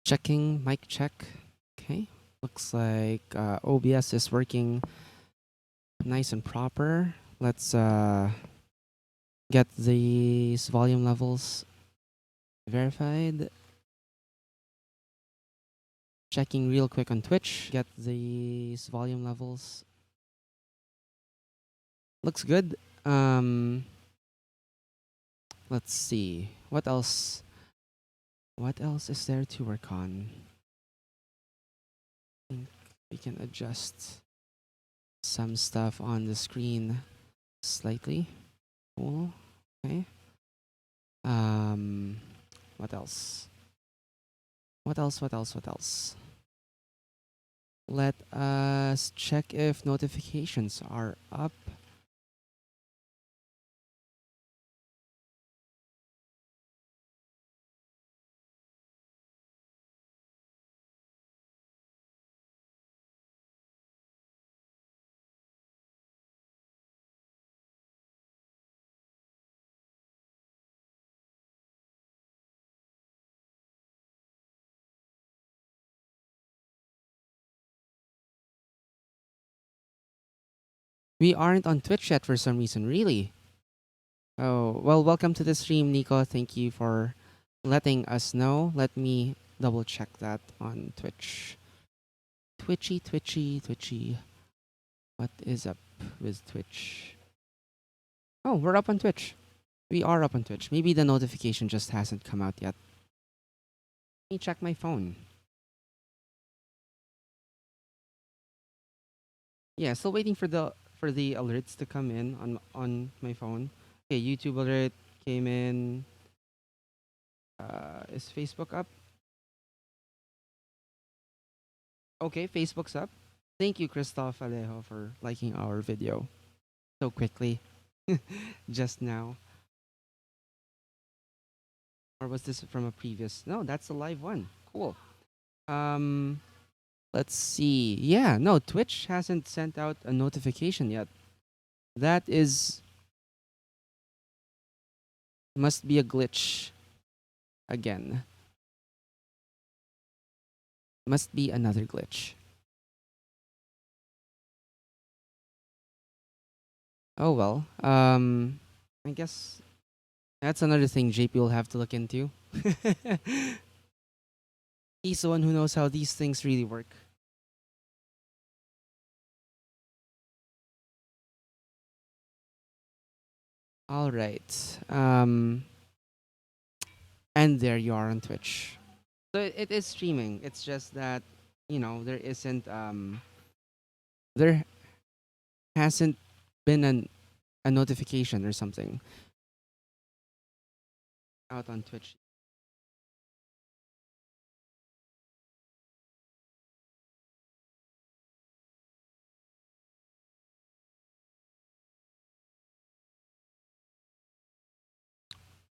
Checking mic check. Okay. Looks like OBS is working nice and proper. Let's get these volume levels verified. Checking real quick on Twitch. Get these volume levels. Looks good. Let's see. What else? What else is there to work on? I think we can adjust some stuff on the screen slightly. Cool. Okay. What else? What else? Let us check if notifications are up. We aren't on Twitch yet for some reason, really. Oh, well, welcome to the stream, Nico. Thank you for letting us know. Let me double check that on Twitch. Twitchy. What is up with Twitch? Oh, we're up on Twitch. We are up on Twitch. Maybe the notification just hasn't come out yet. Let me check my phone. Yeah, still waiting for the alerts to come in on my phone. Okay, YouTube alert came in. Is Facebook up? Okay, Facebook's up. Thank you, Christoph Alejo, for liking our video so quickly just now. Or was this from a previous? No, that's a live one. Cool. Um, let's see. Yeah, no, Twitch hasn't sent out a notification yet. That is must be a glitch again. Must be another glitch. Oh well. I guess that's another thing JP will have to look into. He's the one who knows how these things really work. All right. And there you are on Twitch. So it is streaming. It's just that there isn't there hasn't been a notification or something out on Twitch.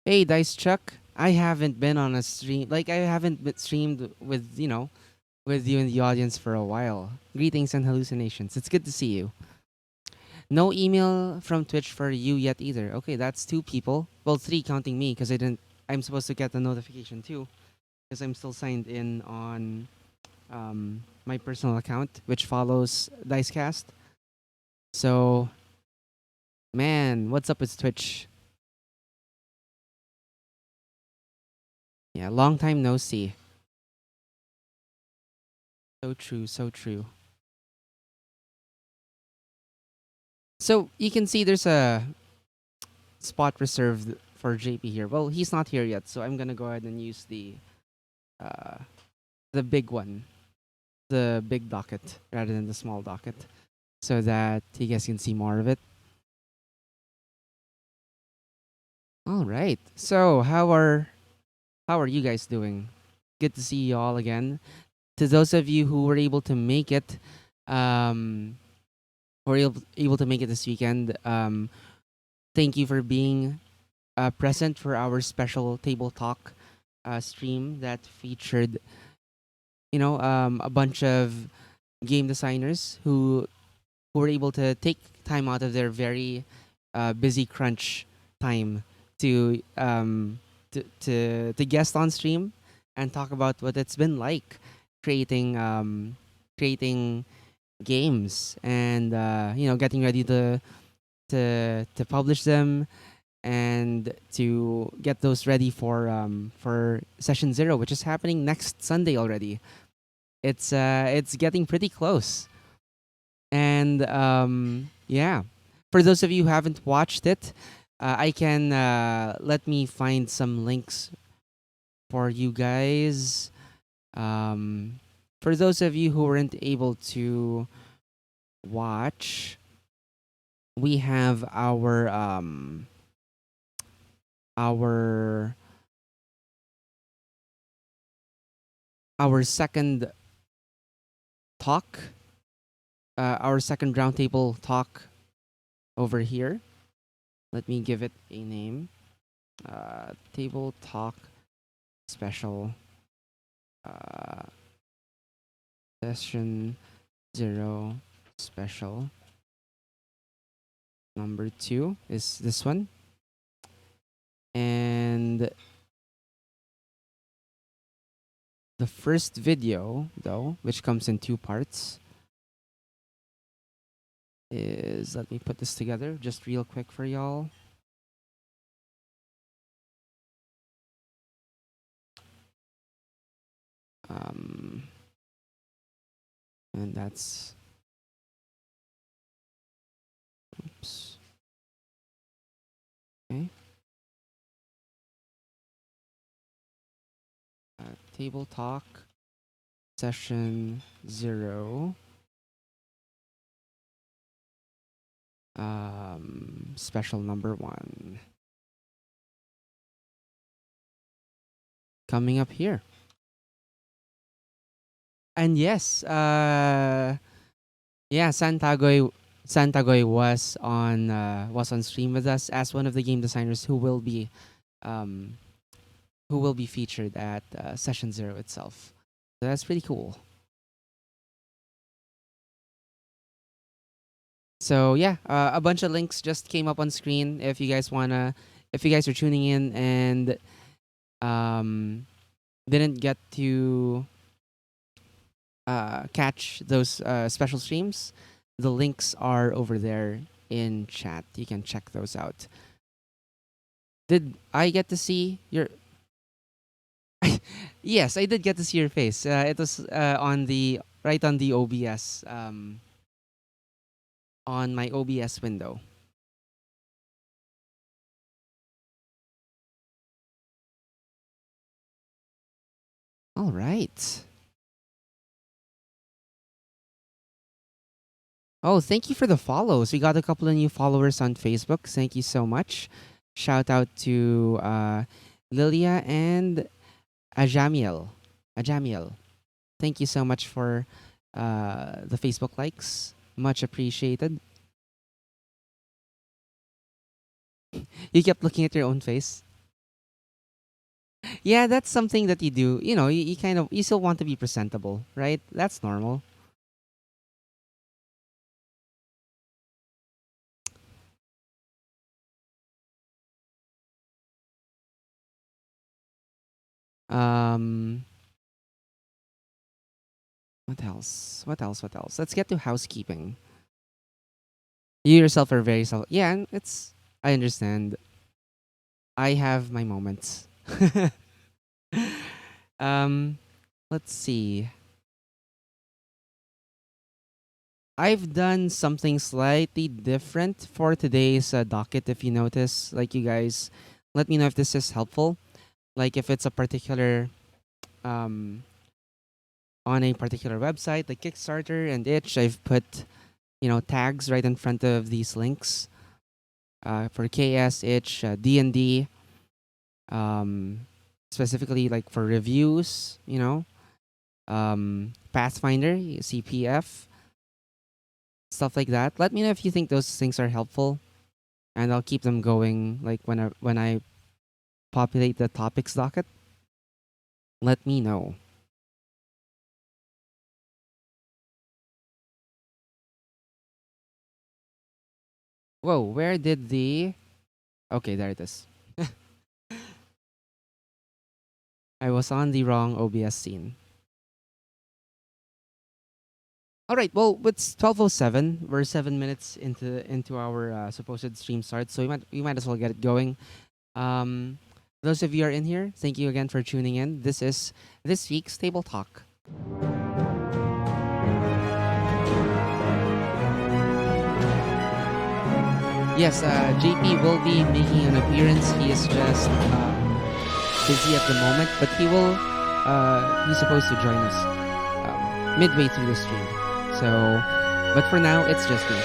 Hey, Dice Chuck. I haven't been on a stream. Like I haven't been streamed with with you in the audience for a while. Greetings and hallucinations. It's good to see you. No email from Twitch for you yet either. Okay, that's two people. Well, three counting me because I didn't. I'm supposed to get the notification too because I'm still signed in on my personal account, which follows Dicecast. So, man, what's up with Twitch? Yeah, long time no see. So true, so true. So you can see there's a spot reserved for JP here. Well, he's not here yet, so I'm gonna go ahead and use uh, the big one, the big docket rather than the small docket, so that you guys can see more of it. All right. So how are you guys doing? Good to see you all again. To those of you who were able to make it, um, able to make it this weekend, thank you for being present for our special table talk stream that featured, a bunch of game designers who were able to take time out of their very busy crunch time to to guest on stream and talk about what it's been like creating creating games and getting ready to publish them and to get those ready for session 0, which is happening next Sunday already. It's getting pretty close. And yeah, for those of you who haven't watched it, I can let me find some links for you guys. Um, for those of you who weren't able to watch, we have our our second talk, our second roundtable talk over here. Let me give it a name. Table talk special. Uh, Session 0 special. Number 2 is this one. And the first video, though, which comes in 2 parts, is, let me put this together just real quick for y'all. Um, and that's, oops. Okay. Table talk, session 0, special number 1. Coming up here. And yes, yeah, Santagoy was on stream with us as one of the game designers um who will be featured at session 0 itself. So that's pretty cool. So yeah, a bunch of links just came up on screen if you guys are tuning in and um didn't get to catch those special streams, the links are over there in chat. You can check those out. Did I get to see your? Yes, I did get to see your face. It was on the right on the OBS, on my OBS window. All right. Oh, thank you for the follows. We got a couple of new followers on Facebook. Thank you so much. Shout out to Lilia and Ajamiel. Ajamiel. Thank you so much for the Facebook likes. Much appreciated. You kept looking at your own face. Yeah, that's something that you do. You kind of you still want to be presentable, right? That's normal. Um, what else? What else? What else? Let's get to housekeeping. You yourself are very self. Yeah, and it's. I understand. I have my moments. um, let's see. I've done something slightly different for today's docket. If you notice, like you guys, let me know if this is helpful. Like if it's a particular um on a particular website like Kickstarter and Itch, I've put tags right in front of these links for KS, Itch, D&D, um, specifically like for reviews, Pathfinder, CPF, stuff like that. Let me know if you think those things are helpful, and I'll keep them going. Like when I populate the topics docket, let me know. Whoa, where did the? Okay, there it is. I was on the wrong OBS scene. All right. Well, it's 12:07. We're 7 minutes into our supposed stream start, so we might as well get it going. Um, those of you who are in here, thank you again for tuning in. This is this week's Table Talk. Yes, JP will be making an appearance. He is just busy at the moment, but he will. He's supposed to join us midway through the stream. So, but for now, it's just me.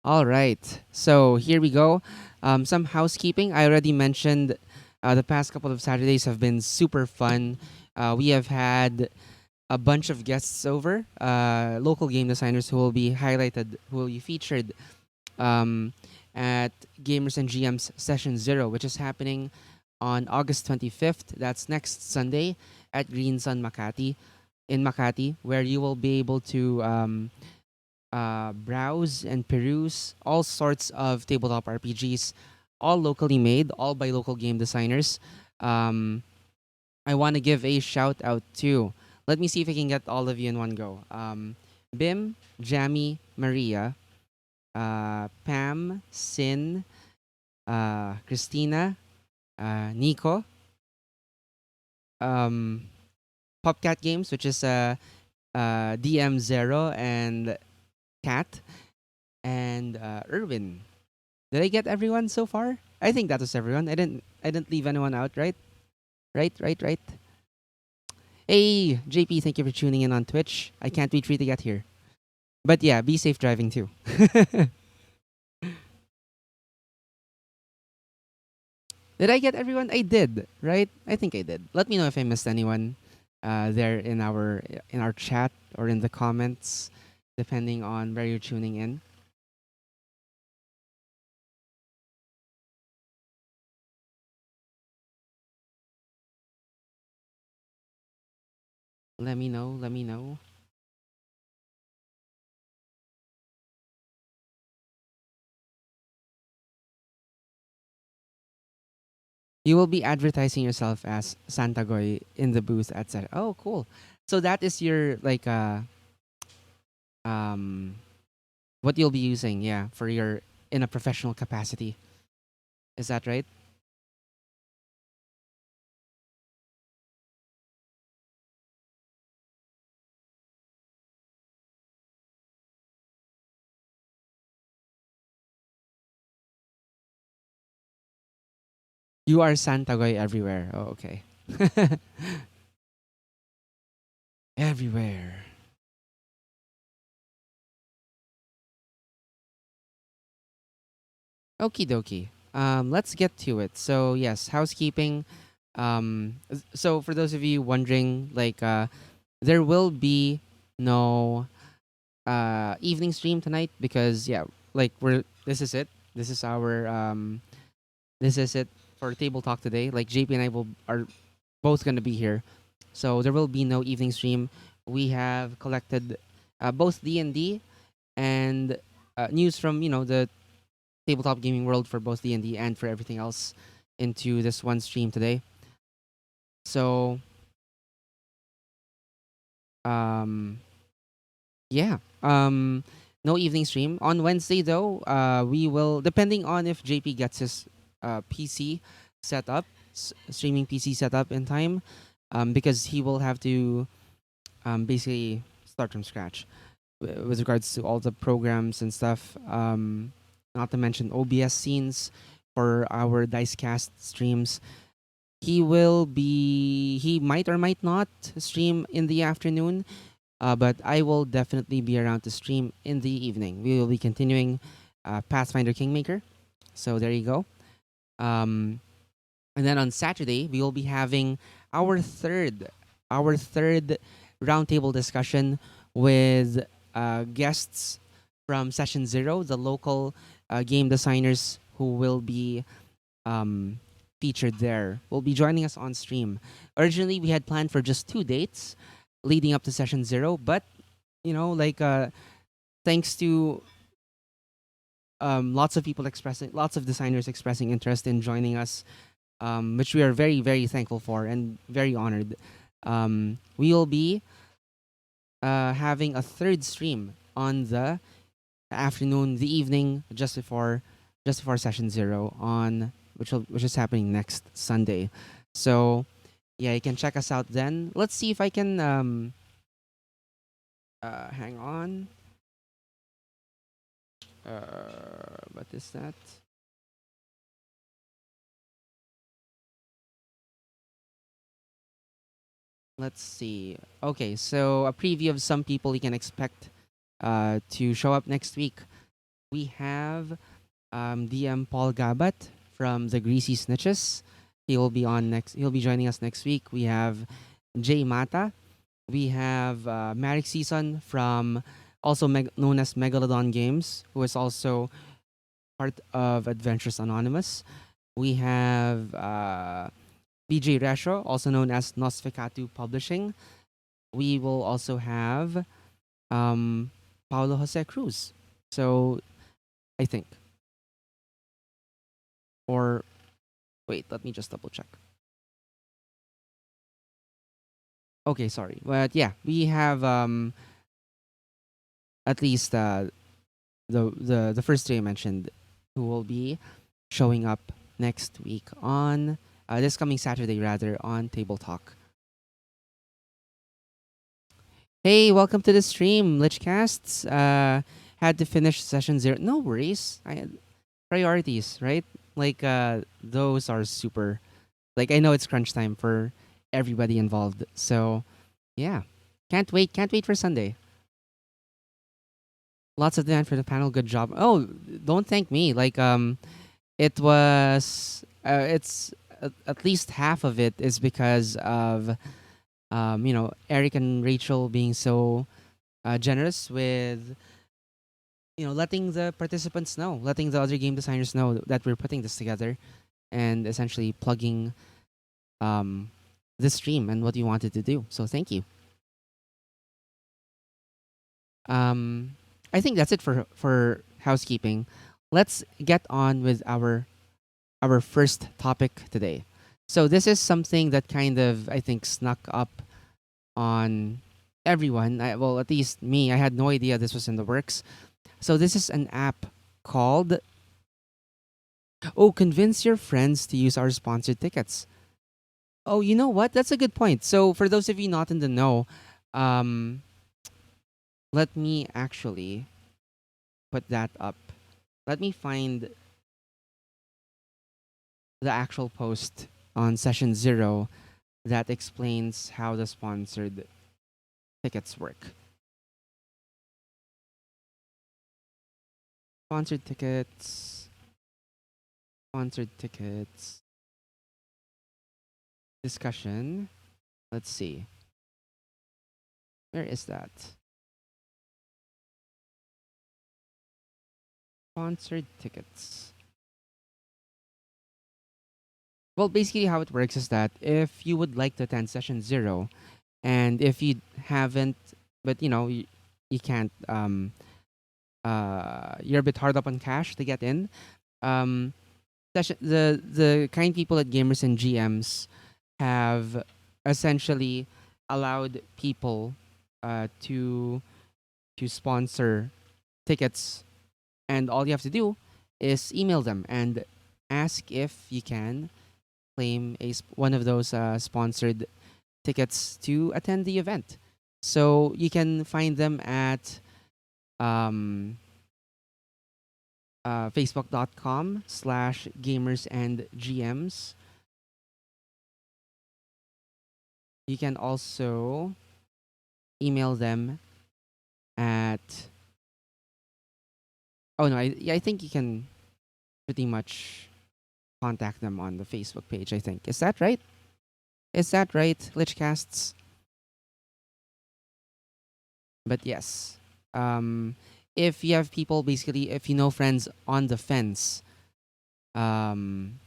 All right. So here we go. Some housekeeping. I already mentioned the past couple of Saturdays have been super fun. We have had a bunch of guests over, local game designers who will be highlighted, who will be featured um, at Gamers and GM's Session Zero, which is happening on August 25th. That's next Sunday at Green Sun Makati in Makati, where you will be able to browse and peruse all sorts of tabletop RPGs, all locally made, all by local game designers. Um, I want to give a shout out to. Let me see if I can get all of you in one go. Bim, Jamie, Maria, Pam, Sin, Christina, Nico, um, Popcat Games, which is DM Zero, and Kat, and Irwin. Did I get everyone so far? I think that was everyone. I didn't leave anyone out, right? Right. Hey, JP, thank you for tuning in on Twitch. I can't wait for you to get here. But yeah, be safe driving too. Did I get everyone? I did, right? I think I did. Let me know if I missed anyone there in our chat or in the comments, depending on where you're tuning in. Let me know. Let me know. You will be advertising yourself as Santagoy in the booth at Set. Oh, cool. So that is your like um what you'll be using, yeah, for your in a professional capacity. Is that right? You are Santagoy everywhere. Oh, okay. Everywhere. Okie dokie. Let's get to it. So yes, housekeeping. So for those of you wondering, like, there will be no evening stream tonight because yeah, like we're this is it. This is our this is it for table talk today. Like JP and I will are both gonna be here, so there will be no evening stream. We have collected both D&D and news from the tabletop gaming world for both D&D and for everything else into this one stream today. So um yeah. No evening stream. On Wednesday though, we will depending on if JP gets his PC set up, streaming PC set up in time, because he will have to basically start from scratch with regards to all the programs and stuff. Not to mention OBS scenes for our Dicecast streams. He might or might not stream in the afternoon, but I will definitely be around to stream in the evening. We will be continuing Pathfinder Kingmaker. So there you go. Um, and then on Saturday, we will be having our third roundtable discussion with guests from Session Zero, the local game designers who will be um, featured there. Will be joining us on stream. Originally, we had planned for just 2 dates leading up to Session Zero, but like thanks to lots of designers expressing interest in joining us which we are very, very thankful for and very honored. We will be having a third stream on the afternoon, the evening, just before session zero on which is happening next Sunday. So yeah, you can check us out then. Let's see if I can hang on. What is that? Let's see. Okay, so a preview of some people you can expect to show up next week. We have DM Paul Gabat from the Greasy Snitches. He will be on next. He'll be joining us next week. We have Jay Mata. We have Marek Season from also known as Megalodon Games, who is also part of Adventures Anonymous. We have BJ Resho, also known as Nosficatu Publishing. We will also have um, Paulo Jose Cruz. So I think, or wait, let me just double check. Okay, sorry, but yeah, we have at least the first three I mentioned who will be showing up next week on this coming Saturday rather on Table Talk. Hey, welcome to the stream, Lichcasts. Had to finish session zero. No worries. I had priorities, right? Like those are super. Like I know it's crunch time for everybody involved. So yeah, can't wait for Sunday. Lots of demand for the panel. Good job. Oh, don't thank me. Like it was. It's at least half of it is because of Eric and Rachel being so generous with letting the participants know, letting the other game designers know that we're putting this together, and essentially plugging um, the stream and what you wanted to do. So thank you. Um, I think that's it for housekeeping. Let's get on with our first topic today. So this is something that kind of I think snuck up on everyone. Well, at least me. I had no idea this was in the works. So this is an app called Oh, convince your friends to use our sponsored tickets. Oh, you know what? That's a good point. So for those of you not in the know, um, let me actually put that up. Let me find the actual post on session zero that explains how the sponsored tickets work. Sponsored tickets, sponsored tickets, discussion. Let's see. Where is that? Sponsored tickets. Well, basically, how it works is that if you would like to attend session zero, and if you haven't, but you can't, you're a bit hard up on cash to get in. Um, the kind people at Gamers and GMs have essentially allowed people to sponsor tickets, and all you have to do is email them and ask if you can claim one of those sponsored tickets to attend the event. So you can find them at um, facebook.com/gamers and GMs. You can also email them at. Oh no, I think you can pretty much contact them on the Facebook page. I think is that right? Is that right, Lichcasts? But yes, um, if you have people, basically, if you know friends on the fence, um,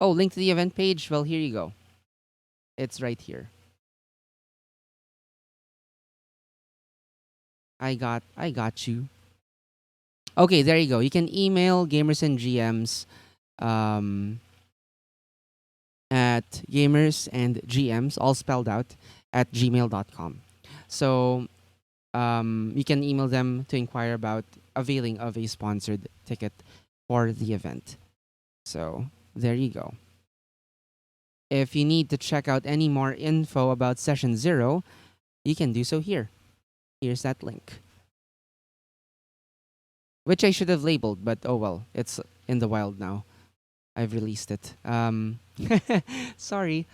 oh, link to the event page. Well, here you go. It's right here. I got you. Okay, there you go. You can email gamers and GMs. Um, at gamers and GMs, all spelled out, at gmail.com. So you can email them to inquire about availing of a sponsored ticket for the event. So there you go. If you need to check out any more info about Session 0, you can do so here. Here's that link. Which I should have labeled, but oh well, it's in the wild now. I've released it. Sorry.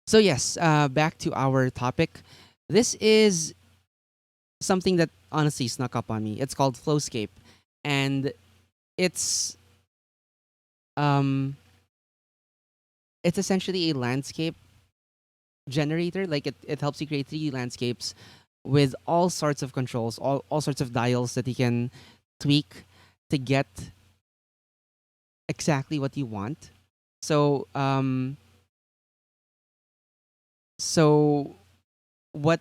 So yes, back to our topic. This is something that honestly snuck up on me. It's called Flowscape, and it's um it's essentially a landscape generator. Like it helps you create 3D landscapes with all sorts of controls, all sorts of dials that you can tweak to get exactly what you want. So so what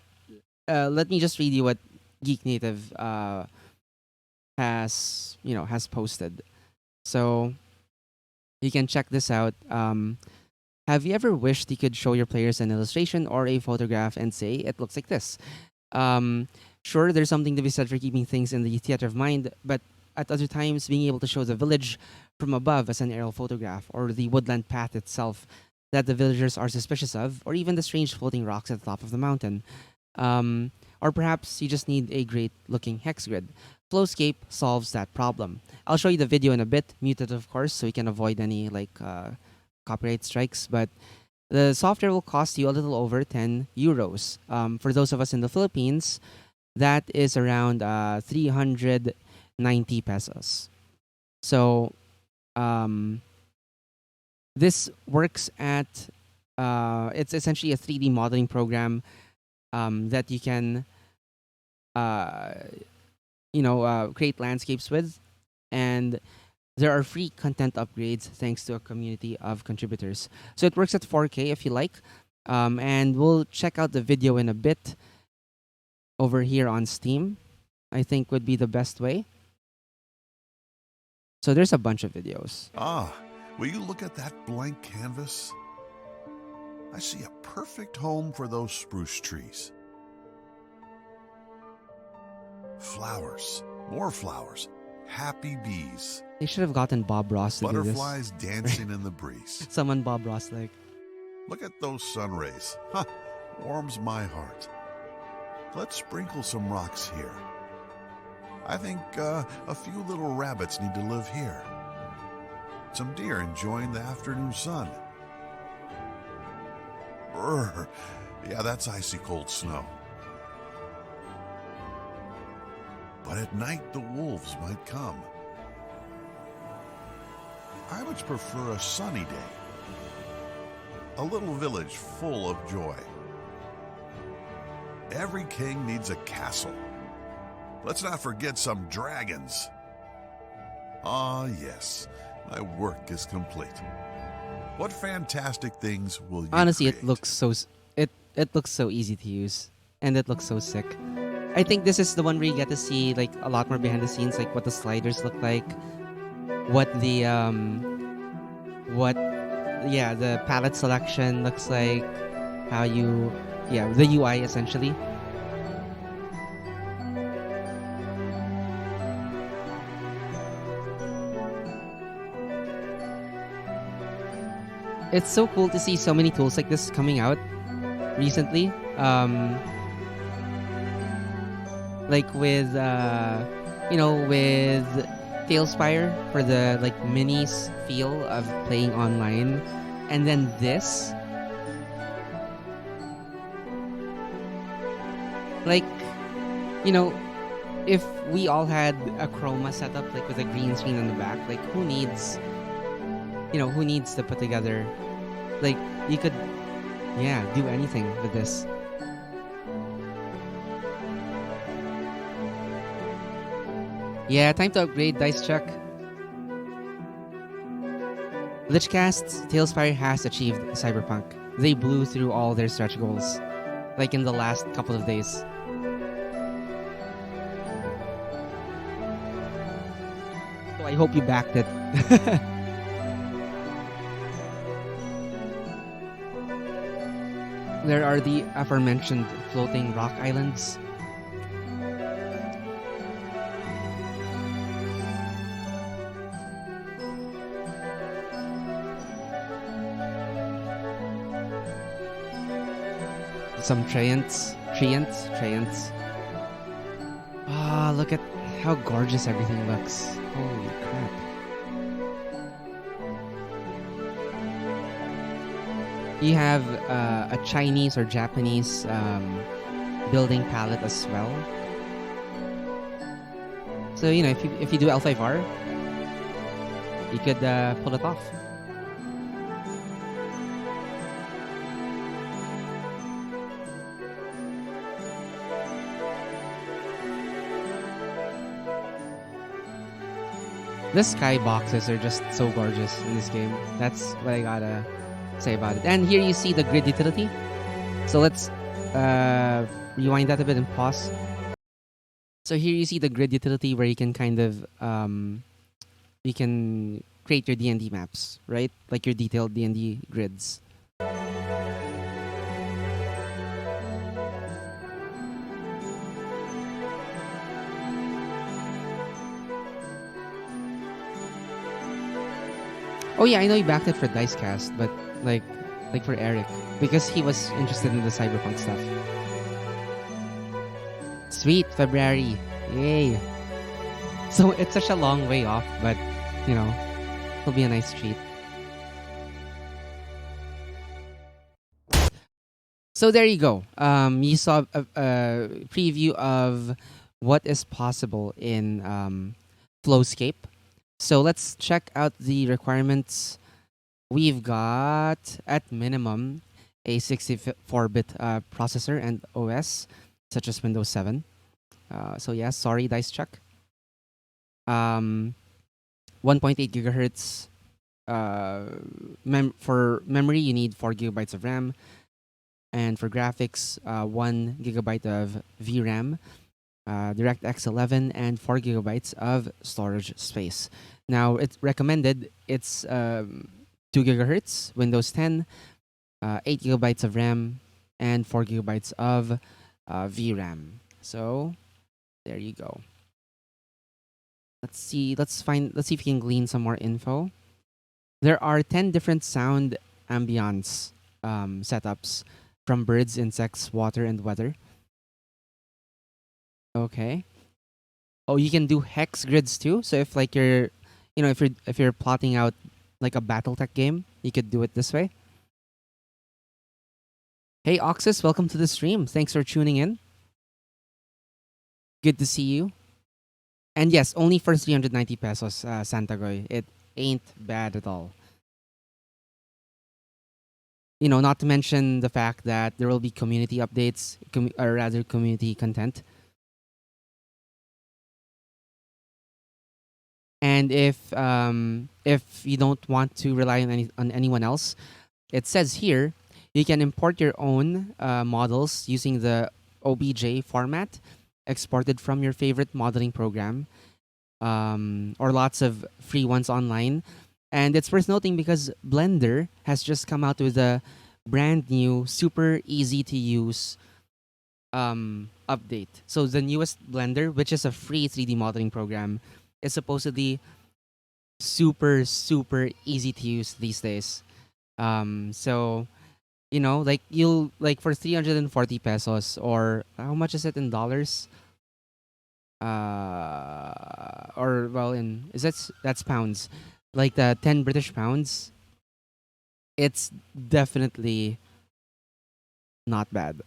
let me just read you what Geek Native has posted. So you can check this out. Have you ever wished you could show your players an illustration or a photograph and say it looks like this? Um, sure, there's something to be said for keeping things in the theater of mind, but at other times, being able to show the village from above as an aerial photograph, or the woodland path itself that the villagers are suspicious of, or even the strange floating rocks at the top of the mountain. Or perhaps you just need a great looking hex grid. Flowscape solves that problem. I'll show you the video in a bit, muted of course, so we can avoid any copyright strikes. But the software will cost you a little over 10 euros. For those of us in the Philippines, that is around 390 pesos. So this works at it's essentially a 3D modeling program that you can create landscapes with, and there are free content upgrades thanks to a community of contributors. So it works at 4K if you like, and we'll check out the video in a bit over here on Steam. I think would be the best way. So there's a bunch of videos. Will you look at that blank canvas? I see a perfect home for those spruce trees. Flowers, more flowers, happy bees. They should have gotten Bob Ross to do this. Butterflies dancing in the breeze. Someone Bob Ross like. Look at those sun rays. Huh, warms my heart. Let's sprinkle some rocks here. I think a few little rabbits need to live here. Some deer enjoying the afternoon sun. Brr. Yeah, that's icy cold snow. But at night the wolves might come. I much prefer a sunny day. A little village full of joy. Every king needs a castle. Let's not forget some dragons. Ah, yes, my work is complete. What fantastic things will you Honestly, create? it looks so easy to use, and it looks so sick. I think this is the one where you get to see like a lot more behind the scenes, like what the sliders look like, what the the palette selection looks like, the UI essentially. It's so cool to see so many tools like this coming out recently. Like with with Tailspire for the like minis feel of playing online, and then this, like, if we all had a chroma setup like with a green screen on the back, like who needs to put together, like you could do anything with this. Yeah, time to upgrade, Dice Chuck. Lichcast's Tailspire has achieved Cyberpunk. They blew through all their stretch goals, like in the last couple of days. So I hope you backed it. There are the aforementioned floating rock islands. Some treants. Ah, look at how gorgeous everything looks. Holy crap. You have a Chinese or Japanese building palette as well. So, if you do L5R, you could pull it off. The sky boxes are just so gorgeous in this game. That's what I gotta say about it. And here you see the grid utility. So let's rewind that a bit and pause. So here you see the grid utility where you can kind of you can create your D&D maps, right? Like your detailed D&D grids. Oh yeah, I know you backed it for Dicecast, but like for Eric because he was interested in the cyberpunk stuff. Sweet February, yay! So it's such a long way off, but you know, it'll be a nice treat. So there you go. You saw a preview of what is possible in Flowscape. So let's check out the requirements. We've got, at minimum, a 64-bit processor and OS, such as Windows 7. So yeah, sorry, Dice Chuck. 1.8 gigahertz. For memory, you need 4 gigabytes of RAM. And for graphics, 1 gigabyte of VRAM, DirectX 11, and 4 gigabytes of storage space. Now, it's recommended it's 2 gigahertz, Windows 10, 8 gigabytes of RAM, and 4 gigabytes of VRAM. So, there you go. Let's see. Let's see if we can glean some more info. There are 10 different sound ambience setups from birds, insects, water, and weather. Okay. Oh, you can do hex grids too. So if like you're, if you're plotting out like a BattleTech game, you could do it this way. Hey Oxus, welcome to the stream. Thanks for tuning in. Good to see you. And yes, only for 390 pesos, Santagoy. It ain't bad at all. Not to mention the fact that there will be community updates, or rather community content. And if you don't want to rely on anyone else, it says here you can import your own models using the OBJ format exported from your favorite modeling program, or lots of free ones online. And it's worth noting because Blender has just come out with a brand new, super easy to use update. So the newest Blender, which is a free 3D modeling program, is supposedly super, super easy to use these days. So like you'll like for 340 pesos, or how much is it in dollars? Or well, in is that's pounds, like the 10 British pounds. It's definitely not bad.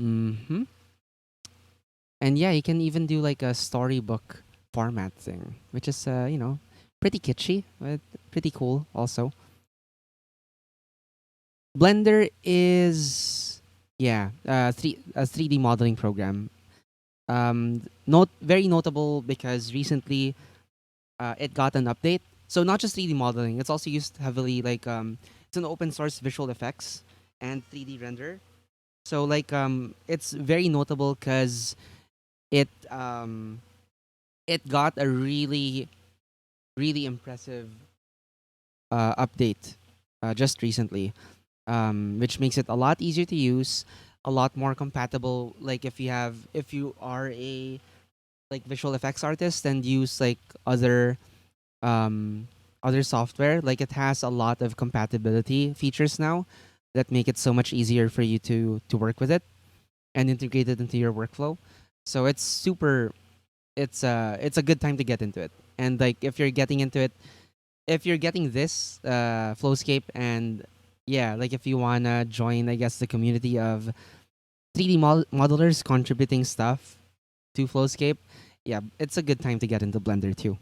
Mm-hmm. And yeah, you can even do like a storybook format thing, which is pretty kitschy, but pretty cool also. Blender is, yeah, a 3D modeling program. Very notable because recently it got an update. So not just 3D modeling, it's also used heavily like it's an open source visual effects and 3D render. So like it's very notable because it it got a really really impressive update just recently, which makes it a lot easier to use, a lot more compatible. Like if you are a like visual effects artist and use like other um, other software, like it has a lot of compatibility features now that make it so much easier for you to work with it and integrate it into your workflow. So it's super. It's a good time to get into it. And like if you're getting into it, if you're getting this Flowscape, and yeah, like if you wanna join, I guess the community of 3D modelers contributing stuff to Flowscape, yeah, it's a good time to get into Blender too.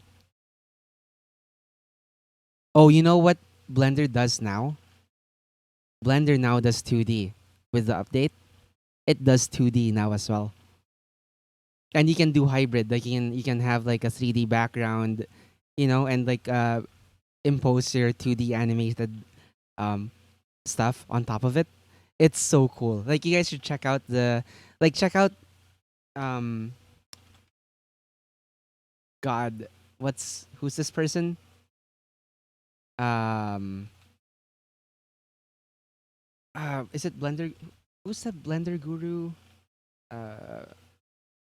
Oh, you know what Blender does now? Blender now does 2D with the update. It does 2D now as well, and you can do hybrid. Like you can have like a 3D background, and like impose your 2D animated um, stuff on top of it. It's so cool. Like you guys should check out check out um God, who's this person? Um is it Blender? Who's that Blender guru? Uh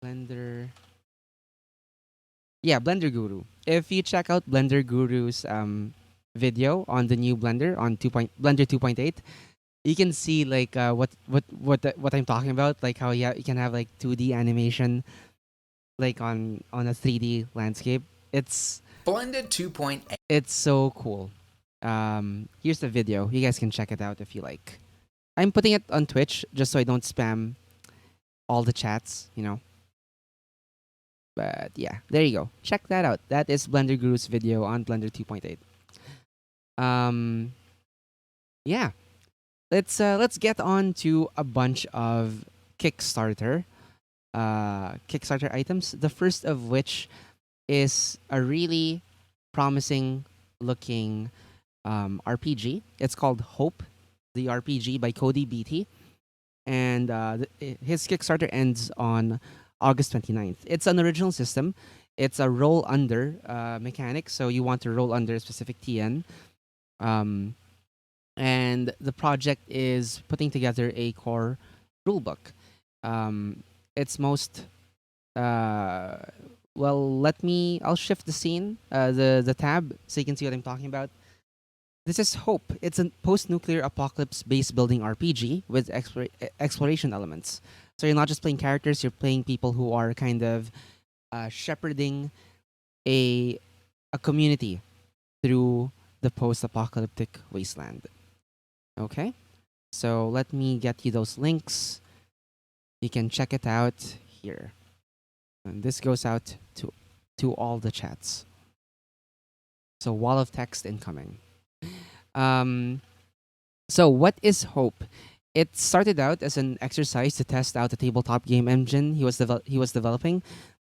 Blender. Yeah, Blender Guru. If you check out Blender Guru's video on the new Blender on Blender 2.8, you can see like what I'm talking about, like how you can have like 2D animation like on a 3D landscape. It's Blended 2.8. it's so cool. Here's the video. You guys can check it out if you like. I'm putting it on Twitch just so I don't spam all the chats. But yeah, there you go. Check that out. That is Blender Guru's video on Blender 2.8. Um, yeah, let's get on to a bunch of Kickstarter Kickstarter items. The first of which is a really promising looking RPG. It's called Hope, the RPG by Cody Beatty, and his Kickstarter ends on August 29th. It's an original system. It's a roll under mechanic, so you want to roll under a specific TN. Um, and the project is putting together a core rulebook. It's most uh, well. I'll shift the scene, the tab, so you can see what I'm talking about. This is Hope. It's a post-nuclear apocalypse base building RPG with exploration elements. So you're not just playing characters; you're playing people who are kind of shepherding a a community through the post-apocalyptic wasteland. Okay, so let me get you those links. You can check it out here, and this goes out to all the chats. So wall of text incoming. Um, So, what is Hope? It started out as an exercise to test out the tabletop game engine he was developing,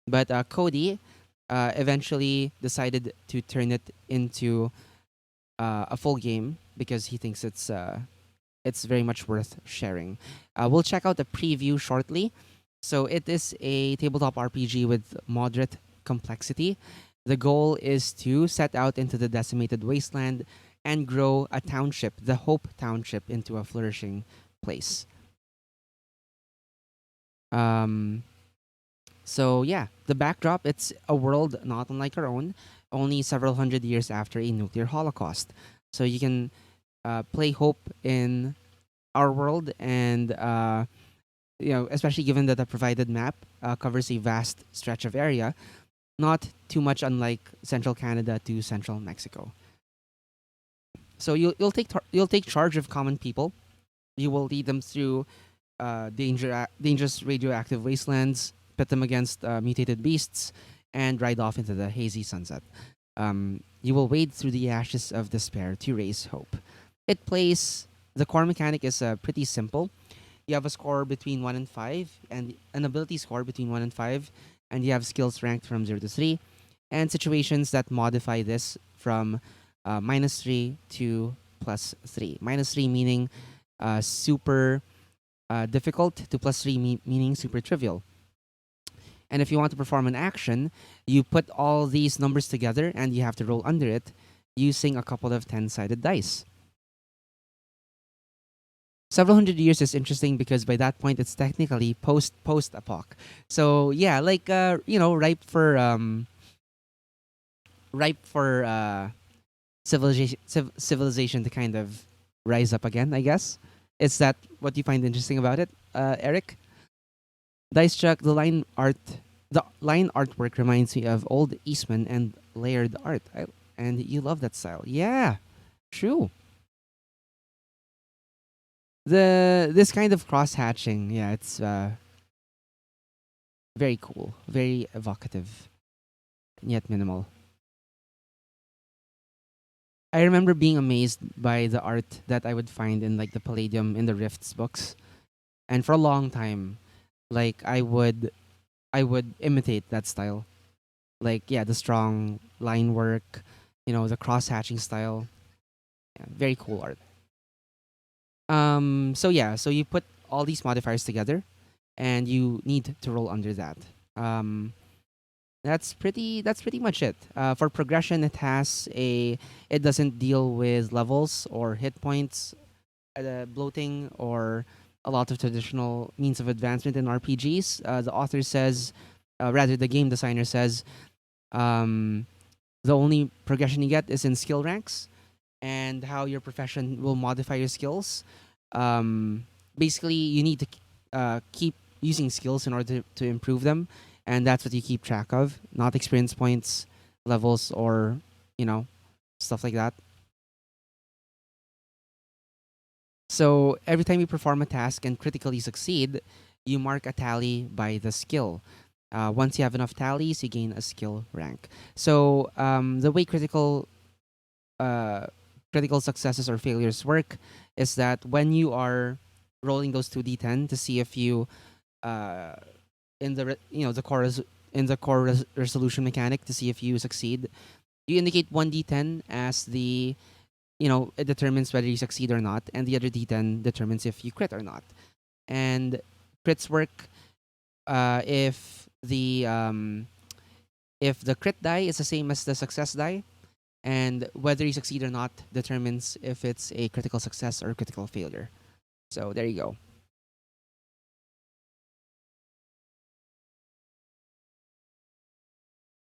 but Cody eventually decided to turn it into a full game because he thinks it's very much worth sharing. We'll check out the preview shortly. So, it is a tabletop RPG with moderate complexity. The goal is to set out into the decimated wasteland and grow a township, the Hope Township, into a flourishing place. Um, so yeah, the backdrop, it's a world not unlike our own, only several hundred years after a nuclear holocaust. So you can play Hope in our world, and especially given that the provided map covers a vast stretch of area, not too much unlike central Canada to central Mexico. So you'll take charge of common people. You will lead them through dangerous radioactive wastelands, pit them against mutated beasts, and ride off into the hazy sunset. You will wade through the ashes of despair to raise hope. It plays. The core mechanic is pretty simple. You have a score between 1 and 5, and an ability score between 1 and 5, and you have skills ranked from 0 to 3, and situations that modify this from -3 to +3. -3 meaning super difficult to +3 meaning super trivial. And if you want to perform an action, you put all these numbers together and you have to roll under it using a couple of 10-sided dice. Several hundred years is interesting because by that point it's technically post apoc. So yeah, like ripe for civilization to kind of rise up again, I guess. Is that what you find interesting about it, Eric? Dice Chuck, the line artwork reminds me of old Eastman and layered art. And you love that style. Yeah, true. This kind of cross hatching, yeah, it's very cool, very evocative, yet minimal. I remember being amazed by the art that I would find in like the Palladium in the Rifts books, and for a long time, like I would imitate that style. Like yeah, the strong line work, the cross hatching style. Yeah, very cool art. So yeah, so you put all these modifiers together, and you need to roll under that. Um, that's pretty much it. For progression, it doesn't deal with levels or hit points, bloating, or a lot of traditional means of advancement in RPGs. The author says, rather the game designer says, um, the only progression you get is in skill ranks and how your profession will modify your skills. Um, Basically, you need to keep using skills in order to improve them, and that's what you keep track of, not experience points, levels, or you know stuff like that. So every time you perform a task and critically succeed, you mark a tally by the skill. Once you have enough tallies, you gain a skill rank. So the way uh, critical successes or failures work is that when you are rolling those 2d10 to see if you uh, in the the resolution mechanic to see if you succeed, you indicate 1d10 as the it determines whether you succeed or not, and the other d10 determines if you crit or not. And crits work if the crit die is the same as the success die, and whether you succeed or not determines if it's a critical success or critical failure. So there you go.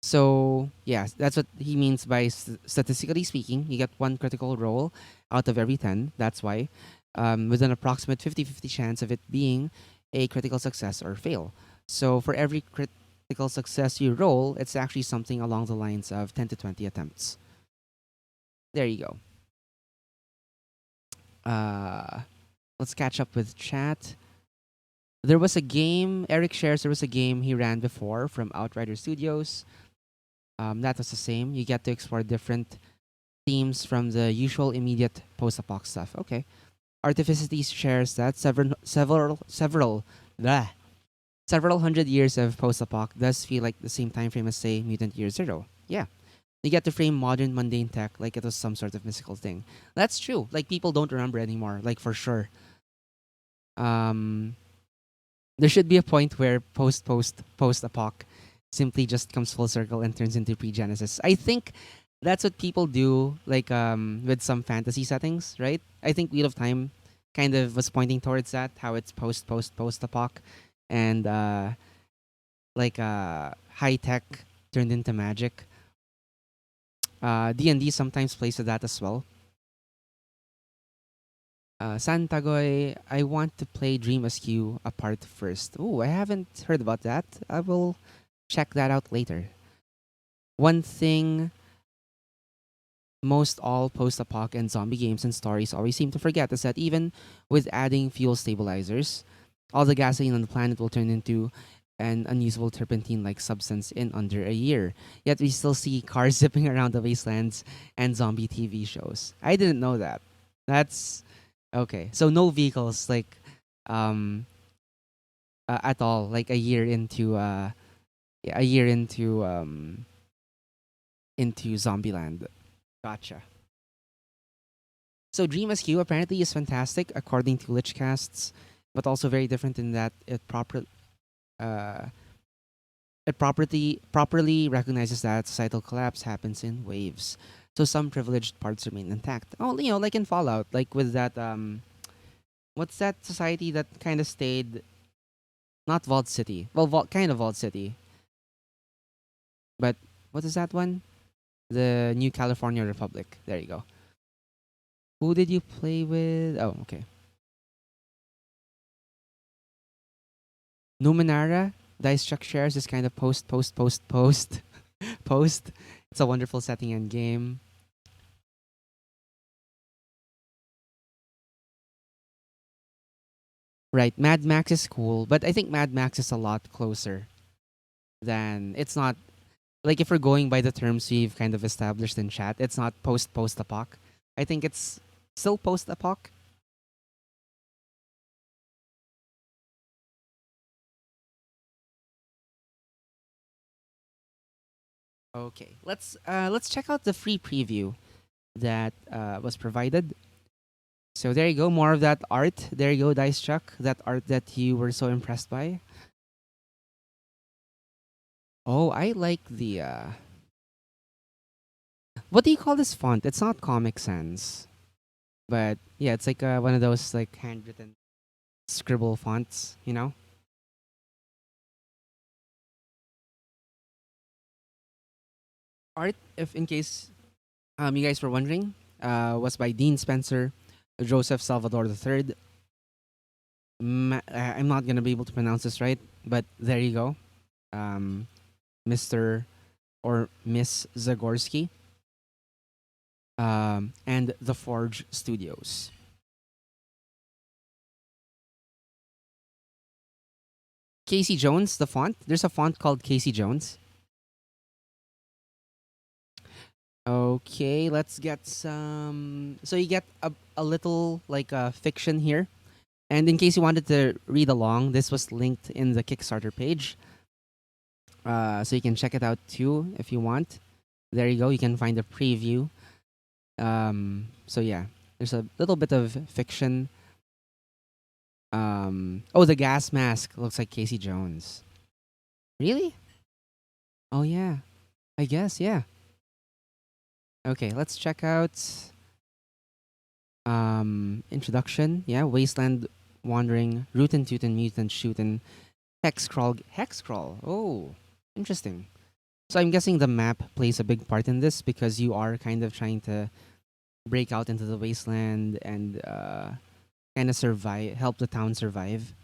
So yeah, that's what he means by statistically speaking. You get one critical roll out of every 10. That's why, with an approximate 50-50 chance of it being a critical success or fail. So for every critical success you roll, it's actually something along the lines of 10 to 20 attempts. There you go. Uh, let's catch up with chat. There was a game, Eric shares, there was a game he ran before from Outrider Studios. That was the same. You get to explore different themes from the usual immediate post-apoc stuff. Okay. Artificity shares that blah, several hundred years of post-apoc does feel like the same time frame as say Mutant Year Zero. Yeah. You get to frame modern mundane tech like it was some sort of mystical thing. That's true. Like people don't remember anymore, like for sure. Um there should be a point where post-apoc simply just comes full circle and turns into pre-Genesis. I think that's what people do, like with some fantasy settings, right? I think Wheel of Time kind of was pointing towards that, how it's post-apoc, and high tech turned into magic. D&D sometimes plays with that as well. Santagoy, I want to play Dream Askew apart first. Oh, I haven't heard about that. I will check that out later. One thing most all post-apoc and zombie games and stories always seem to forget is that even with adding fuel stabilizers, all the gasoline on the planet will turn into an unusable turpentine-like substance in under a year. Yet we still see cars zipping around the wastelands and zombie TV shows. I didn't know that. That's okay. So no vehicles um at all. Like a year into Zombieland. Gotcha. So Dream SQ apparently is fantastic according to Lichcasts, but also very different in that it proper uh It properly recognizes that societal collapse happens in waves. So some privileged parts remain intact. Oh, like in Fallout, like with that what's that society that kind of stayed, not Vault City. Well, kind of Vault City, but what is that one? The New California Republic. There you go. Who did you play with? Oh, okay. Numenara. Dice Chuck shares this kind of post. It's a wonderful setting and game. Right, Mad Max is cool, but I think Mad Max is a lot closer than, it's not, like if we're going by the terms we've kind of established in chat, it's not post apoc. I think it's still post apoc. Okay, let's check out the free preview that was provided. So there you go, more of that art. There you go, Dice Chuck, that art that you were so impressed by. Oh, I like the what do you call this font? It's not Comic Sans, but yeah, it's like one of those like handwritten scribble fonts, you know? Art, if in case you guys were wondering, was by Dean Spencer, Joseph Salvador III. I'm not gonna be able to pronounce this right, but there you go, um, Mr. or Miss Zagorski, and the Forge Studios. Casey Jones, the font. There's a font called Casey Jones. Okay, let's get some. So you get a little like fiction here. And in case you wanted to read along, this was linked in the Kickstarter page. So you can check it out too if you want. There you go. You can find a preview. So yeah, there's a little bit of fiction. Oh, the gas mask looks like Casey Jones. Really? Oh yeah. I guess yeah. Okay, let's check out introduction. Yeah, wasteland wandering, rootin' tootin' mutant shootin', hex crawl. Hex crawl. Oh, interesting. So I'm guessing the map plays a big part in this because you are kind of trying to break out into the wasteland and kind of survive, help the town survive.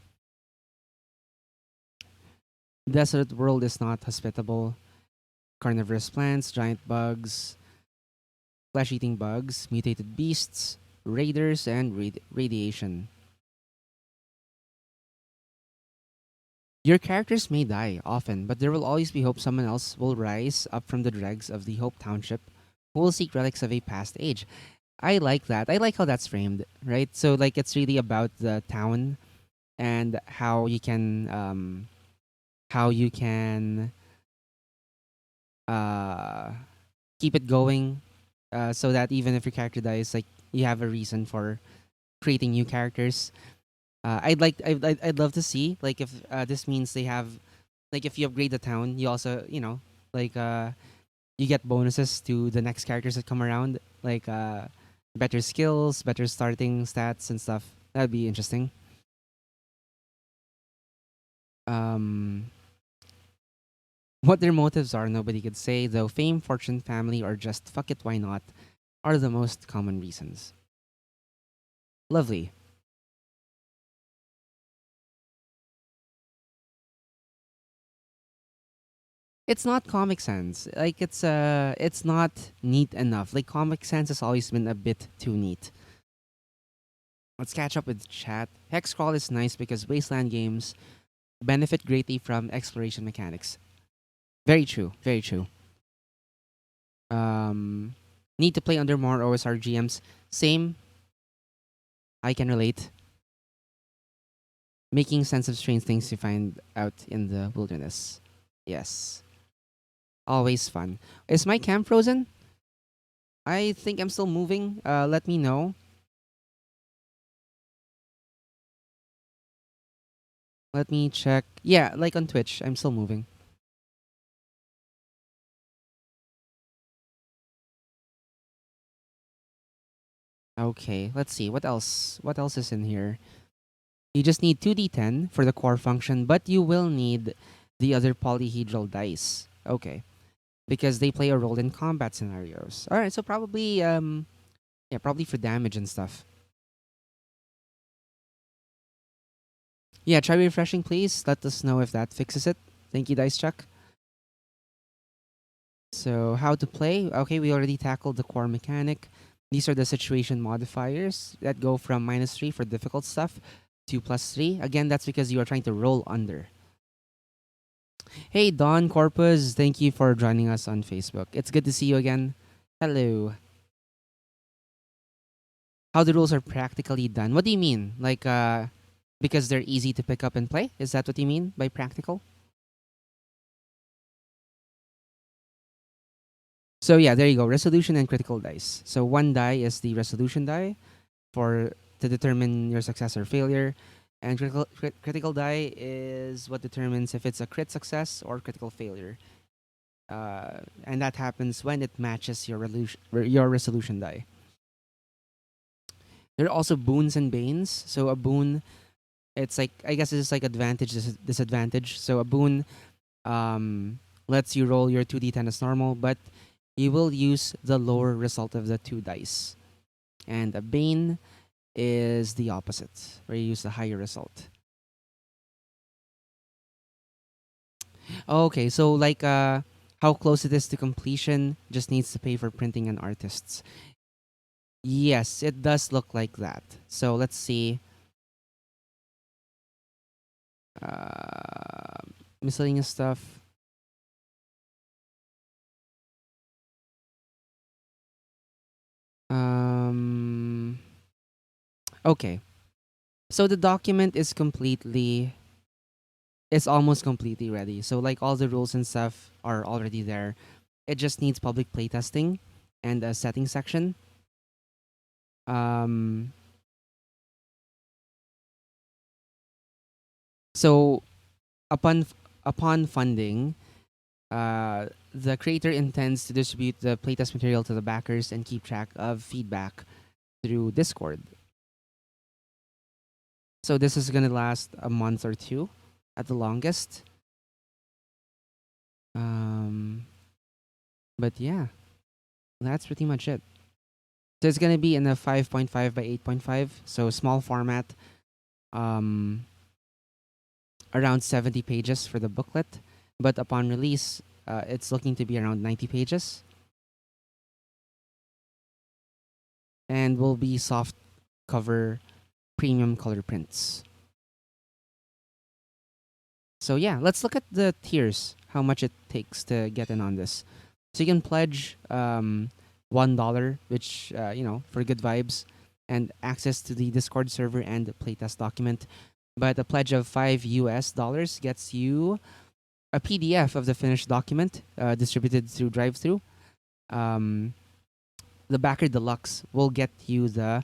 Desert world is not hospitable. Carnivorous plants, giant bugs, flesh-eating bugs, mutated beasts, raiders, and radiation. Your characters may die often, but there will always be hope someone else will rise up from the dregs of the Hope Township who will seek relics of a past age. I like that. I like how that's framed, right? So like it's really about the town and how you can uh keep it going, so that even if your character dies, like you have a reason for creating new characters. I'd love to see like if this means they have, like if you upgrade the town, you also like you get bonuses to the next characters that come around, like better skills, better starting stats and stuff. That'd be interesting. Um, what their motives are, nobody could say, though fame, fortune, family, or just fuck it, why not, are the most common reasons. Lovely. It's not Comic Sans. Like it's not neat enough. Like Comic Sans has always been a bit too neat. Let's catch up with chat. Hexcrawl is nice because Wasteland games benefit greatly from exploration mechanics. Very true. Very true. Um, need to play under more OSR GMs. Same. I can relate. Making sense of strange things you find out in the wilderness. Yes. Always fun. Is my cam frozen? I think I'm still moving. Let me know. Let me check. Yeah, like on Twitch, I'm still moving. Okay, let's see. What else? What else is in here? You just need 2d10 for the core function, but you will need the other polyhedral dice. Okay. Because they play a role in combat scenarios. Alright, so probably yeah, probably for damage and stuff. Yeah, try refreshing please. Let us know if that fixes it. Thank you, Dice Chuck. So how to play? Okay, we already tackled the core mechanic. These are the situation modifiers that go from -3 for difficult stuff to +3. Again, that's because you are trying to roll under. Hey, Don Corpus, thank you for joining us on Facebook. It's good to see you again. Hello. How the rules are practically done. What do you mean? Like, because they're easy to pick up and play? Is that what you mean by practical? So yeah, there you go. Resolution and critical dice. So one die is the resolution die for to determine your success or failure, and critical die is what determines if it's a crit success or critical failure. And that happens when it matches your resolution die. There are also boons and banes. So a boon, it's like I guess it's like advantage disadvantage. So a boon lets you roll your 2d10 as normal, but you will use the lower result of the two dice. And a bane is the opposite, where you use the higher result. Okay, so like how close it is to completion just needs to pay for printing and artists. Yes, it does look like that. So let's see. Uh, Miscellaneous stuff. Um, okay. So the document is completely it's almost completely ready. So like all the rules and stuff are already there. It just needs public playtesting and a setting section. Um, so upon funding, the creator intends to distribute the playtest material to the backers and keep track of feedback through Discord. So this is gonna last a month or two at the longest. Um, but yeah, that's pretty much it. So it's gonna be in a 5.5 by 8.5, so small format. Um, Around 70 pages for the booklet, but upon release, it's looking to be around 90 pages, and will be soft cover premium color prints. So yeah, let's look at the tiers. How much it takes to get in on this. So you can pledge $1, which for good vibes and access to the Discord server and the playtest document. But a pledge of $5 gets you a PDF of the finished document distributed through drive-through. Um, the Backer Deluxe will get you the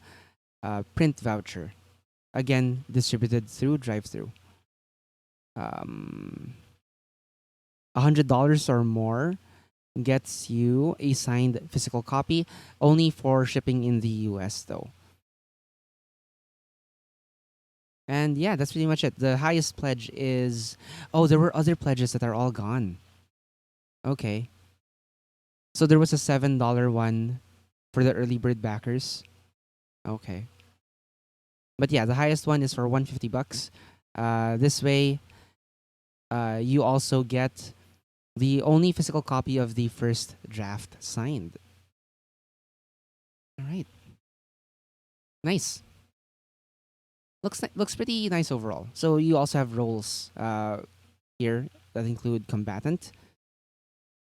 print voucher, again distributed through drive-through. Um, $100 or more gets you a signed physical copy, only for shipping in the US though. And yeah, that's pretty much it. The highest pledge is there were other pledges that are all gone. Okay. So there was a $7 one for the early bird backers. Okay. But yeah, the highest one is for 150 bucks. This way, you also get the only physical copy of the first draft signed. All right, nice. Looks pretty nice overall. So you also have roles here that include combatant.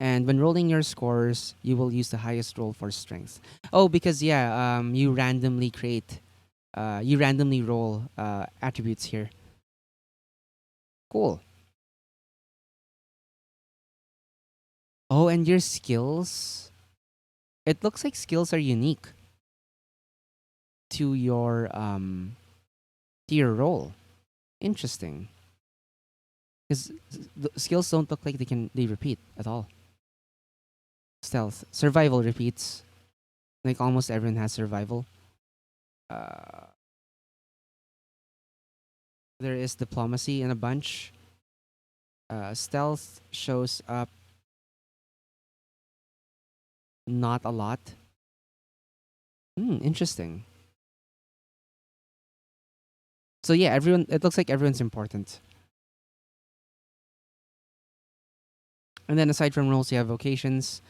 And when rolling your scores, you will use the highest roll for strength. Oh, because yeah, you randomly roll attributes here. Cool. Oh, and your skills. It looks like skills are unique to your role. Interesting. Because the skills don't look like they repeat at all. Stealth, survival repeats. Like almost everyone has survival. Uh, there is diplomacy in a bunch. Stealth shows up not a lot. Interesting. So yeah, everyone. It looks like everyone's important. And then aside from roles, you have vocations.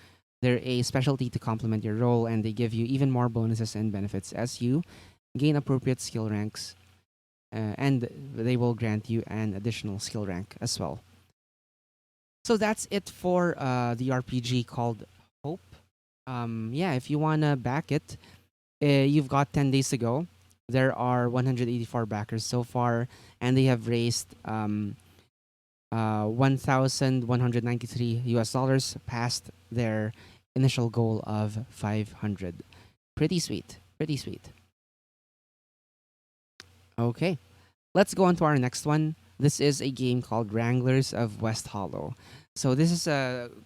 They're a specialty to complement your role, and they give you even more bonuses and benefits as you gain appropriate skill ranks, and they will grant you an additional skill rank as well. So that's it for the RPG called Hope. Yeah, if you wanna back it, you've got 10 days to go. There are 184 backers so far, and they have raised 1,193 US dollars past their initial goal of 500. Pretty sweet. Pretty sweet. Okay, let's go on to our next one. This is a game called Wranglers of West Hollow. So this is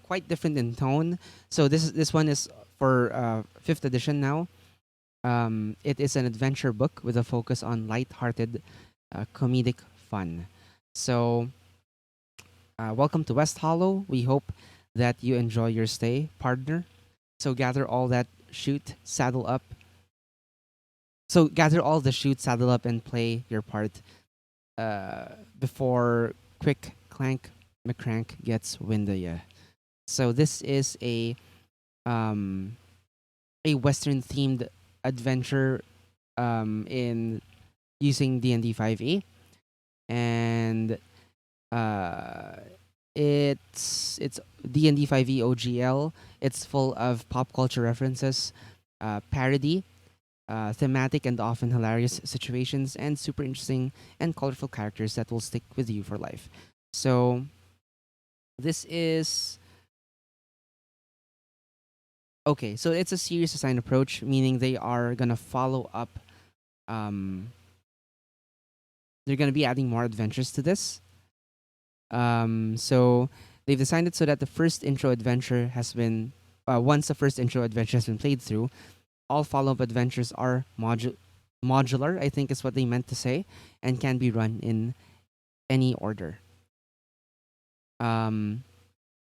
quite different in tone. So this one is for fifth edition now. It is an adventure book with a focus on light-hearted, comedic fun. So welcome to West Hollow. We hope that you enjoy your stay, partner. So gather all that shoot, saddle up. So gather all the shoot, saddle up, and play your part before quick clank McCrank gets wind of ya. So this is um, a Western themed adventure in using D&D 5e, and uh, it's D&D 5e OGL. It's full of pop culture references, parody, thematic and often hilarious situations, and super interesting and colorful characters that will stick with you for life. So this is okay. So it's a series assigned approach, meaning they are gonna follow up. Um, they're gonna be adding more adventures to this. So they've designed it so that the first intro adventure has been once the first intro adventure has been played through, all follow-up adventures are modular, I think is what they meant to say, and can be run in any order. Um,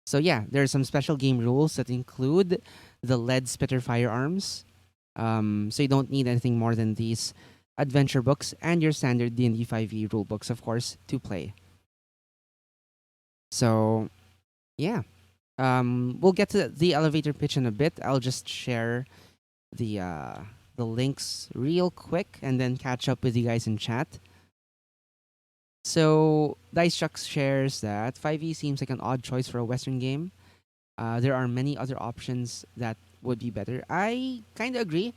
so yeah, there are some special game rules that include the lead spitter firearms. So you don't need anything more than these adventure books and your standard D&D 5e rule books, of course, to play. So yeah, we'll get to the elevator pitch in a bit. I'll just share the uh, the links real quick and then catch up with you guys in chat. So Dice Chuck shares that 5e seems like an odd choice for a Western game. There are many other options that would be better. I kind of agree,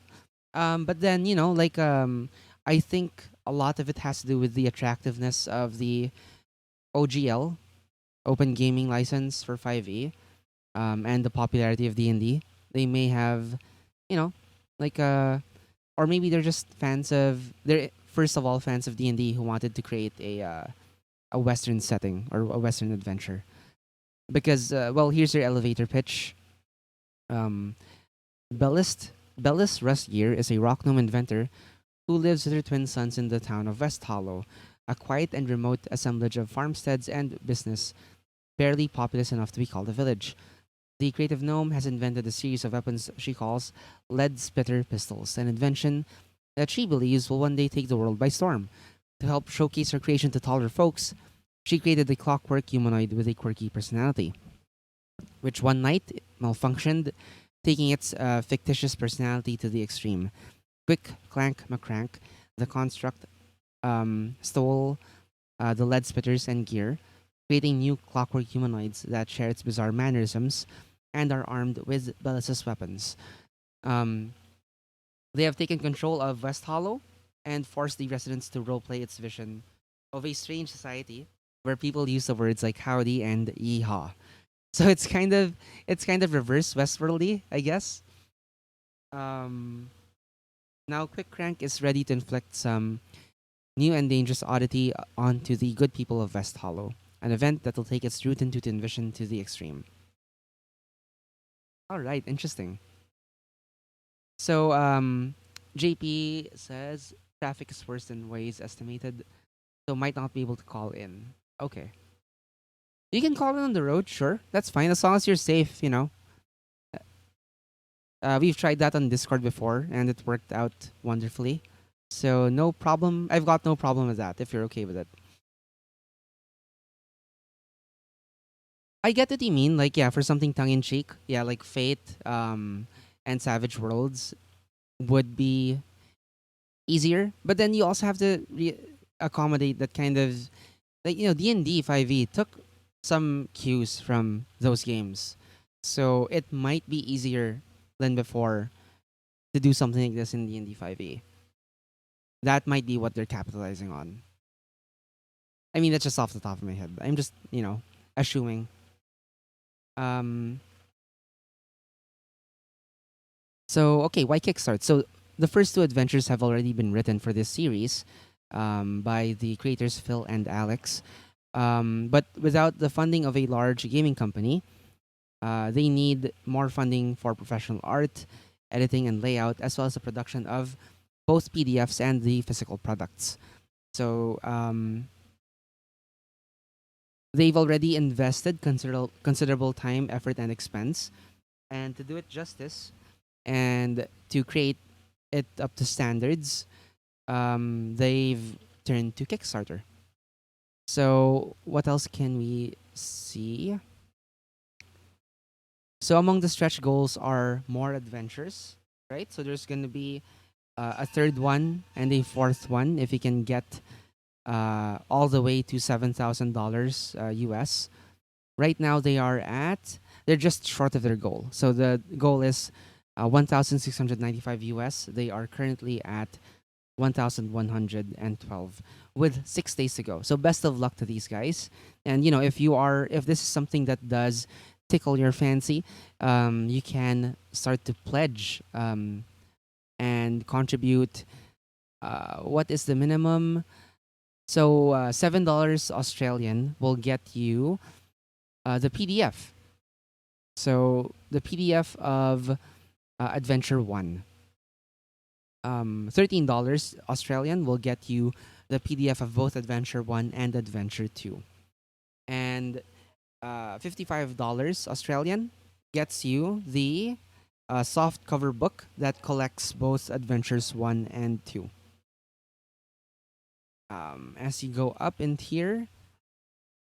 but then I think a lot of it has to do with the attractiveness of the OGL Open Gaming License for 5e, and the popularity of D&D. They may have, you know, like or maybe they're just fans of they're first of all fans of D&D who wanted to create a Western setting or a Western adventure. Because well, here's their elevator pitch. Um, Bellist Bellis Rustgear is a rock gnome inventor who lives with her twin sons in the town of West Hollow, a quiet and remote assemblage of farmsteads and business, barely populous enough to be called a village. The creative gnome has invented a series of weapons she calls lead spitter pistols, an invention that she believes will one day take the world by storm. To help showcase her creation to taller folks, she created a clockwork humanoid with a quirky personality, which one night malfunctioned, taking its fictitious personality to the extreme. Quick Clank McCrank, the construct, stole the lead spitters and gear, creating new clockwork humanoids that share its bizarre mannerisms and are armed with Bellis's weapons. Um, they have taken control of West Hollow and forced the residents to roleplay its vision of a strange society where people use the words like howdy and yeehaw. So it's kind of reverse Westworldy, I guess. Um, Now Quick Crank is ready to inflict some new and dangerous oddity onto the good people of West Hollow, an event that will take its root into the vision to the extreme. All right, interesting. So JP says traffic is worse than ways estimated, so might not be able to call in. Okay. You can call in on the road, sure. That's fine as long as you're safe, you know. We've tried that on Discord before and it worked out wonderfully. So no problem. I've got no problem with that if you're okay with it. I get what you mean. Like, yeah, for something tongue in cheek, yeah, like Fate, and Savage Worlds would be easier. But then you also have to accommodate that kind of, like, you know, D&D 5e took some cues from those games, so it might be easier than before to do something like this in D&D 5e. That might be what they're capitalizing on. I mean, that's just off the top of my head. I'm just, you know, assuming. Um, So, okay, why Kickstart? So, the first two adventures have already been written for this series by the creators Phil and Alex. But without the funding of a large gaming company, they need more funding for professional art, editing, and layout, as well as the production of both PDFs and the physical products. So, they've already invested considerable time, effort, and expense. And to do it justice and to create it up to standards, they've turned to Kickstarter. So what else can we see? So among the stretch goals are more adventures, right? So there's going to be a third one and a fourth one if you can get all the way to $7,000 US. Right now they're just short of their goal. So the goal is 1,695 US. They are currently at 1,112 with 6 days to go. So best of luck to these guys. And you know, if this is something that does tickle your fancy, you can start to pledge and contribute. What is the minimum? So $7 Australian will get you the PDF. So the PDF of Adventure One. $13 Australian will get you the PDF of both Adventure 1 and Adventure 2. And $55 Australian gets you the soft cover book that collects both Adventures 1 and 2. As you go up in here,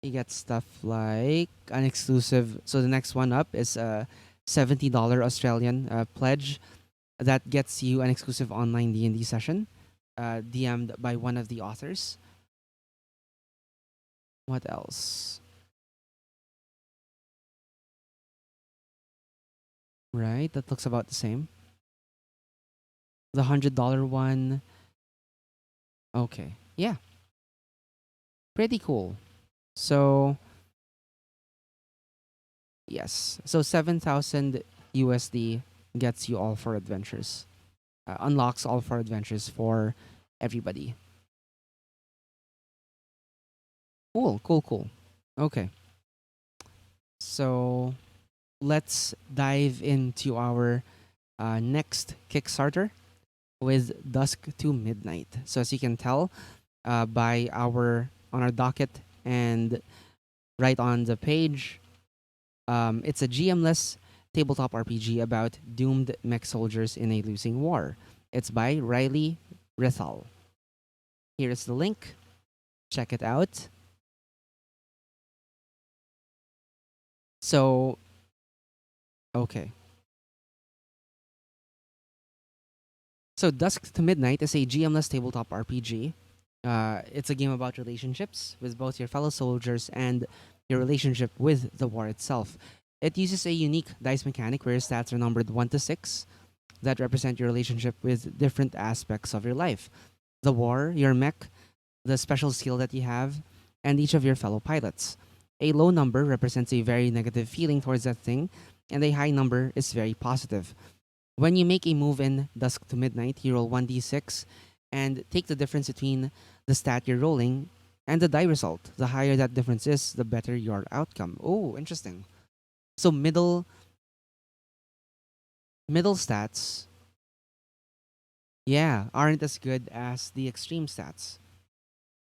you get stuff like an exclusive. So the next one up is a $70 Australian pledge that gets you an exclusive online D&D session, DM'd by one of the authors. What else? Right, that looks about the same. The $100 one. Okay, yeah, pretty cool. So yes, so 7,000 USD gets you all four adventures. Unlocks all four adventures for everybody. Cool, cool, cool. Okay, so let's dive into our next Kickstarter with Dusk to Midnight. So as you can tell, by our on our docket and right on the page, it's a GM-less tabletop RPG about doomed mech soldiers in a losing war. It's by Riley Rethal. Here is the link. Check it out. So, okay. So, Dusk to Midnight is a GM-less tabletop RPG. It's a game about relationships with both your fellow soldiers and your relationship with the war itself. It uses a unique dice mechanic where your stats are numbered 1 to 6 that represent your relationship with different aspects of your life: the war, your mech, the special skill that you have, and each of your fellow pilots. A low number represents a very negative feeling towards that thing, and a high number is very positive. When you make a move in Dusk to Midnight, you roll 1d6 and take the difference between the stat you're rolling and the die result. The higher that difference is, the better your outcome. Oh, interesting. So middle stats, yeah, aren't as good as the extreme stats.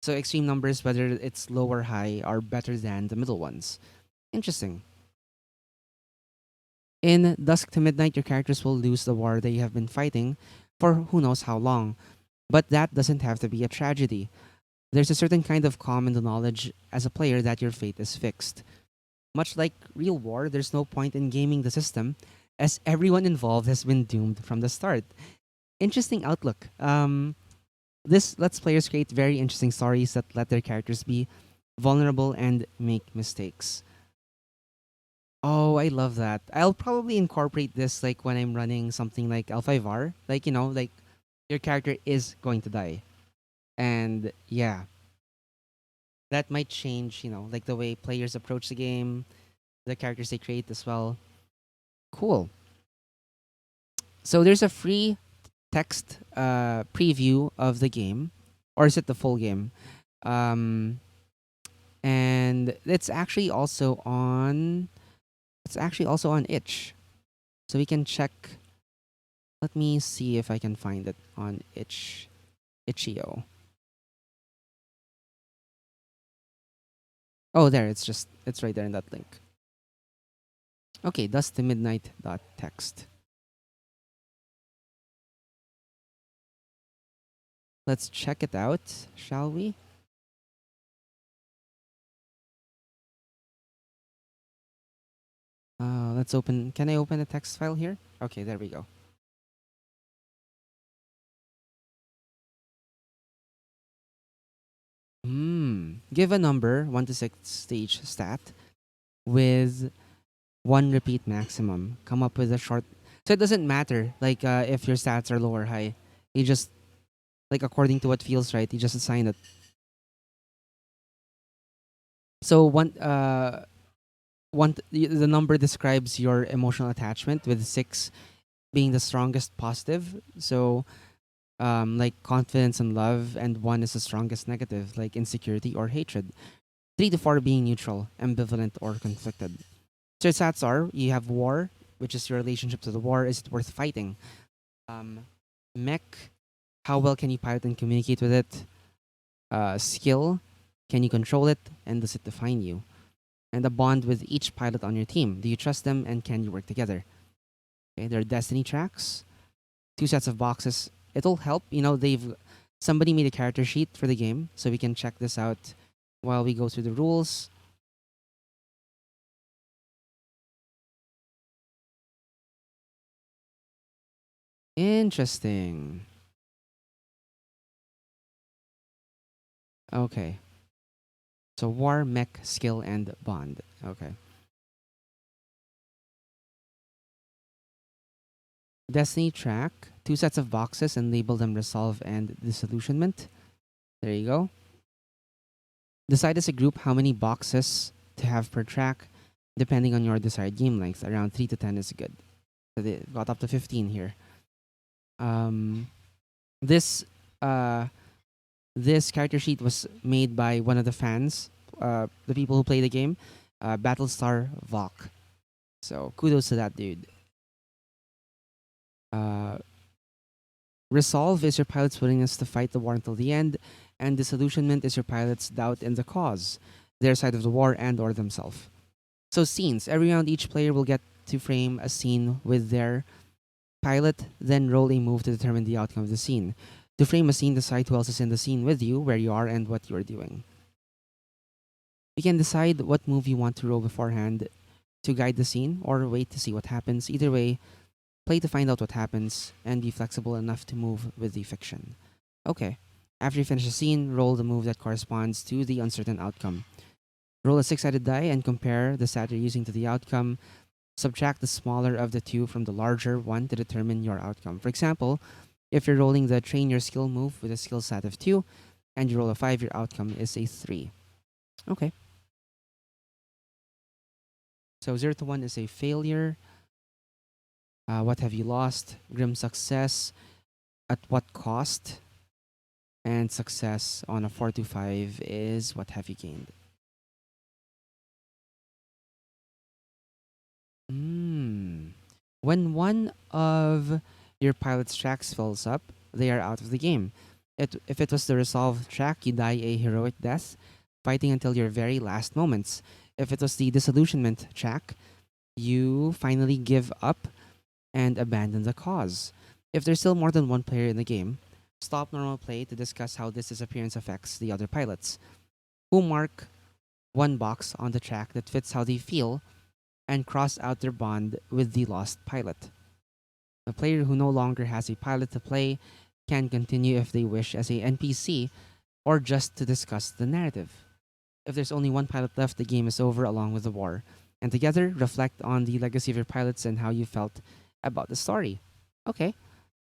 So extreme numbers, whether it's low or high, are better than the middle ones. Interesting. In Dusk to Midnight, your characters will lose the war they have been fighting for who knows how long. But that doesn't have to be a tragedy. There's a certain kind of calm in the knowledge as a player that your fate is fixed. Much like real war, there's no point in gaming the system, as everyone involved has been doomed from the start. Interesting outlook. This lets players create very interesting stories that let their characters be vulnerable and make mistakes. Oh, I love that. I'll probably incorporate this like when I'm running something like L5R. Like, like your character is going to die. And yeah, that might change, like the way players approach the game, the characters they create as well. Cool. So there's a free text preview of the game, or is it the full game? Um, and it's actually also on itch, so we can check. Let me see if I can find it on itch.io. Oh, there, it's right there in that link. Okay, that's the midnight dot text. Let's check it out, shall we? Let's open. Can I open a text file here? Okay, there we go. Give a number 1 to 6 stage stat with one repeat maximum. Come up with a short. So it doesn't matter like if your stats are low or high. You just like according to what feels right. You just assign it. So the number describes your emotional attachment, with 6 being the strongest positive. So like confidence and love, and 1 is the strongest negative, like insecurity or hatred. 3 to 4 being neutral, ambivalent, or conflicted. So stats are: you have war, which is your relationship to the war. Is it worth fighting? Um, Mech, how well can you pilot and communicate with it? Skill, can you control it, and does it define you? And a bond with each pilot on your team. Do you trust them, and can you work together? Okay, there are destiny tracks, 2 sets of boxes. It'll help. They've somebody made a character sheet for the game, so we can check this out while we go through the rules. Interesting. Okay. So war, mech, skill, and bond. Okay. Destiny track, 2 sets of boxes, and label them resolve and disillusionment. There you go. Decide as a group how many boxes to have per track, depending on your desired game length. Around 3 to 10 is good. So they got up to 15 here. Um, this uh, this character sheet was made by one of the fans, the people who play the game, Battlestar Valk. So kudos to that dude. Uh, Resolve is your pilot's willingness to fight the war until the end, and disillusionment is your pilot's doubt in the cause, their side of the war and/or themselves. So scenes. Every round, each player will get to frame a scene with their pilot, then roll a move to determine the outcome of the scene. To frame a scene, decide who else is in the scene with you, where you are, and what you are doing. You can decide what move you want to roll beforehand to guide the scene, or wait to see what happens. Either way, play to find out what happens, and be flexible enough to move with the fiction. Okay. After you finish the scene, roll the move that corresponds to the uncertain outcome. Roll a 6 sided die and compare the stat you're using to the outcome. Subtract the smaller of the two from the larger one to determine your outcome. For example, if you're rolling the train your skill move with a skill stat of 2 and you roll a 5, your outcome is a 3. Okay. So 0 to 1 is a failure. What have you lost? Grim success. At what cost? And success on a 4 to 5 is what have you gained? Hmm. When one of your pilot's tracks fills up, they are out of the game. If it was the resolve track, you die a heroic death, fighting until your very last moments. If it was the disillusionment track, you finally give up and abandon the cause. If there's still more than one player in the game, stop normal play to discuss how this disappearance affects the other pilots, who mark one box on the track that fits how they feel and cross out their bond with the lost pilot. A player who no longer has a pilot to play can continue if they wish as a NPC or just to discuss the narrative. If there's only one pilot left, the game is over along with the war. And together, reflect on the legacy of your pilots and how you felt about the story. Okay.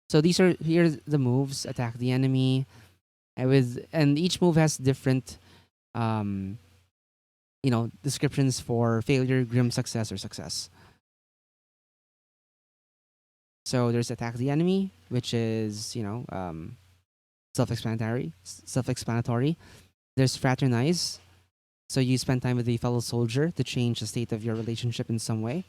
So here's the moves. Attack the enemy. And each move has different um, descriptions for failure, grim success, or success. So there's attack the enemy, which is self-explanatory. Self-explanatory. There's fraternize. So you spend time with a fellow soldier to change the state of your relationship in some way.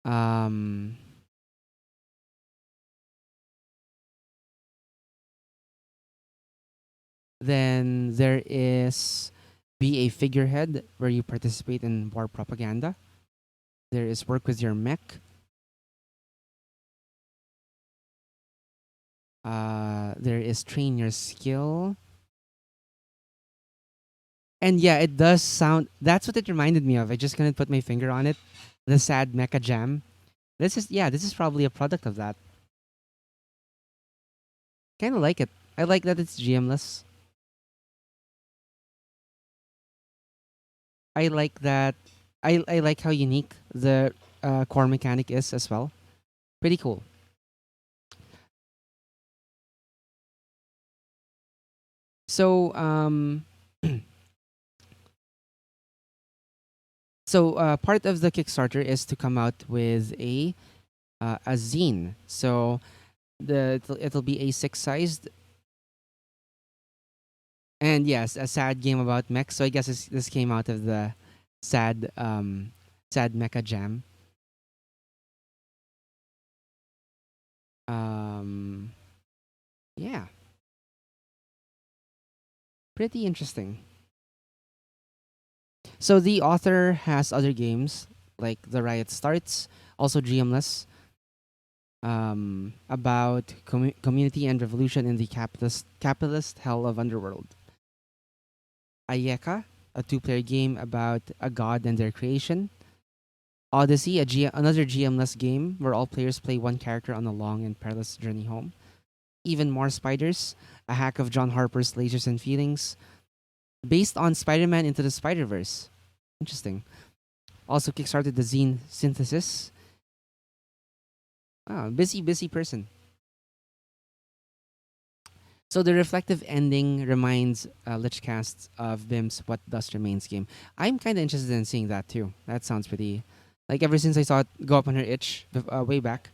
Um, then there is be a figurehead where you participate in war propaganda. There is work with your mech. There is train your skill. And yeah, it does sound. That's what it reminded me of. I just couldn't put my finger on it. The sad mecha jam. This is probably a product of that. Kind of like it. I like that it's GMless. I like that. I like how unique the core mechanic is as well. Pretty cool. So part of the Kickstarter is to come out with a zine. So it'll be A6 sized, and yes, a sad game about mech. So I guess this came out of the sad sad mecha jam. Um, yeah, pretty interesting. So the author has other games like The Riot Starts, also GMless, about community and revolution in the capitalist hell of Underworld. Ayeka, a two-player game about a god and their creation. Odyssey, another GMless game where all players play one character on a long and perilous journey home. Even More Spiders, a hack of John Harper's Lasers and Feelings, based on Spider-Man Into the Spider-Verse. Interesting. Also kickstarted the zine Synthesis. Ah, busy person. So the reflective ending reminds Lichcast of Bim's What Dust Remains game. I'm kind of interested in seeing that too. That sounds pretty. Like ever since I saw it go up on her itch way back,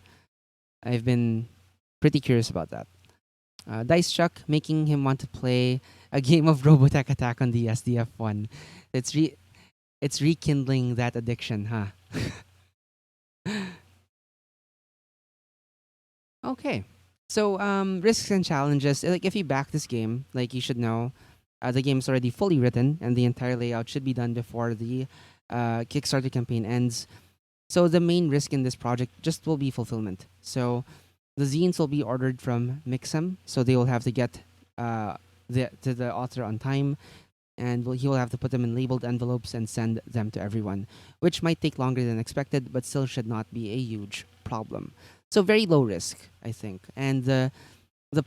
I've been pretty curious about that. Dice Chuck making him want to play a game of Robotech Attack on the SDF1. It's it's rekindling that addiction, huh? Okay. So risks and challenges. Like if you back this game, like you should know, the game is already fully written and the entire layout should be done before the Kickstarter campaign ends. So the main risk in this project just will be fulfillment. So the zines will be ordered from Mixam, so they will have to get to the author on time, and he will have to put them in labeled envelopes and send them to everyone, which might take longer than expected, but still should not be a huge problem. So very low risk, I think, and the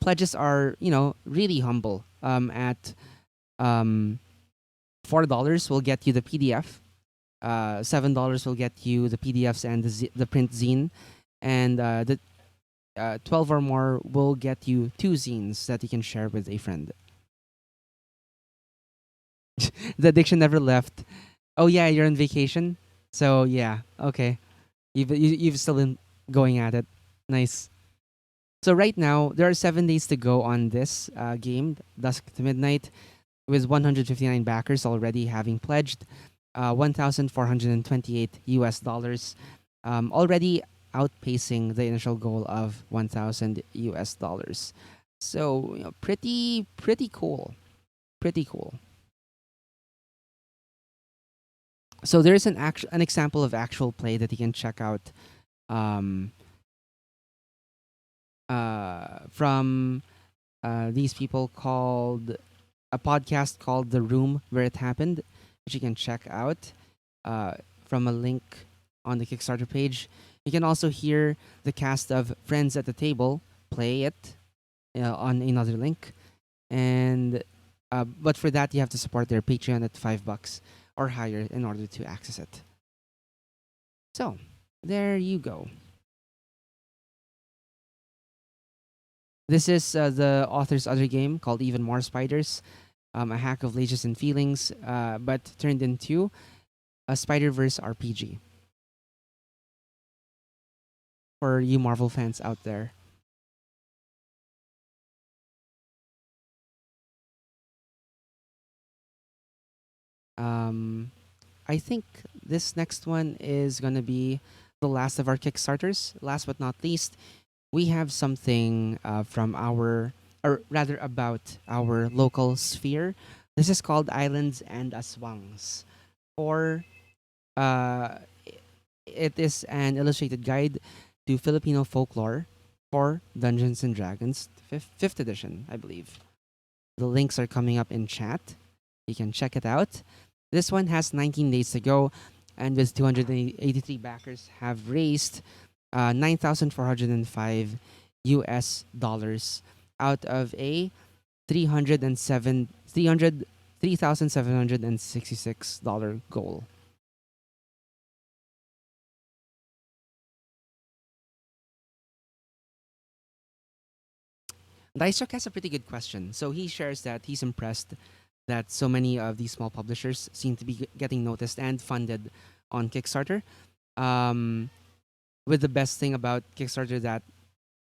pledges are really humble. At $4 will get you the PDF. $7 will get you the PDFs and the print zine, and the 12 or more will get you two zines that you can share with a friend. The addiction never left. Oh yeah, you're on vacation, so yeah, okay. You've still been going at it. Nice. So right now there are 7 days to go on this game, Dusk to Midnight, with 159 backers already having pledged. 1,428 US dollars, already outpacing the initial goal of 1,000 US dollars. So, pretty cool, pretty cool. So there's an example of actual play that you can check out, um, from these people called a podcast called The Room Where It Happened, which you can check out uh, from a link on the Kickstarter page. You can also hear the cast of Friends at the Table play it on another link. And but for that, you have to support their Patreon at $5 or higher in order to access it. So there you go. This is the author's other game called Even More Spiders, a hack of lages and feelings, but turned into a Spider-Verse RPG for you Marvel fans out there. Um, I think this next one is going to be the last of our Kickstarters. Last but not least, we have something from our, or rather about our local sphere. This is called Islands and Aswangs. For uh, it is an illustrated guide to Filipino folklore for Dungeons and Dragons, fifth edition, I believe. The links are coming up in chat. You can check it out. This one has 19 days to go, and with 283 backers, have raised 9,405 US dollars out of a 3,766 dollar goal. Daisuke has a pretty good question. So he shares that he's impressed that so many of these small publishers seem to be getting noticed and funded on Kickstarter. Um, with the best thing about Kickstarter that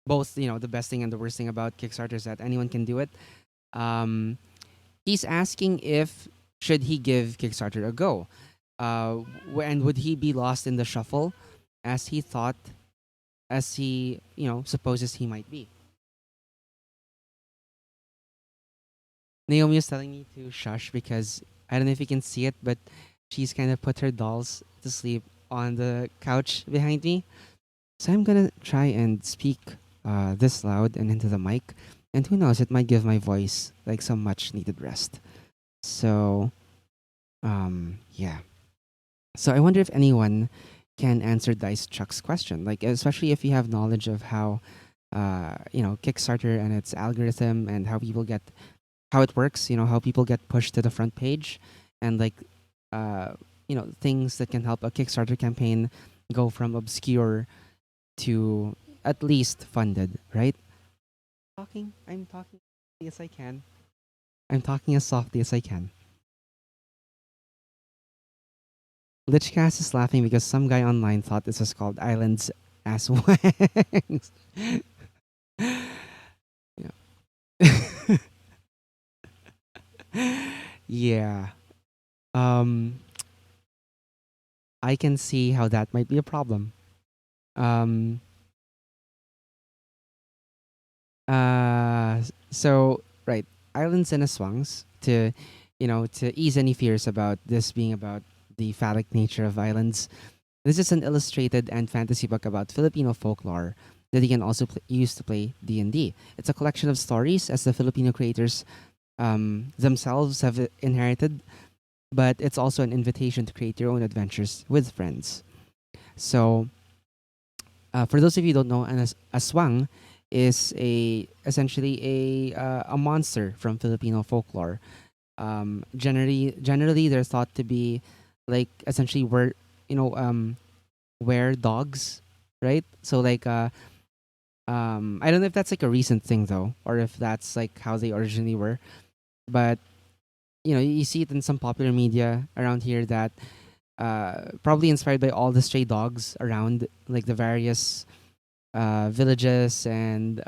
both, the best thing and the worst thing about Kickstarter is that anyone can do it. Um, he's asking if should he give Kickstarter a go, and would he be lost in the shuffle as he thought, as he supposes he might be. Naomi is telling me to shush because I don't know if you can see it, but she's kind of put her dolls to sleep on the couch behind me. So I'm gonna try and speak this loud and into the mic, and who knows, it might give my voice like some much needed rest. So, yeah. So I wonder if anyone can answer Dice Chuck's question, like especially if you have knowledge of how, Kickstarter and its algorithm and how people get how it works, how people get pushed to the front page, and like things that can help a Kickstarter campaign go from obscure to at least funded, right? I'm talking as I can. I'm talking as softly as I can. Lichcast is laughing because some guy online thought this was called Islands as Wangs. Yeah. Yeah. Um, I can see how that might be a problem. Um, so right, Islands and Aswangs to ease any fears about this being about the phallic nature of islands. This is an illustrated and fantasy book about Filipino folklore that you can also use to play D&D. It's a collection of stories as the Filipino creators themselves have inherited, but it's also an invitation to create your own adventures with friends. So, for those of you who don't know, an aswang is essentially a monster from Filipino folklore. Generally, they're thought to be like essentially you know um, were dogs, right? So like I don't know if that's like a recent thing though, or if that's like how they originally were. But you see it in some popular media around here that probably inspired by all the stray dogs around, like the various villages and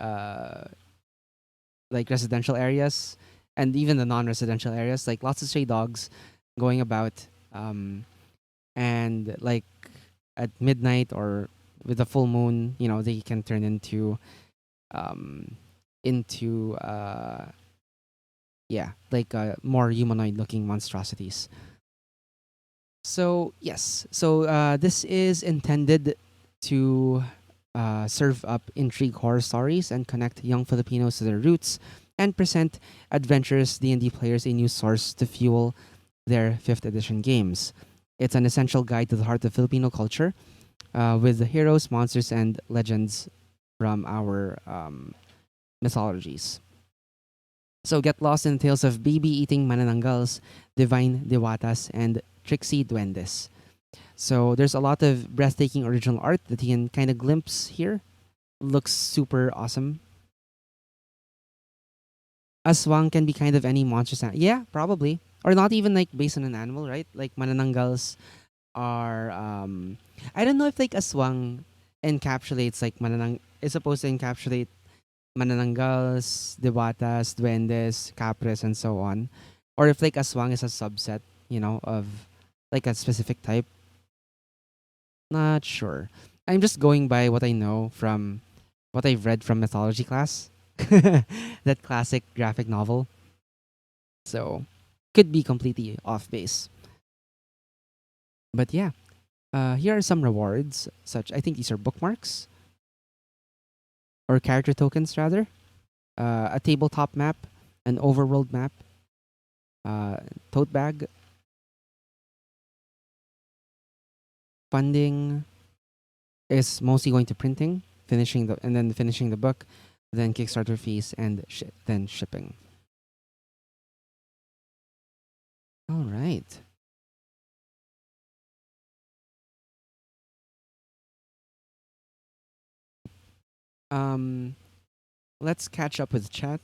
like residential areas, and even the non-residential areas. Like lots of stray dogs going about. and like at midnight or with a full moon, they can turn um into yeah, like more humanoid looking monstrosities. So yes, so this is intended to serve up intrigue horror stories and connect young Filipinos to their roots, and present adventurous D&D players a new source to fuel their 5th edition games. It's an essential guide to the heart of Filipino culture, with the heroes, monsters, and legends from our mythologies. So get lost in the tales of baby-eating manananggals, divine diwatas, and tricksy duendes. So there's a lot of breathtaking original art that you can kind of glimpse here. Looks super awesome. Aswang can be kind of any monster. Yeah, probably. Or not even like based on an animal, right? Like manananggals are I don't know if like aswang encapsulates like mananang is supposed to encapsulate manananggals, dewatas, duendes, capres, and so on. Or if like aswang is a subset, of like a specific type. Not sure. I'm just going by what I know from what I've read from mythology class. That classic graphic novel. So could be completely off base. But yeah, here are some rewards, such I think these are bookmarks or character tokens rather. A tabletop map, an overworld map, uh, tote bag, funding is mostly going to printing, finishing the book, then Kickstarter fees and then shipping. All right. Um, let's catch up with chat.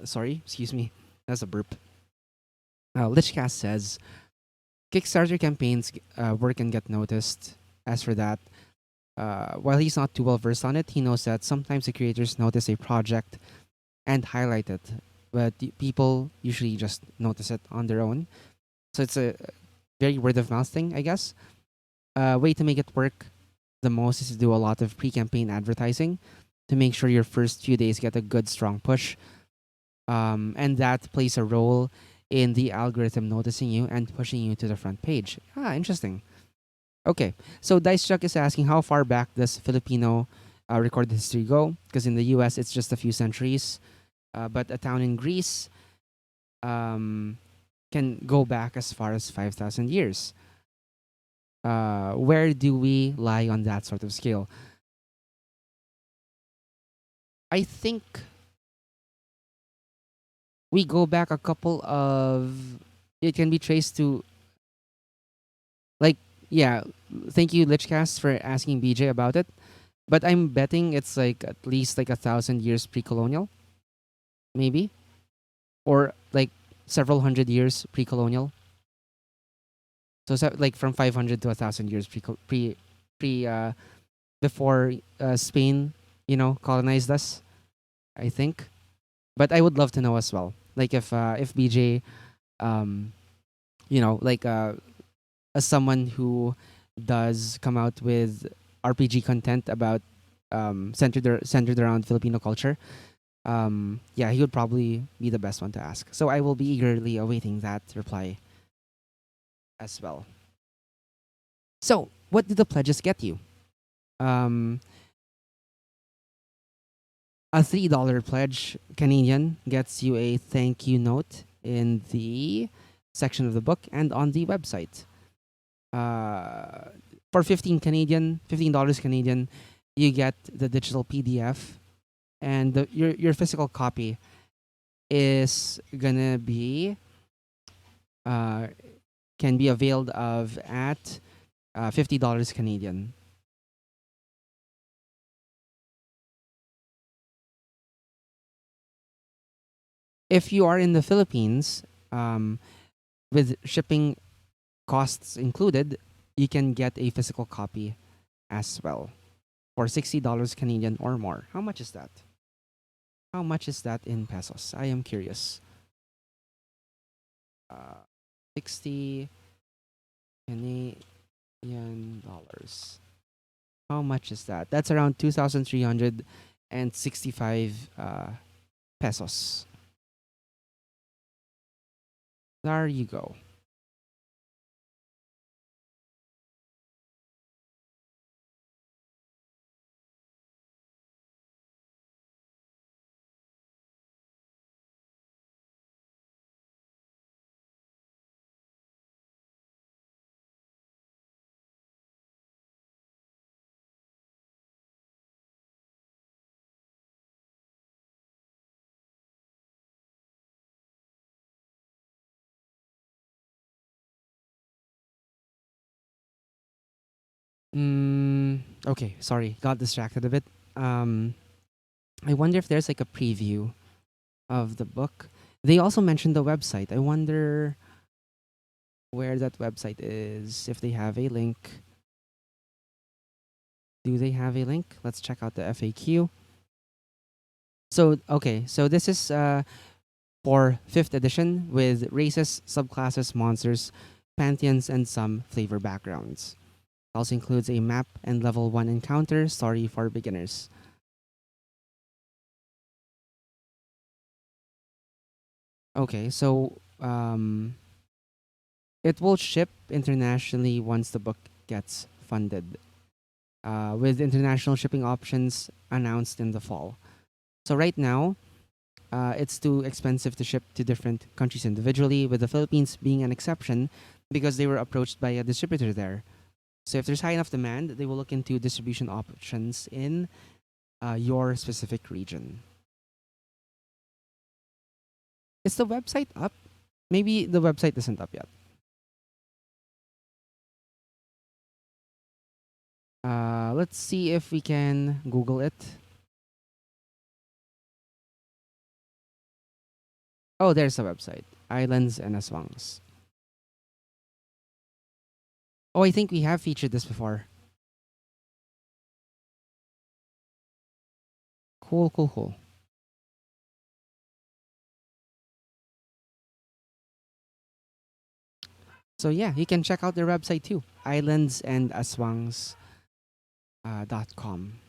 Sorry, excuse me. That's a burp. Lichcast says Kickstarter campaigns work and get noticed. As for that, while he's not too well versed on it, he knows that sometimes the creators notice a project and highlight it, but people usually just notice it on their own. So it's a very word of mouth thing, I guess. Way to make it work the most is to do a lot of pre-campaign advertising to make sure your first few days get a good strong push, and that plays a role in the algorithm noticing you and pushing you to the front page. Interesting. Okay, so Dice Chuck is asking how far back does Filipino recorded history go? Because in the U.S. it's just a few centuries, but a town in Greece um, can go back as far as 5,000 years. Where do we lie on that sort of scale? I think we go back a couple of. It can be traced to like yeah. Thank you, Lichcast, for asking BJ about it. But I'm betting it's like at least like 1,000 years pre-colonial, maybe, or like several hundred years pre-colonial. So like from 500 to 1,000 years pre before Spain, colonized us. I think, but I would love to know as well. Like if BJ, um, like as someone who does come out with RPG content about centered around Filipino culture. Yeah, he would probably be the best one to ask. So I will be eagerly awaiting that reply as well. So, what did the pledges get you? Um, a $3 pledge Canadian gets you a thank you note in the section of the book and on the website. Uh, for 15 dollars Canadian, you get the digital PDF, and your physical copy is gonna be uh, can be availed of at $50 Canadian. If you are in the Philippines, um, with shipping costs included, you can get a physical copy as well for $60 Canadian or more. How much is that? How much is that in pesos? I am curious. Uh, 60. Canadian dollars. How much is that? That's around 2,365 pesos. There you go. Okay, sorry, got distracted a bit. Um, I wonder if there's like a preview of the book. They also mentioned the website. I wonder where that website is. If they have a link, do they have a link? Let's check out the FAQ. So okay, so this is for fifth edition with races, subclasses, monsters, pantheons, and some flavor backgrounds. It also includes a map and level 1 encounter story for beginners. Okay, so it will ship internationally once the book gets funded, with international shipping options announced in the fall. So right now, it's too expensive to ship to different countries individually, with the Philippines being an exception because they were approached by a distributor there. So if there's high enough demand, they will look into distribution options in your specific region. Is the website up? Maybe the website isn't up yet. Let's see if we can Google it. Oh, there's the website. Islands and Aswangs. Oh, I think we have featured this before. Cool, cool, cool. So yeah, you can check out their website too. Islandsandaswangs .com.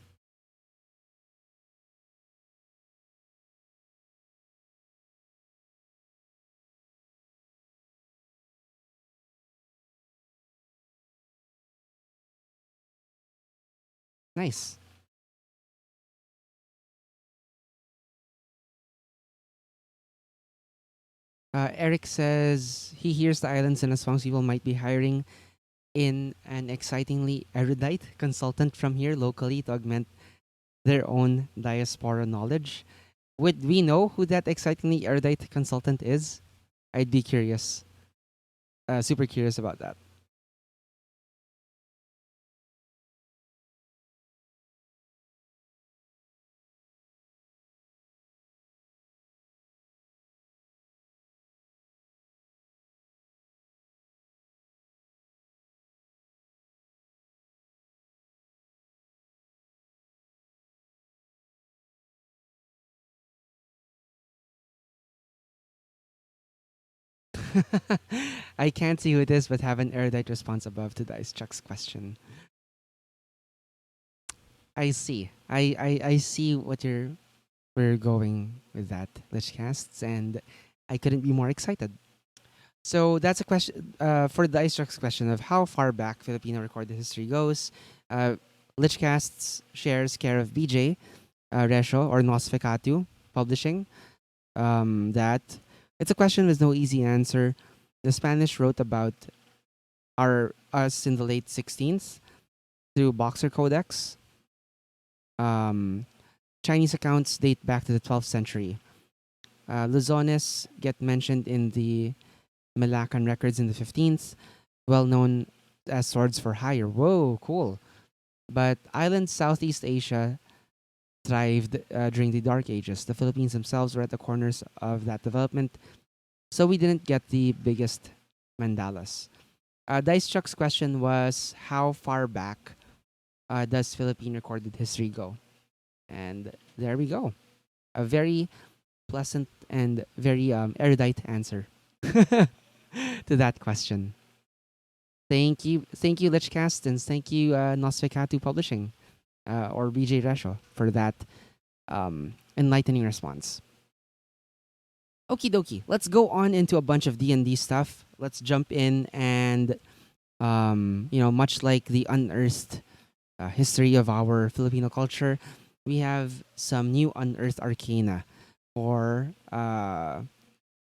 Nice. Eric says he hears the Islands and Aswangs people might be hiring in an excitingly erudite consultant from here locally to augment their own diaspora knowledge. Would we know who that excitingly erudite consultant is? I'd be curious. Super curious about that. I can't see who it is, but have an erudite response above to Dice Chuck's question. I see. I see what we're going with that, Lichcasts, and I couldn't be more excited. So that's a question for the Dice Chuck's question of how far back Filipino recorded history goes. Uh, Lichcasts shares care of BJ Resho or Nosficatu Publishing. That it's a question with no easy answer. The Spanish wrote about our us in the late 16th through Boxer Codex. Um, Chinese accounts date back to the 12th century. Luzones get mentioned in the Malaccan records in the 15th, well known as swords for hire. Whoa, cool. But islands Southeast Asia thrived during the Dark Ages. The Philippines themselves were at the corners of that development, so we didn't get the biggest mandalas. Dice Chuck's question was how far back does Philippine recorded history go? And there we go. A very pleasant and very erudite answer to that question. thank you, Lichcast, and thank you, Nosferatu Publishing, or BJ Resho, for that enlightening response. Okie dokie, let's go on into a bunch of D&D stuff. Let's jump in and, much like the unearthed history of our Filipino culture, we have some new unearthed arcana for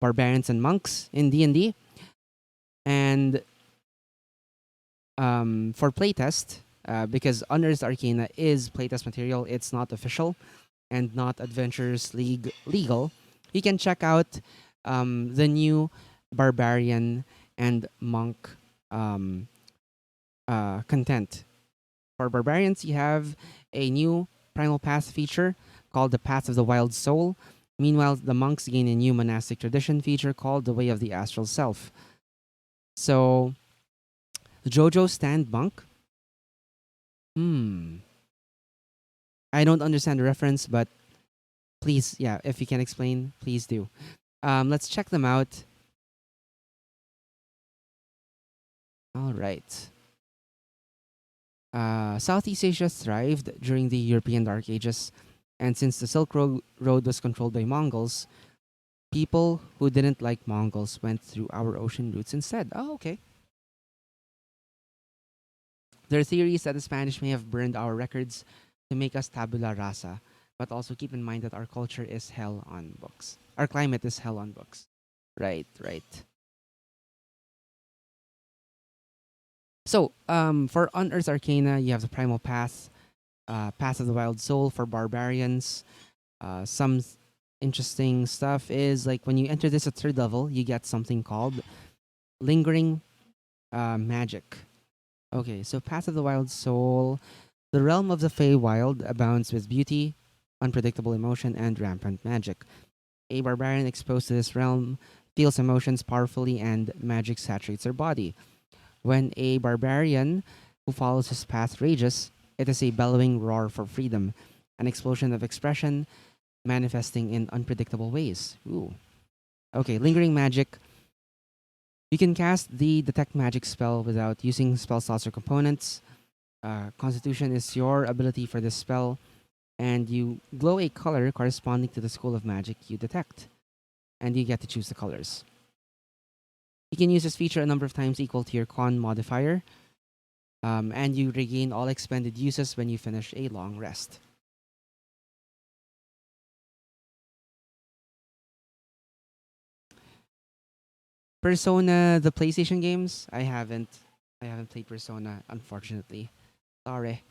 barbarians and monks in D&D. And for playtest, because unearthed arcana is playtest material, it's not official and not Adventurers League legal. You can check out the new barbarian and monk um, content. For barbarians, you have a new primal path feature called the Path of the Wild Soul. Meanwhile, the monks gain a new monastic tradition feature called the Way of the Astral Self. So, Jojo Stand Monk. Hmm. I don't understand the reference, but please, yeah, if you can explain, please do. Let's check them out. All right. Southeast Asia thrived during the European Dark Ages, and since the Road was controlled by Mongols, people who didn't like Mongols went through our ocean routes instead. Oh, okay. There are theories that the Spanish may have burned our records to make us tabula rasa, but also keep in mind that our culture is hell on books. Our climate is hell on books. Right, right. So, for Unearthed Arcana, you have the Primal Path, Path of the Wild Soul for barbarians. Some interesting stuff is like when you enter this at third level, you get something called Lingering Magic. Okay, so Path of the Wild Soul. The realm of the Feywild abounds with beauty, unpredictable emotion, and rampant magic. A barbarian exposed to this realm feels emotions powerfully, and magic saturates their body. When a barbarian who follows his path rages, it is a bellowing roar for freedom, an explosion of expression manifesting in unpredictable ways. Ooh. Okay, lingering magic. You can cast the detect magic spell without using spell slots or components. Constitution is your ability for this spell, and you glow a color corresponding to the school of magic you detect, and you get to choose the colors. You can use this feature a number of times equal to your con modifier, and you regain all expended uses when you finish a long rest. Persona, the PlayStation games, I haven't played Persona, unfortunately. Sorry.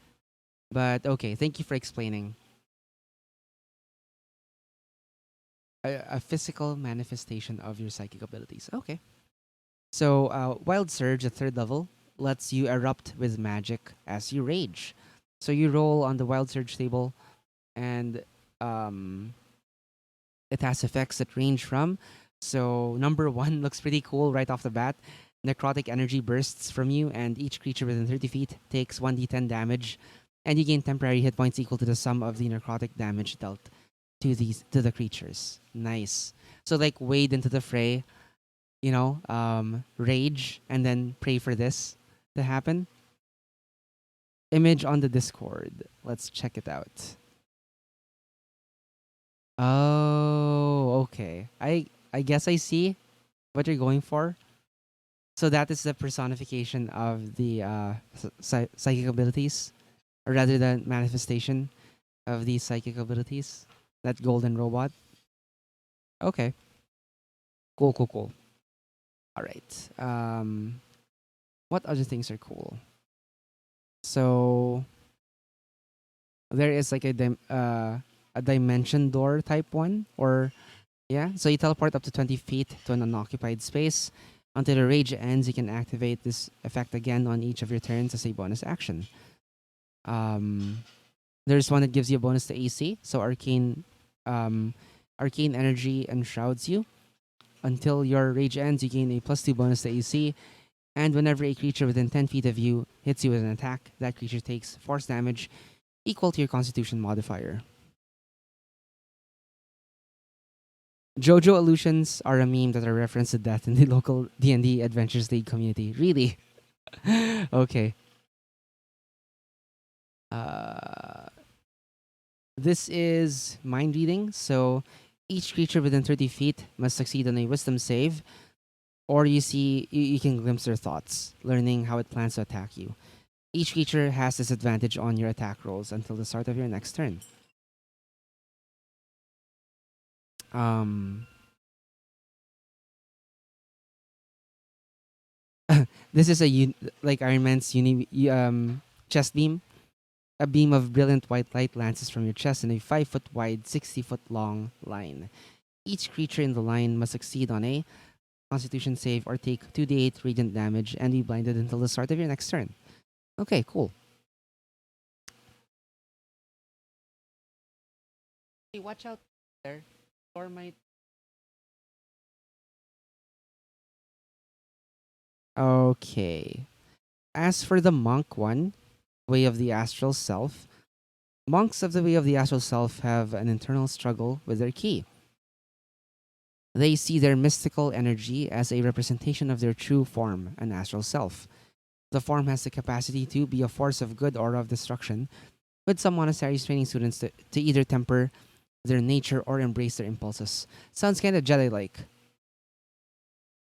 But okay, thank you for explaining. A physical manifestation of your psychic abilities. Okay. So, Wild Surge at third level lets you erupt with magic as you rage. So you roll on the Wild Surge table, and um, it has effects that range from. So number one looks pretty cool right off the bat. Necrotic energy bursts from you, and each creature within 30 feet takes 1d10 damage, and you gain temporary hit points equal to the sum of the necrotic damage dealt to the creatures. Nice. So like wade into the fray, rage, and then pray for this to happen. Image on the Discord. Let's check it out. Oh, okay. I guess I see what you're going for. So that is the personification of the psychic abilities, or rather the manifestation of these psychic abilities. That golden robot. Okay. Cool, cool, cool. All right. What other things are cool? So there is like a dimension door type one, or yeah. So you teleport up to 20 feet to an unoccupied space. Until the rage ends, you can activate this effect again on each of your turns as a bonus action. Um, there's one that gives you a bonus to AC. So um, arcane energy enshrouds you. Until your rage ends, you gain a +2 bonus to AC. And whenever a creature within 10 feet of you hits you with an attack, that creature takes force damage equal to your Constitution modifier. JoJo illusions are a meme that are referenced to death in the local D&D Adventures League community. Really? Okay. Uh, this is mind reading, so each creature within 30 feet must succeed on a wisdom save, or you can glimpse their thoughts, learning how it plans to attack you. Each creature has disadvantage on your attack rolls until the start of your next turn. Um, this is like Iron Man's chest beam. A beam of brilliant white light lances from your chest in a 5 foot wide, 60 foot long line. Each creature in the line must succeed on a Constitution save or take 2d8 radiant damage and be blinded until the start of your next turn. Okay, cool. Hey, watch out there. Thor might. Okay. As for the monk one, Way of the Astral Self, monks of the Way of the Astral Self have an internal struggle with their key. They see their mystical energy as a representation of their true form, an astral self. The form has the capacity to be a force of good or of destruction, with some monasteries training students to either temper their nature or embrace their impulses. Sounds kind of Jedi like.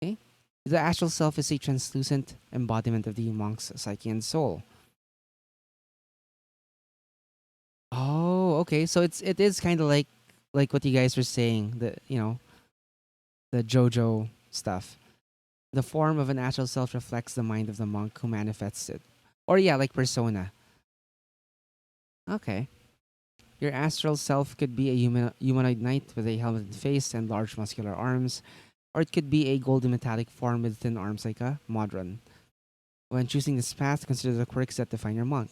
Okay? The astral self is a translucent embodiment of the monk's psyche and soul. Oh, okay. So it is kind of like what you guys were saying, the JoJo stuff. The form of an astral self reflects the mind of the monk who manifests it. Or yeah, like persona. Okay. Your astral self could be a humanoid knight with a helmeted face and large muscular arms, or it could be a golden metallic form with thin arms like a modron. When choosing this path, consider the quirks that define your monk.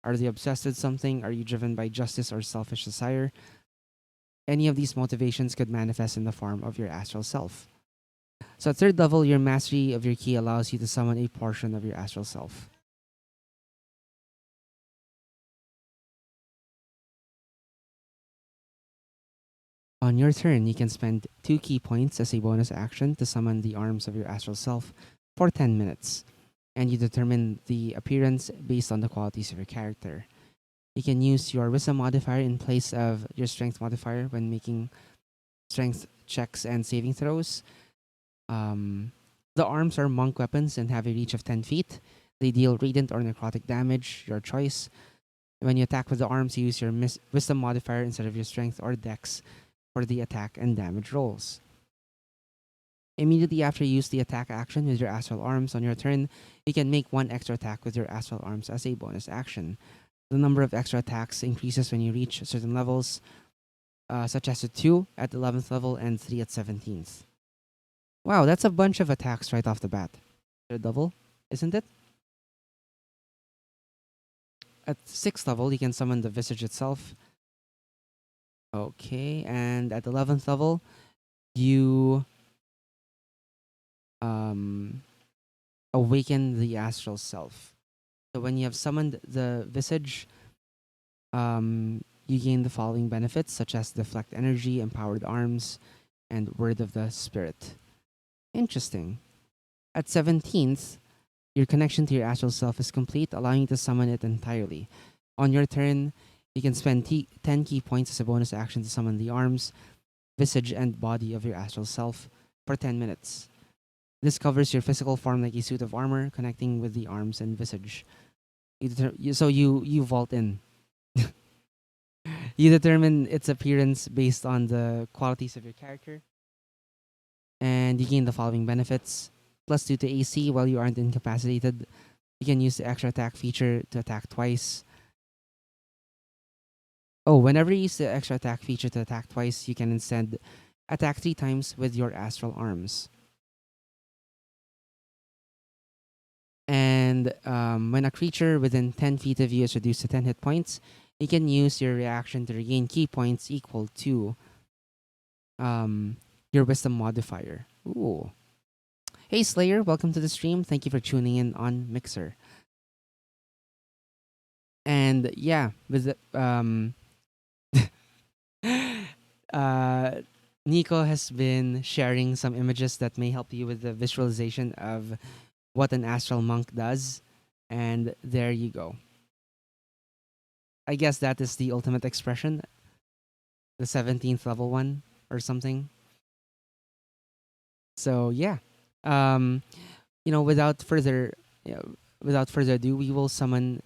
Are they obsessed with something? Are you driven by justice or selfish desire? Any of these motivations could manifest in the form of your astral self. So at third level, your mastery of your key allows you to summon a portion of your astral self. On your turn, you can spend 2 key points as a bonus action to summon the arms of your astral self for 10 minutes, and you determine the appearance based on the qualities of your character. You can use your wisdom modifier in place of your strength modifier when making strength checks and saving throws. Um, the arms are monk weapons and have a reach of 10 feet. They deal radiant or necrotic damage, your choice. When you attack with the arms, you use your wisdom modifier instead of your strength or dex for the attack and damage rolls. Immediately after you use the attack action with your astral arms on your turn, you can make one extra attack with your astral arms as a bonus action. The number of extra attacks increases when you reach certain levels, such as 2 at 11th level and 3 at 17th. Wow, that's a bunch of attacks right off the bat. Third level, isn't it? At 6th level, you can summon the visage itself. Okay, and at 11th level, you um, awaken the astral self. So when you have summoned the visage, you gain the following benefits, such as deflect energy, empowered arms, and word of the spirit. Interesting. At 17th, your connection to your astral self is complete, allowing you to summon it entirely. On your turn, you can spend 10 key points as a bonus action to summon the arms, visage, and body of your astral self for 10 minutes. This covers your physical form like a suit of armor, connecting with the arms and visage. So you vault in. You determine its appearance based on the qualities of your character, and you gain the following benefits: +2 to AC while you aren't incapacitated. You can use the extra attack feature to attack twice. Oh, whenever you use the extra attack feature to attack twice, you can instead attack 3 times with your astral arms. And when a creature within 10 feet of you is reduced to 10 hit points, you can use your reaction to regain key points equal to um, your wisdom modifier. Ooh. Hey Slayer, welcome to the stream. Thank you for tuning in on Mixer. And yeah, with uh, Nico has been sharing some images that may help you with the visualization of what an astral monk does, and there you go. I guess that is the ultimate expression, the 17th level one or something. So yeah, um, without further, you know, without further ado, we will summon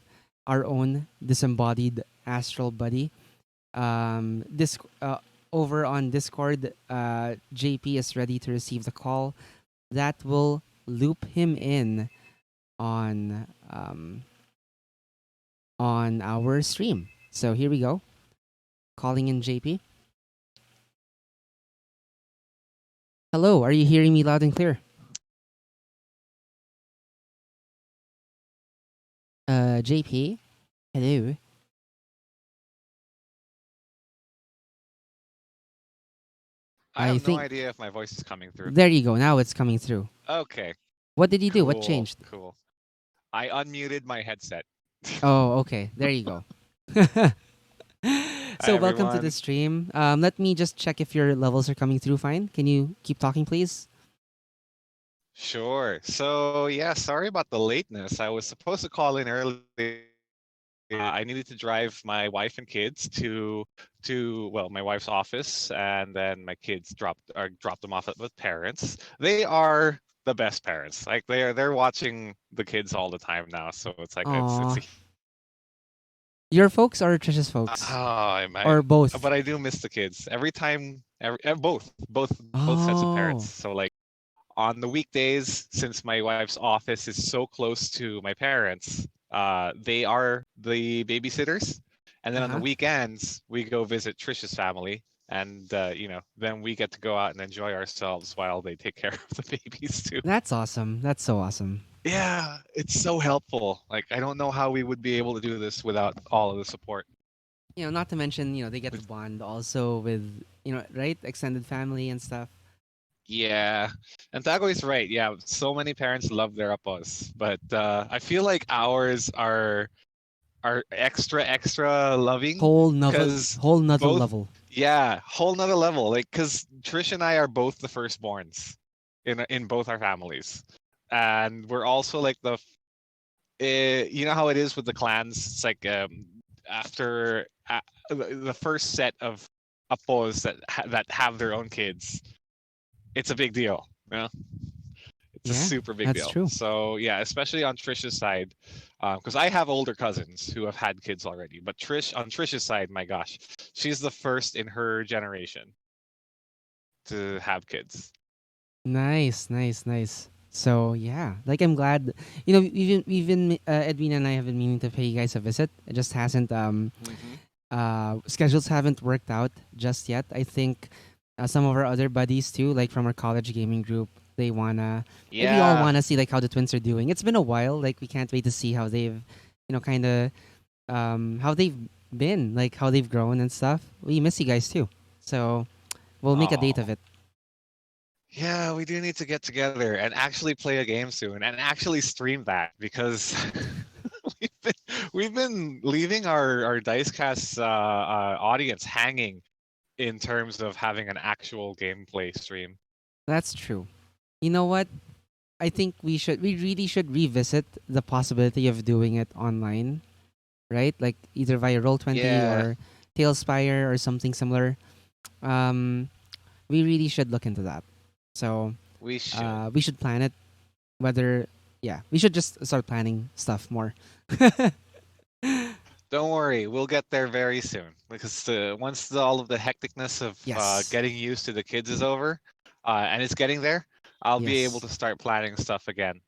our own disembodied astral buddy. This over on Discord, JP is ready to receive the call that will loop him in on on our stream. So here we go. Calling in JP. Hello, are you hearing me loud and clear? JP. Hello. I I have no think idea if my voice is coming through. there you go. Now it's coming through. Okay, What did you do? What cool, changed? cool. I unmuted my headset. Oh, okay. There you go. Hi, So welcome to the everyone. stream. Let me just check if your levels are coming through fine. Can you keep talking, please? Sure. So, yeah, sorry about the lateness. I was supposed to call in early. I needed to drive my wife and kids to well, my wife's office, and then my kids dropped them off at with parents. They are the best parents. Like they're watching the kids all the time now. So it's like it's Aw. a Your folks or Trisha's oh, folks? I Or both? but I do miss the kids every time. Both sets of parents. Oh. So like on the weekdays, since my wife's office is so close to my parents, they are the babysitters, and then on the Uh-huh. weekends we go visit Trisha's family, and then we get to go out and enjoy ourselves while they take care of the babies too. That's awesome. That's so awesome. Yeah, it's so helpful. Like I don't know how we would be able to do this without all of the support. Not to mention, they get to bond also with, right? Extended family and stuff. Yeah, and Tago is right. Yeah, so many parents love their apos, but I feel like ours are extra loving because Whole nother both, level. yeah, whole nother level. Like, because Trish and I are both the firstborns in both our families, and we're also like you know how it is with the clans. It's like after the first set of apos that have their own kids, it's a big deal. You know? It's a Yeah, super big that's deal. true. So yeah, especially on Trish's side, because I have older cousins who have had kids already. But on Trish's side, my gosh, she's the first in her generation to have kids. Nice, nice, nice. So yeah, like I'm glad. Even Edwina and I have been meaning to pay you guys a visit. It just hasn't Mm-hmm. schedules haven't worked out just yet. I think some of our other buddies too, like from our college gaming group, they wanna like we all Yeah, wanna see like how the twins are doing. It's been a while. Like we can't wait to see how they've, kind of how they've been, like how they've grown and stuff. We miss you guys too. So we'll make a date of oh, it. yeah, we do need to get together and actually play a game soon and actually stream that because we've been leaving our Dicecast audience hanging in terms of having an actual gameplay stream. That's true. You know what? I think we really should revisit the possibility of doing it online, right? Like either via Roll20 Yeah, or Tailspire or something similar. Um, we really should look into that. So we should. we should plan it. Whether yeah, we should just start planning stuff more. Don't worry, we'll get there very soon because once all of the hecticness of Yes, getting used to the kids is over, and it's getting there, I'll be able yes, to start planning stuff again.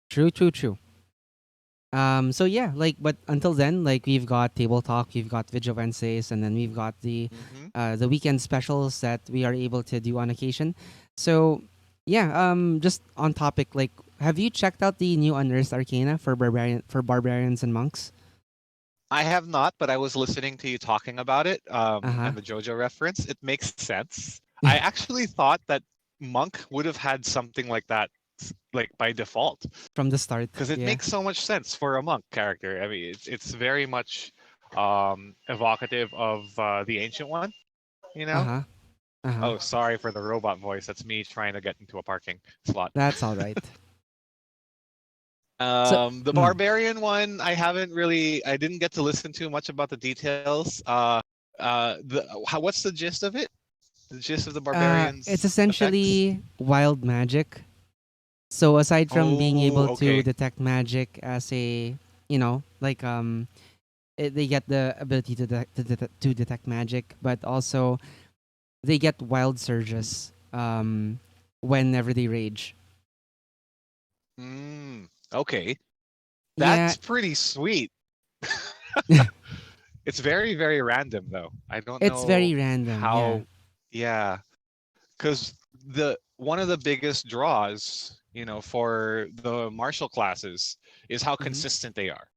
true, true, true. So yeah, like, but until then, like, we've got Table Talk, we've got Video Wednesdays, and then we've got Hmm. the weekend specials that we are able to do on occasion. So yeah, just on topic, like, have you checked out the new Unearthed Arcana for barbarians and monks? I have not, but I was listening to you talking about it, Uh huh. and the JoJo reference. It makes sense. I actually thought that Monk would have had something like that, like by default, From the start, because it yeah. makes so much sense for a monk character. I mean, it's very much evocative of the ancient one, you Uh know? huh. Uh huh. Oh, sorry for the robot voice. That's me trying to get into a parking slot. That's all right. So, The mm, barbarian one, I didn't get to listen to much about the details. What's the gist of it? The gist of the it's barbarian's effects? essentially wild magic. So aside from being Oh, able to okay. detect magic as a, like they get the ability to detect magic, but also they get wild surges whenever they rage. Mm, okay. Yeah, That's pretty sweet. It's very, very random though. I don't it's know very random. Yeah. how, yeah, because the one of the biggest draws, for the martial classes is how Hmm. consistent they are.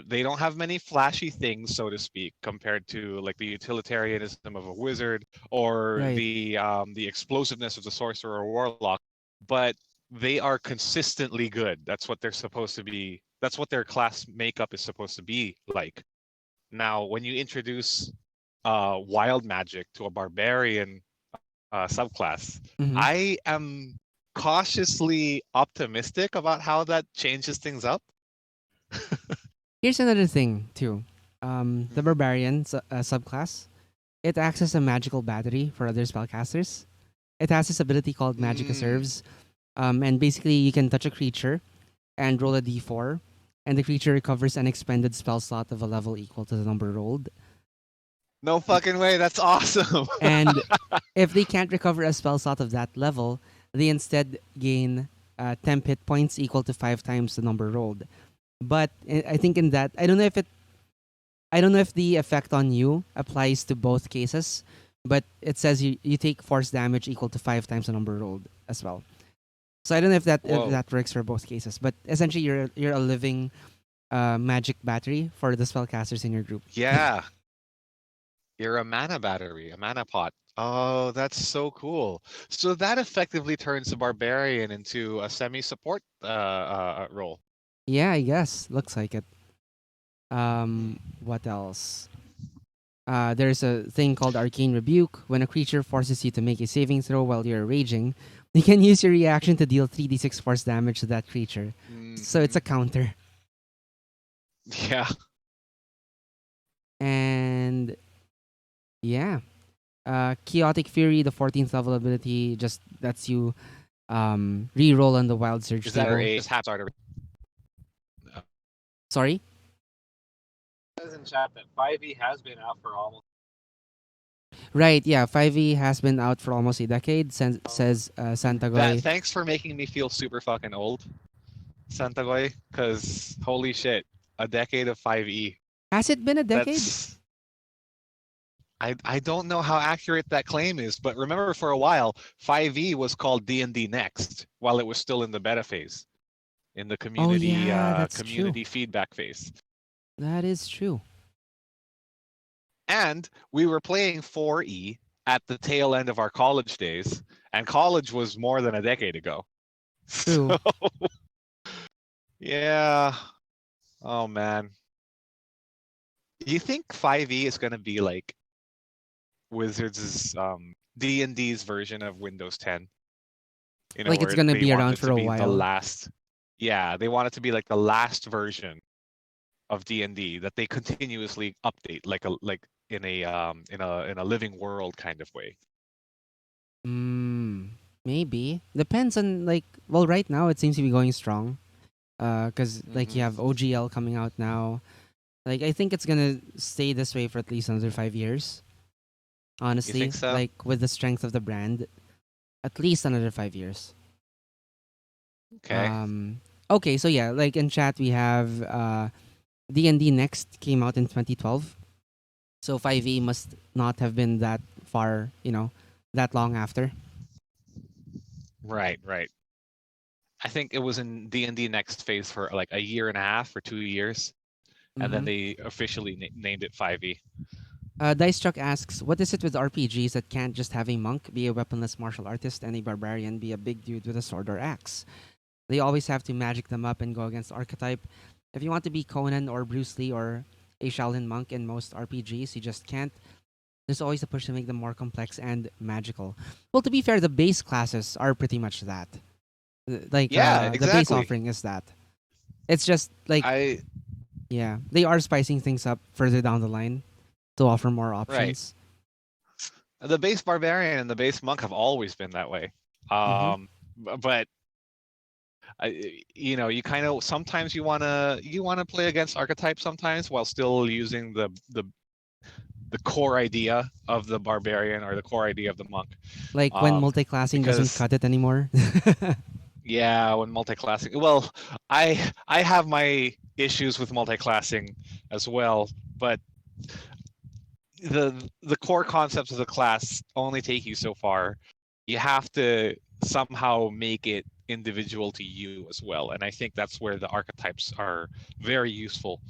They don't have many flashy things, so to speak, compared to like the utilitarianism of a wizard or Right. the explosiveness of the sorcerer or warlock, but they are consistently good. That's what they're supposed to be. That's what their class makeup is supposed to be like. Now, when you introduce wild magic to a barbarian subclass, Hmm. I am cautiously optimistic about how that changes things up. Here's another thing too. The Mhm. barbarian subclass, it acts as a magical battery for other spellcasters. It has this ability called Magic Mm. Serves, and basically you can touch a creature and roll a d4, and the creature recovers an expended spell slot of a level equal to the number rolled. No fucking way. That's awesome. And if they can't recover a spell slot of that level, they instead gain temp hit points equal to 5 times the number rolled. But I think in that, I don't know if the effect on you applies to both cases, but it says you take force damage equal to 5 times the number rolled as well. So I don't know if Whoa. that works for both cases, but essentially you're a living magic battery for the spellcasters in your group. Yeah. You're a mana battery, a mana pot. Oh, that's so cool. So that effectively turns the barbarian into a semi-support role. Yeah, I guess looks like it. Hmm. What else? There's a thing called Arcane Rebuke. When a creature forces you to make a saving throw while you're raging, you can use your reaction to deal 3d6 force damage to that creature. So it's Hmm. a counter. Yeah. And yeah, Chaotic Fury, the 14th level ability, just lets you re-roll on the Wild Surge Is that table. a just half starter? Sorry. Says in chat that 5e has been out for almost. Right, yeah, 5e has been out for almost a decade, says That Santagoy. thanks for making me feel super fucking old, Santagoy, because holy shit, a decade of 5e. Has it been a decade? That's I don't know how accurate that claim is, but remember for a while, 5e was called D&D Next while it was still in the beta phase, in the Oh yeah, that's true. community feedback phase. That is true. And we were playing 4e at the tail end of our college days, and college was more than a decade ago. True. So, yeah. Oh man. You think 5e is going to be like Wizards' D&D's version of Windows 10, Like it's where gonna they be want around it for to a be the while. last. Yeah, they want it to be like the last version of D&D that they continuously update, like in a living world kind of way. Maybe depends on like. Well, right now it seems to be going strong. Cause like you Hmm. have OGL coming out now. Like I think it's gonna stay this way for at least another 5 years. You think Honestly, so? like with the strength of the brand, at least another 5 years. Okay. Um. Okay, so yeah, like in chat we have D&D Next came out in 2012. So 5e must not have been that far, that long after. Right, right. I think it was in D&D Next phase for like a year and a half or 2 years, and then Mm-hmm. they officially named it 5e. Dice Truck asks, what is it with RPGs that can't just have a monk be a weaponless martial artist and a barbarian be a big dude with a sword or axe? They always have to magic them up and go against archetype. If you want to be Conan or Bruce Lee or a Shaolin monk in most RPGs, you just can't. There's always a push to make them more complex and magical. Well, to be fair, the base classes are pretty much that. Like Yeah, the base exactly. offering is that. It's just like, I yeah, they are spicing things up further down the line to offer more right. options. The base barbarian and the base monk have always been that way. Mm-hmm. But you kind of sometimes you wanna play against archetypes sometimes while still using the core idea of the barbarian or the core idea of the monk. Like when Um, multi-classing doesn't because cut it anymore. yeah, when multi-classing, well, I have my issues with multi-classing as well, but the core concepts of the class only take you so far. You have to somehow make it individual to you as well, and I think that's where the archetypes are very useful,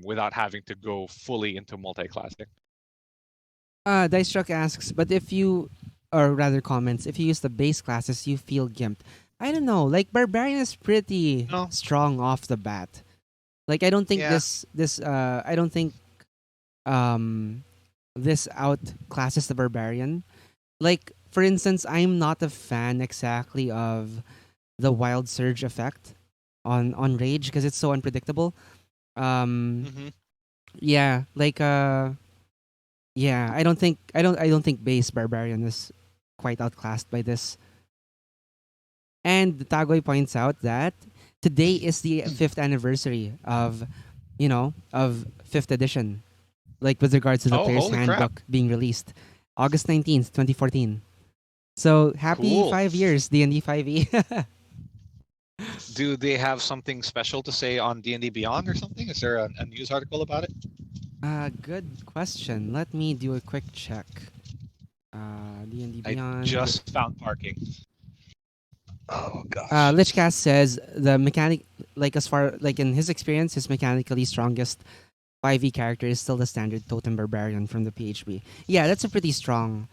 without having to go fully into multi-classing. Dice Truck asks, but if you, or rather comments, if you use the base classes, you feel gimped. I don't know. Like Barbarian is pretty No, strong off the bat. Like I don't think yeah, I don't think um this outclasses the Barbarian. Like for instance, I'm not a fan exactly of the Wild Surge effect on Rage because it's so unpredictable. Um, hmm yeah, like yeah, I don't think base Barbarian is quite outclassed by this. And Tagoy points out that today is the fifth anniversary of, of fifth edition, like with regards to the Oh, player's holy crap! handbook being released, August 19th, 2014. So happy Cool. 5 years, D&D 5e. Do they have something special to say on D&D Beyond or something? Is there a news article about it? Good question. Let me do a quick check. D&D I Beyond. just found parking. Oh gosh. Lichcast says the mechanic, like as far like in his experience, his mechanically strongest 5e character is still the standard totem barbarian from the PHB. Yeah, that's a pretty strong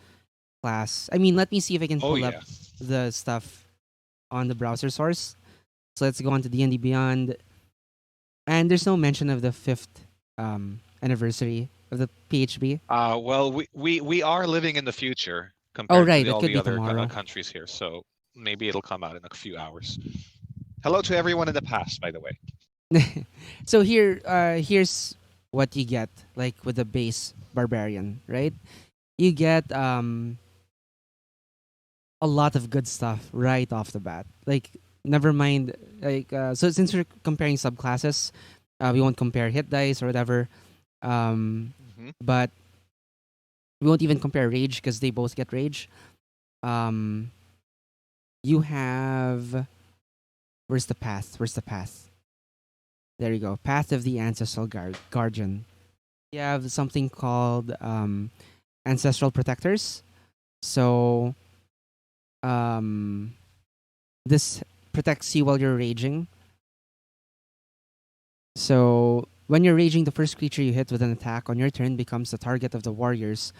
class. I mean, let me see if I can Oh pull up yeah. the stuff on the browser source. So let's go on to D&D Beyond, and there's no mention of the fifth anniversary of the PHB. Well, we are living in the future Oh, compared to right, it all could the be other tomorrow. countries here, so maybe it'll come out in a few hours. Hello to everyone in the past, by the way. So here's what you get, like with the base barbarian, right? You get a lot of good stuff right off the bat. Like never mind, like so since we're comparing subclasses, we won't compare hit dice or whatever. Um, hmm but we won't even compare rage because they both get rage. Um, you have, where's the path? Where's the path? There you go. Path of the ancestral guardian. You have something called ancestral protectors. So um, this protects you while you're raging. So when you're raging, the first creature you hit with an attack on your turn becomes the target of the warriors,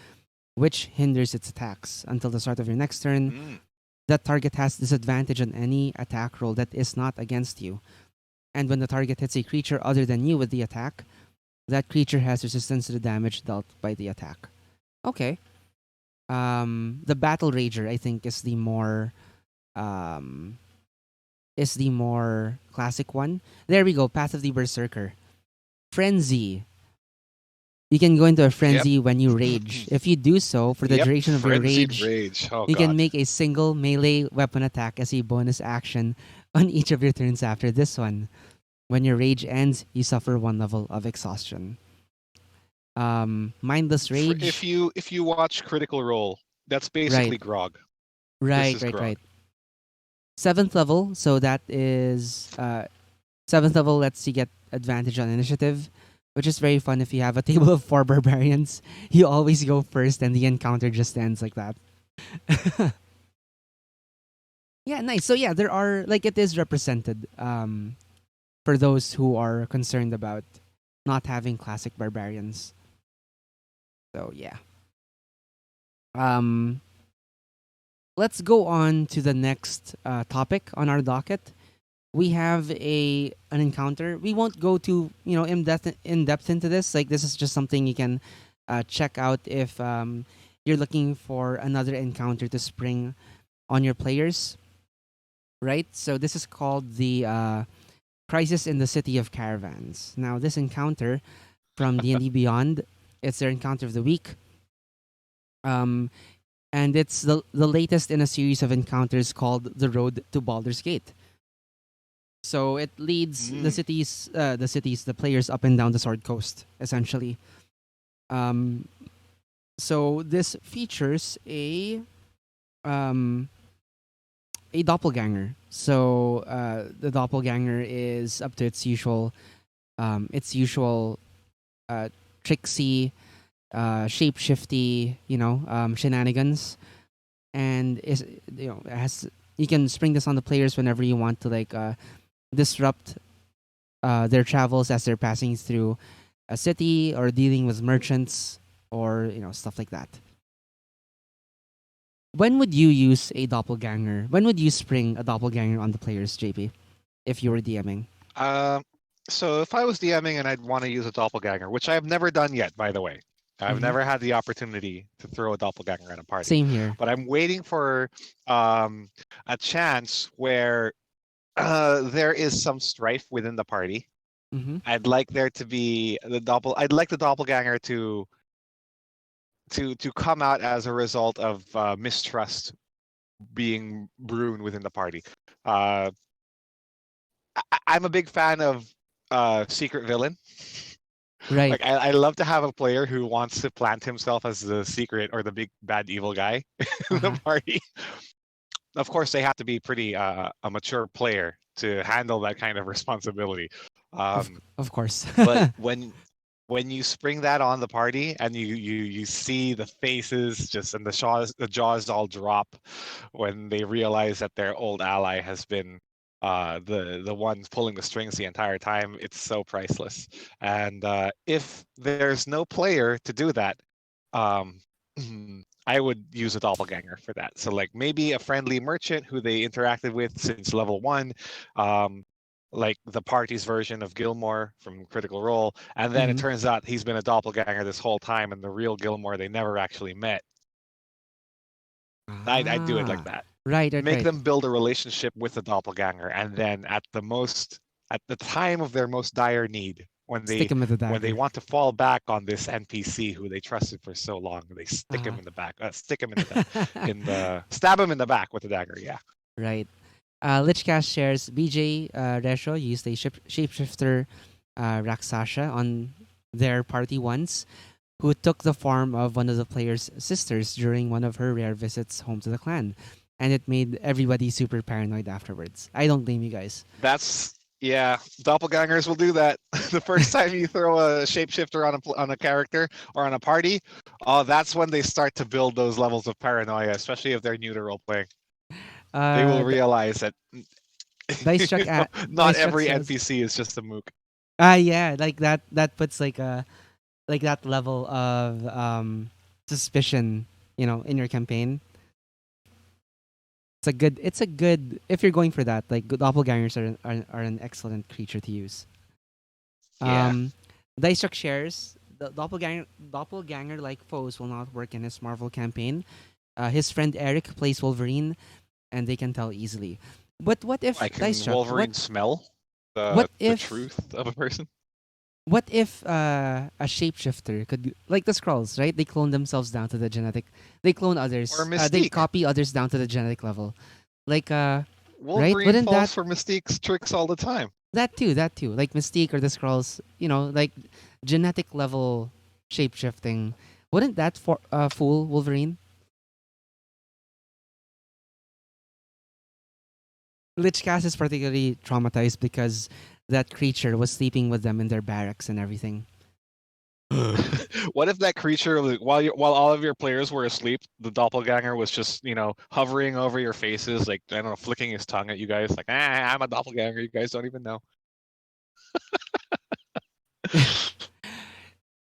which hinders its attacks until the start of your next turn. Mm. That target has disadvantage on any attack roll that is not against you. And when the target hits a creature other than you with the attack, that creature has resistance to the damage dealt by the attack. Okay. The battle rager, I think, um is the more classic one. There we go. Path of the berserker. Frenzy. You can go into a Yep. frenzy when you rage. If you do so for the Yep. duration of your Frenzied rage, rage. Oh you can god. make a single melee weapon attack as a bonus action on each of your turns after this one. When your rage ends, you suffer one level of exhaustion. Mindless If rage. you watch Critical Role, that's Right, basically Grog. This right, is right, Grog. right. Seventh level, so that is seventh level lets you get advantage on initiative, which is very fun if you have a table of four barbarians. You always go first, and the encounter just ends like that. Yeah, nice. So yeah, there are like it is represented for those who are concerned about not having classic barbarians. So yeah. Um, let's go on to the next topic on our docket. We have an encounter. We won't go too in depth into this. Like this is just something you can check out if you're looking for another encounter to spring on your players, right? So this is called the Crisis in the City of Caravans. Now, this encounter from D&D Beyond, it's their encounter of the week. Um, and it's the latest in a series of encounters called The Road to Baldur's Gate. So it leads Mm. the players up and down the Sword Coast, essentially. Um, so this features um, a doppelganger. So the doppelganger is up to its usual uh, tricksy, shapeshifty, shenanigans, and is it has you can spring this on the players whenever you want to disrupt their travels as they're passing through a city or dealing with merchants or stuff like that. When would you use a doppelganger? When would you spring a doppelganger on the players, JP, if you were DMing? Um, so if I was DMing and I'd want to use a doppelganger, which I have never done yet, by the way, I've Hmm. never had the opportunity to throw a doppelganger in a party, Same here. but I'm waiting for a chance where there is some strife within the party. Hmm. I'd like there to be I'd like the doppelganger to come out as a result of mistrust being brewed within the party. Uh, I'm a big fan of secret villain. Right. Like I love to have a player who wants to plant himself as the secret or the big bad evil guy Uh in the huh. party. Of course, they have to be pretty a mature player to handle that kind of responsibility. Of Um, of course. but when you spring that on the party and you see the faces just and the jaws all drop when they realize that their old ally has been the one pulling the strings the entire time, it's so priceless. And if there's no player to do that, um, I would use a doppelganger for that. So like maybe a friendly merchant who they interacted with since level 1, um, like the party's version of Gilmore from Critical Role, and then it Hmm. turns out he's been a doppelganger this whole time, and the real Gilmore they never actually met. I'd do it like Ah. that. Right. Right. Make Right. them build a relationship with the doppelganger, and then at the time of their most dire need, Stick him with the when they dagger. want to fall back on this NPC who they trusted for so long, they stick Uh him in the back, stick him huh. stab him in the back with the dagger. Yeah. Right. Lichcast shares BJ Resho used a shapeshifter Raksasha on their party once, who took the form of one of the player's sisters during one of her rare visits home to the clan. And it made everybody super paranoid afterwards. I don't blame you guys. Yeah, doppelgangers will do that. The first time you throw a shapeshifter on a character or on a party, oh, that's when they start to build those levels of paranoia, especially if they're new to role playing. They will Uh, realize that not Dice Chuck every says, NPC is just a mook. yeah, like that puts like that level of suspicion, in your campaign. It's a good if you're going for that. Like doppelgangers are an excellent creature to use. Yeah. Um, Dicestruck shares the doppelganger like foes will not work in his Marvel campaign. His friend Eric plays Wolverine, and they can tell easily. But what if I can Dicestruck? What Wolverine smell what the if truth of a person? a shapeshifter could like the scrolls, right? They clone themselves down to the genetic. They clone Or others. They Mystique. copy others down to the genetic level. Like right? Wolverine Wouldn't falls for Mystique's tricks all the time. that too, like Mystique or the Scrolls, like genetic level shape shifting. Wouldn't that fool Wolverine? Lichcast is particularly traumatized because that creature was sleeping with them in their barracks and everything. What if that creature, like, while all of your players were asleep, the doppelganger was just hovering over your faces, like I don't know, flicking his tongue at you guys, like I'm a doppelganger. You guys don't even know.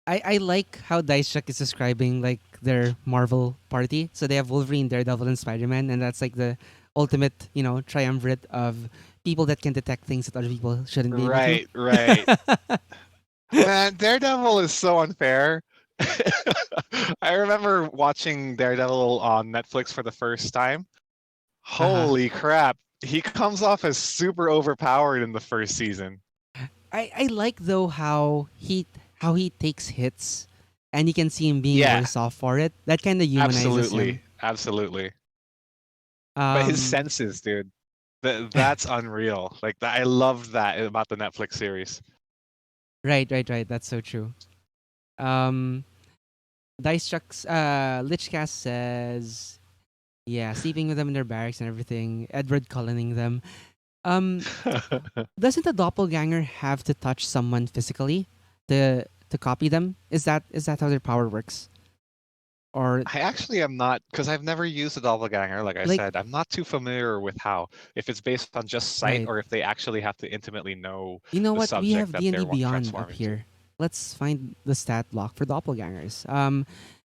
I like how Dicechuck is describing like their Marvel party. So they have Wolverine, Daredevil, and Spider-Man, and that's like the ultimate, triumvirate of people that can detect things that other people shouldn't be able to. Right, right. Man, Daredevil is so unfair. I remember watching Daredevil on Netflix for the first time. Uh-huh. Holy crap. He comes off as super overpowered in the first season. I like though how he takes hits, and you can see him being Yeah, worse off for it. That kind of humanizes him. absolutely, absolutely. But his Um, senses, dude, that's unreal. Like that, I love that about the Netflix series. right. That's so true. Um, Dice Chucks, Lichcast says, yeah, sleeping with them in their barracks and everything. Edward cullening them. Um, doesn't a doppelganger have to touch someone physically to copy them? Is that how their power works? Or I actually am not, because I've never used a doppelganger. Like I like, said, I'm not too familiar with how, if it's based on just sight right? or if they actually have to intimately know You know the what? We subject have that D and D they're Beyond up transforming to. here. Let's find the stat block for doppelgangers.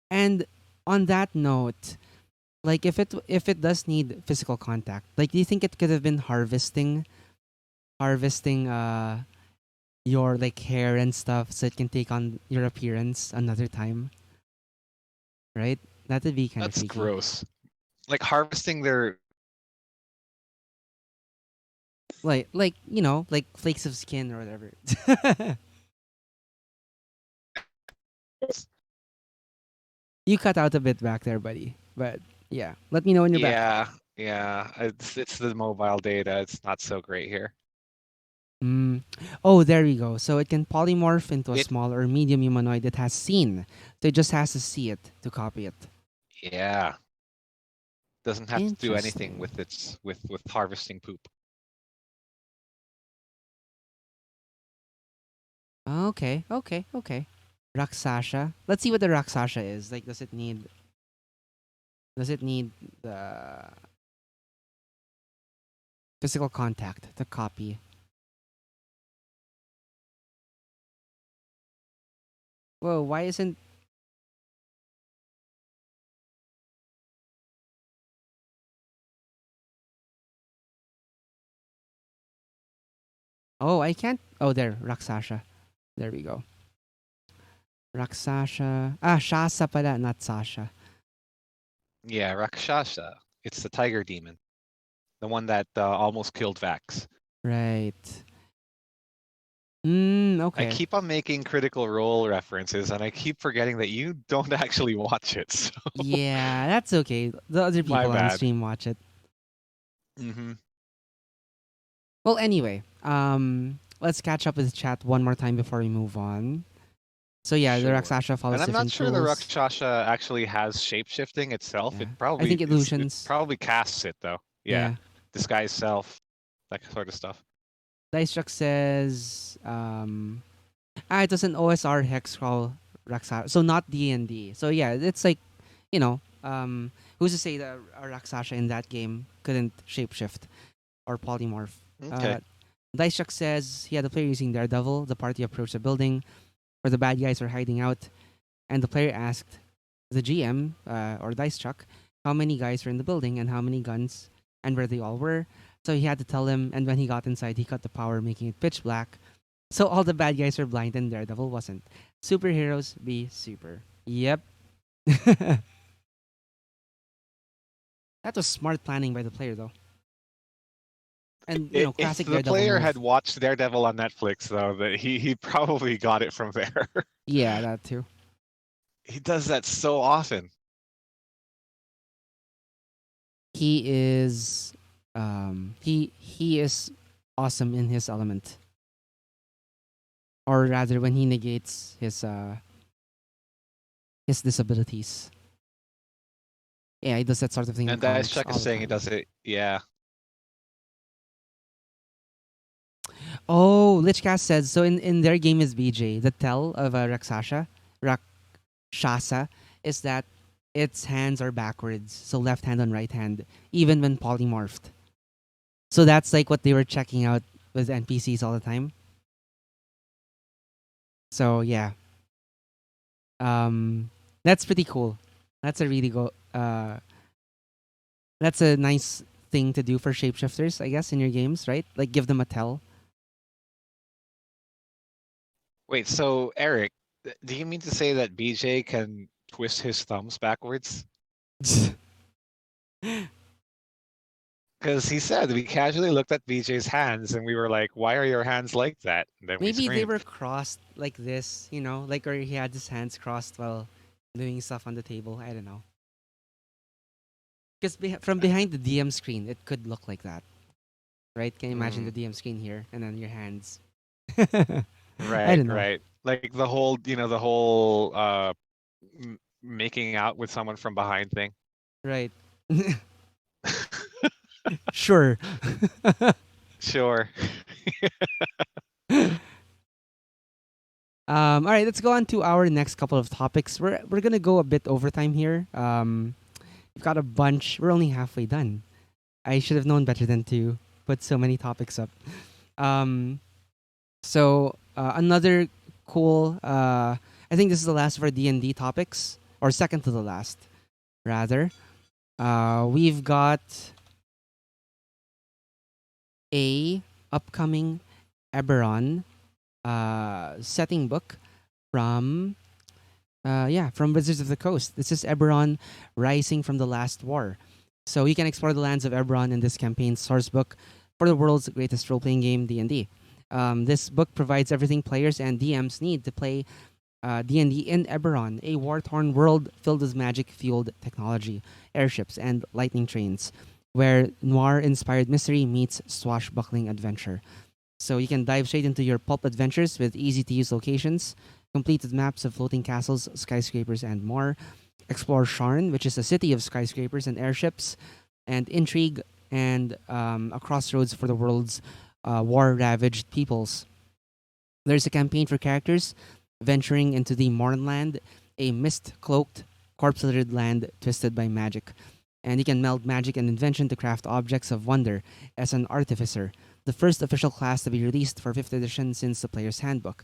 And on that note, like if it does need physical contact, like do you think it could have been harvesting your like hair and stuff so it can take on your appearance another time, right? That would be kind of That's freaky. gross. Like harvesting their. Like like flakes of skin or whatever. You cut out a bit back there, buddy. But yeah, let me know when you're back. Yeah, yeah. It's the mobile data. It's not so great here. Mm. Oh, there we go. So it can polymorph into a It small or medium humanoid that has seen. So it just has to see it to copy it. yeah doesn't have to do anything Interesting. with its with harvesting poop. Okay. Raksasha. Let's see what the Raksasha is. Like, does it need the physical contact to copy? Whoa, why isn't Oh, I can't. Oh, there, Raksasha. There we go. Raksasha. Ah, Shasa pala, not Sasha. Yeah, Rakshasa. It's the tiger demon, the one that almost killed Vax. Right. I Okay. keep on making Critical Role references, and I keep forgetting that you don't actually watch it. So Yeah, that's okay. The other my people on bad. stream watch it. Hmm. Well, anyway, let's catch up with chat one more time before we move on. So yeah, the Sure. Raksasha And follows I'm not different sure the rules. Rakshasa actually has shapeshifting itself. Yeah, It I think probably it illusions. probably casts it though. Yeah, Yeah, disguise self, that sort of stuff. Dicestruck says, it was an OSR hex crawl Raksasha, so not D&D. So yeah, it's like, who's to say that a Raksasha in that game couldn't shapeshift or polymorph? Okay. Uh, Dicestruck says he had the player using Daredevil. The party approached the building where the bad guys were hiding out, and the player asked the GM or Dice Chuck how many guys were in the building and how many guns and where they all were. So he had to tell him, and when he got inside, he cut the power, making it pitch black. So all the bad guys were blind, and Daredevil wasn't. Superheroes be super. Yep. That was smart planning by the player, though, and If classic the Daredevil player had move. watched Daredevil on Netflix, though, that he probably got it from there. Yeah, that too. He does that so often. He is, he is awesome in his element, or rather, when he negates his disabilities. Yeah, he does that sort of thing in And Dice comics Chuck is all the saying he time. does it. Yeah. Oh, Lichcast says so. In their game is BJ. The tell of a Rakshasa is that its hands are backwards, so left hand on right hand, even when polymorphed. So that's like what they were checking out with NPCs all the time. So yeah, um, that's pretty cool. That's a really go. That's a nice thing to do for shapeshifters, I guess, in your games, right? Like give them a tell. Wait, so Eric, do you mean to say that BJ can twist his thumbs backwards? Because he said we casually looked at BJ's hands and we were like, "Why are your hands like that?" And then we Maybe they screamed. were crossed like this, like or he had his hands crossed while doing stuff on the table. I don't know. Because from behind the DM screen, it could look like that, right? Can you imagine the Mm, DM screen here and then your hands? I right, don't know. right. Like the whole, the whole making out with someone from behind thing. Right. Sure. Sure. All right, let's go on to our next couple of topics. We're gonna go a bit overtime here. We've got a bunch. We're only halfway done. I should have known better than to put so many topics up. Um, another cool. I think this is the last of our D&D topics, or second to the last, rather. We've got a upcoming Eberron setting book from from Wizards of the Coast. This is Eberron Rising from the Last War. So you can explore the lands of Eberron in this campaign's source book for the world's greatest role-playing game, D&D. This book provides everything players and DMs need to play D&D in Eberron, a war-torn world filled with magic-fueled technology, airships, and lightning trains, where noir-inspired mystery meets swashbuckling adventure. So you can dive straight into your pulp adventures with easy-to-use locations, complete with maps of floating castles, skyscrapers, and more. Explore Sharn, which is a city of skyscrapers and airships, and intrigue and a crossroads for the world's war-ravaged peoples. There's a campaign for characters venturing into the Mornland, a mist-cloaked, corpse-littered land twisted by magic. And you can meld magic and invention to craft objects of wonder as an artificer, the first official class to be released for 5th edition since the player's handbook.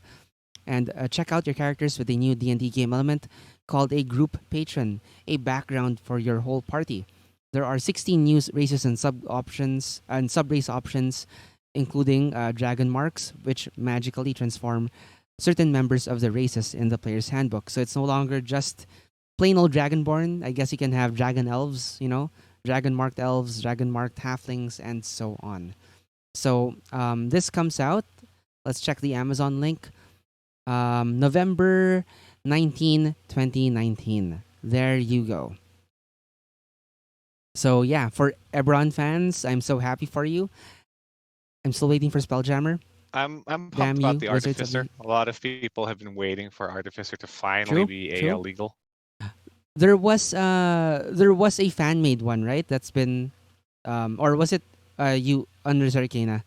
And check out your characters with a new D&D game element called a group patron, a background for your whole party. There are 16 new races and sub race options, including dragon marks, which magically transform certain members of the races in the player's handbook. So it's no longer just plain old dragonborn. I guess you can have dragon elves, dragon marked elves, dragon marked halflings, and so on. So this comes out. Let's check the Amazon link. November 19, 2019. There you go. So yeah, for Ebron fans, I'm so happy for you. I'm still waiting for Spelljammer. I'm pumped Damn about you, the Wizards of Artificer. the A lot of people have been waiting for Artificer to finally True, be true. AL legal. There was a fan made one, right? That's been or was it you under Arcana?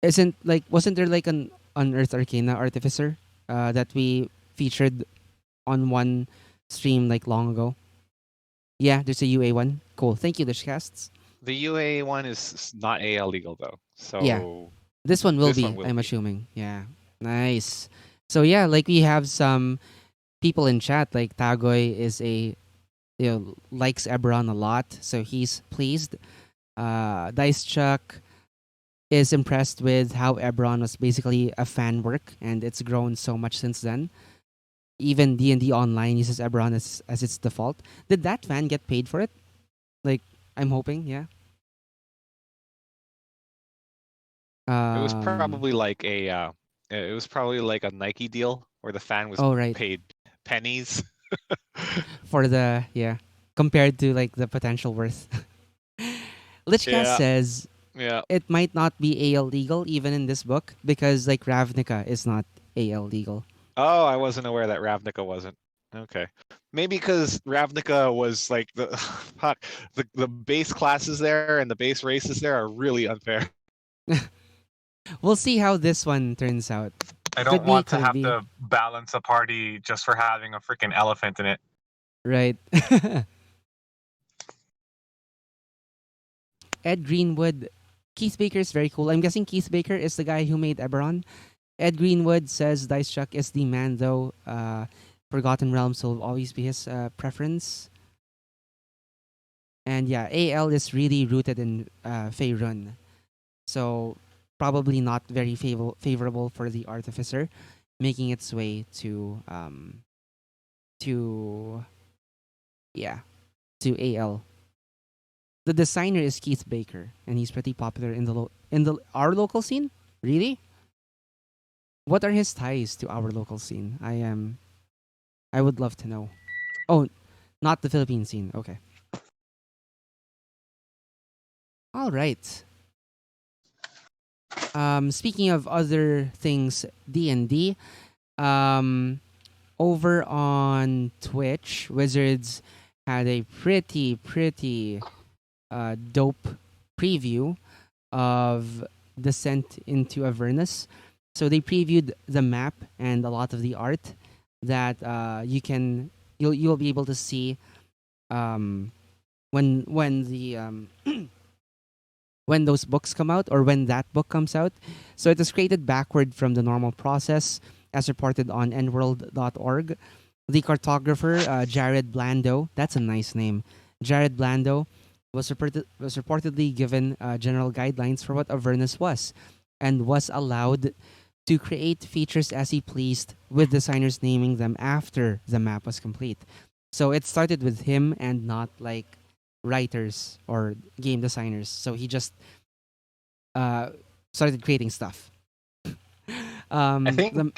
Isn't like wasn't there like an Unearthed Arcana artificer that we featured on one stream like long ago? Yeah, there's a UA one. Cool. Thank you, Dishcasts. The UA one is not AL legal though, Yeah, so this one will this one be, will I'm be. assuming. Yeah. Nice. So yeah, like we have some people in chat, like Tagoy is likes Eberron a lot, so he's pleased. Dice Chuck is impressed with how Eberron was basically a fan work and it's grown so much since then. Even D&D Online uses Eberron as its default. Did that fan get paid for it? Like, I'm hoping, yeah. It was Um, probably like a Nike deal where the fan was oh, right. paid pennies. For the, yeah, compared to like the potential worth. Lichcast Yeah, says yeah. it might not be AL legal even in this book because like Ravnica is not AL legal. Oh, I wasn't aware that Ravnica wasn't. Okay. Maybe because Ravnica was like the fuck, the base classes there and the base races there are really unfair. We'll see how this one turns out. I Could don't be, want to could it have be? to balance a party just for having a freaking elephant in it. Right. Ed Greenwood. Keith Baker is very cool. I'm guessing Keith Baker is the guy who made Eberron. Ed Greenwood says Dice Chuck is the man, though. Forgotten Realms will always be his preference. And yeah, AL is really rooted in Faerun. So probably not very favorable for the Artificer, making its way to to yeah to AL. The designer is Keith Baker, and he's pretty popular in the our local scene. Really, what are his ties to our local scene? I would love to know. Oh, not the Philippine scene. Okay, all right. Speaking of other things, D&D. Um, over on Twitch, Wizards had a pretty dope preview of Descent into Avernus. So they previewed the map and a lot of the art that you'll be able to see um, when when those books come out or when that book comes out. So it was created backward from the normal process, as reported on nworld.org. The cartographer, Jared Blando, that's a nice name. Jared Blando was reportedly given general guidelines for what Avernus was and was allowed to create features as he pleased, with designers naming them after the map was complete. So it started with him and not like writers or game designers. So he just uh, started creating stuff. I think, The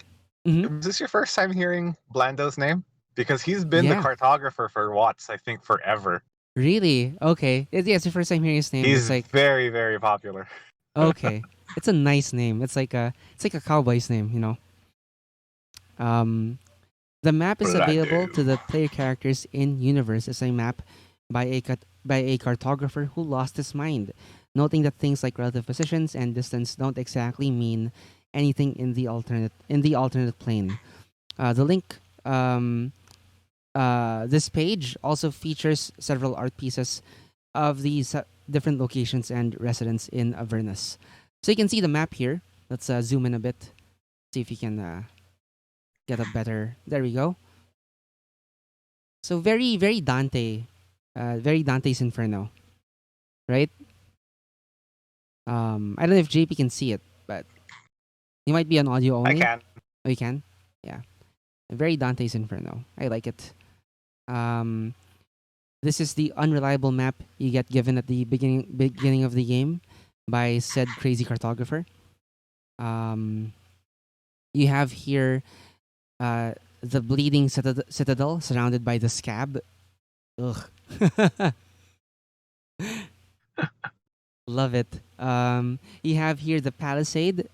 mhm. was this your first time hearing Blando's name? Because he's been the Yeah, cartographer for Watts, I think, forever. really? Okay. Yeah, it's the first time hearing his name. It's He's like very, very popular. okay, it's a nice name. It's like a cowboy's name, you know. Um, the map is available Blando. to the player characters in universe as a map by a cartographer who lost his mind, noting that things like relative positions and distance don't exactly mean anything in the alternate plane. The link this page also features several art pieces of these different locations and residents in Avernus. So you can see the map here. Let's zoom in a bit, see if you can get a better. There we go. So very Dante's Inferno, right? I don't know if JP can see it, but you might be on audio I only. can. Oh, you can. Yeah, very Dante's Inferno. I like it. Um, This is the unreliable map you get given at the beginning of the game by said crazy cartographer. Um, you have here the bleeding citadel surrounded by the scab. Ugh. Love it. You have here the palisade.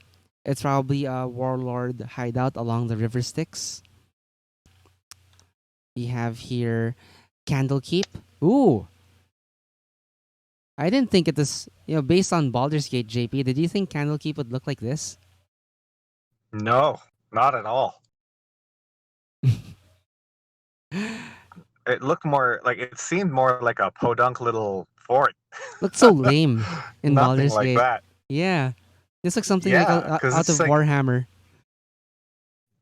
It's probably a warlord hideout along the river Styx. We have here Candlekeep. Ooh, I didn't think it was, based on Baldur's Gate, JP. Did you think Candlekeep would look like this? No, not at all. It looked more like, it seemed more like a podunk little fort. Looked so lame in Nothing Baldur's like Gate. that. Yeah. This looks something like Yeah, because out of it's like, Warhammer.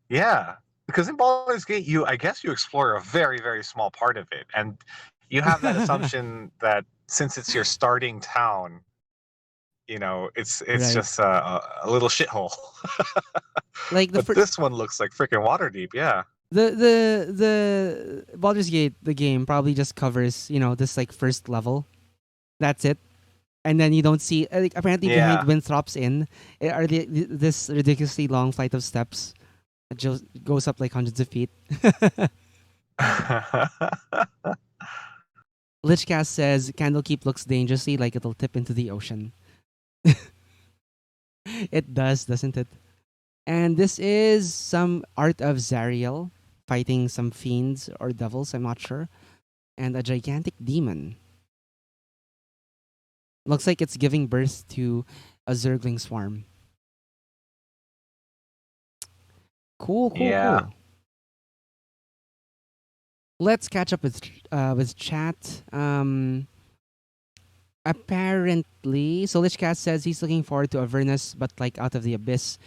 yeah, because in Baldur's Gate, I guess you explore a very, very small part of it, and you have that assumption that since it's your starting town, it's Right. just a little shithole. Like But this one looks like freaking Waterdeep. Yeah, the Baldur's Gate, the game probably just covers, this like first level. That's it. And then you don't see like apparently behind yeah. Winthrop's Inn are this ridiculously long flight of steps that just goes up like hundreds of feet. Lichcast says Candlekeep looks dangerously like it'll tip into the ocean. It does, doesn't it? And this is some art of Zariel fighting some fiends or devils, I'm not sure, and a gigantic demon. Looks like it's giving birth to a Zergling swarm. Cool, cool, Yeah. cool. Let's catch up with chat. Apparently, so Lichcast says he's looking forward to Avernus, but like out of the abyss.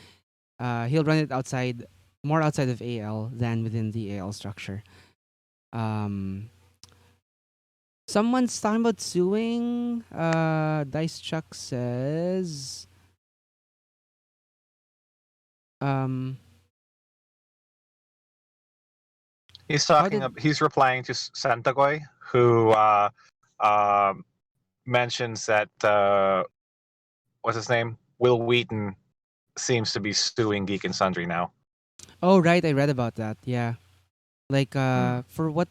He'll run it more outside of AL than within the AL structure. Um, Someone's talking about suing. Dice Chuck says, um, He's How talking. did? He's replying to Santagoy, who um, mentions that what's his name? Will Wheaton seems to be suing Geek and Sundry now. Oh, right, I read about that. Yeah, like Hmm. for what?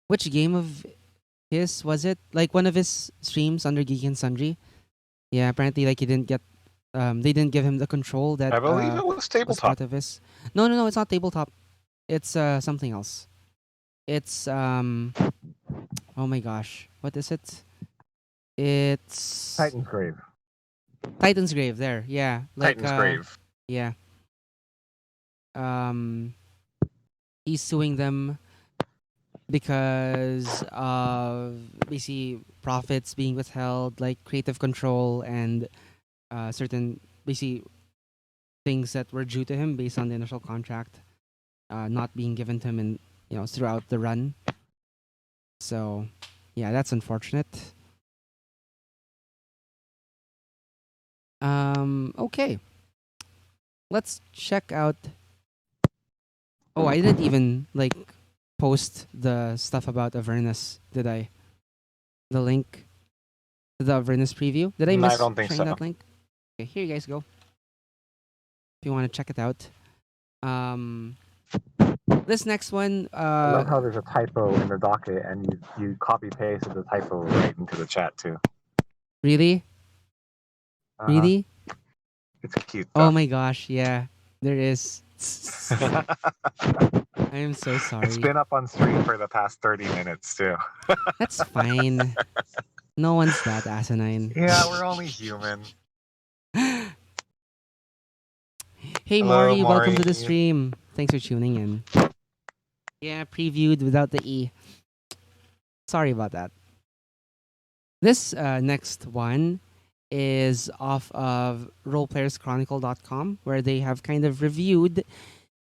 Which game of his was it? Like one of his streams under Geek and Sundry. Yeah, apparently like he didn't get they didn't give him the control that I believe it was was tabletop. part of his. No, no, no, it's not tabletop. It's something else. It's oh my gosh. What is it? It's Titan's Grave. Titan's Grave there. Yeah. Like Titan's Grave. yeah. Um he's suing them because of basically profits being withheld, like creative control and certain basically things that were due to him based on the initial contract not being given to him in throughout the run. So yeah, that's unfortunate. Okay, let's check out. Oh, I didn't even like post the stuff about Avernus, did I? The link to the Avernus preview. Did I I miss don't think sharing so. that link? Okay, here you guys go. If you want to check it out. Um, this next one. I love how there's a typo in the docket, and you copy pasted the typo right into the chat too. Really, Uh huh. really. It's cute Oh though. my gosh, yeah, there is. I am so It's sorry. been up on stream for the past 30 minutes too. That's fine. No one's that asinine. Yeah, we're only human. Hey Hello, Maury, welcome Maury. to the stream. Thanks for tuning in. Yeah, previewed without the E. Sorry about that. This next one is off of roleplayerschronicle.com, where they have kind of reviewed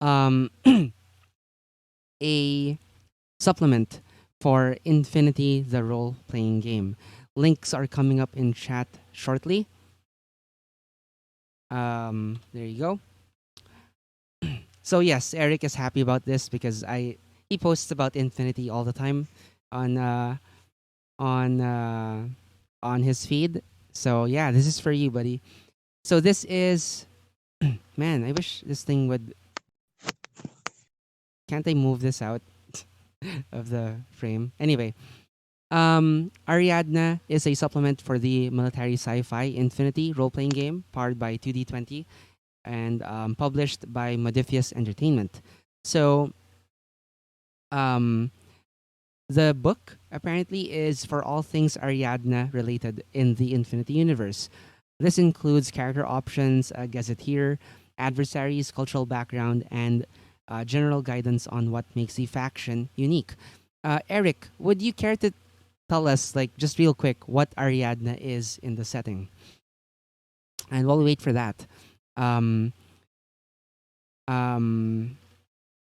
um, a supplement for Infinity, the role playing game. Links are coming up in chat shortly. There you go. So yes, Eric is happy about this because he posts about Infinity all the time on on uh, on his feed. So yeah, this is for you, buddy. So this is man. I wish this thing would. Can't I move this out of the frame? Anyway, Ariadna is a supplement for the military sci-fi Infinity role-playing game powered by 2D20 and published by Modifius Entertainment. So um, the book apparently is for all things Ariadna related in the Infinity Universe. This includes character options, a gazetteer, adversaries, cultural background, and general guidance on what makes the faction unique. Eric, would you care to tell us, like, just real quick, what Ariadna is in the setting? And while we wait for that, um, um,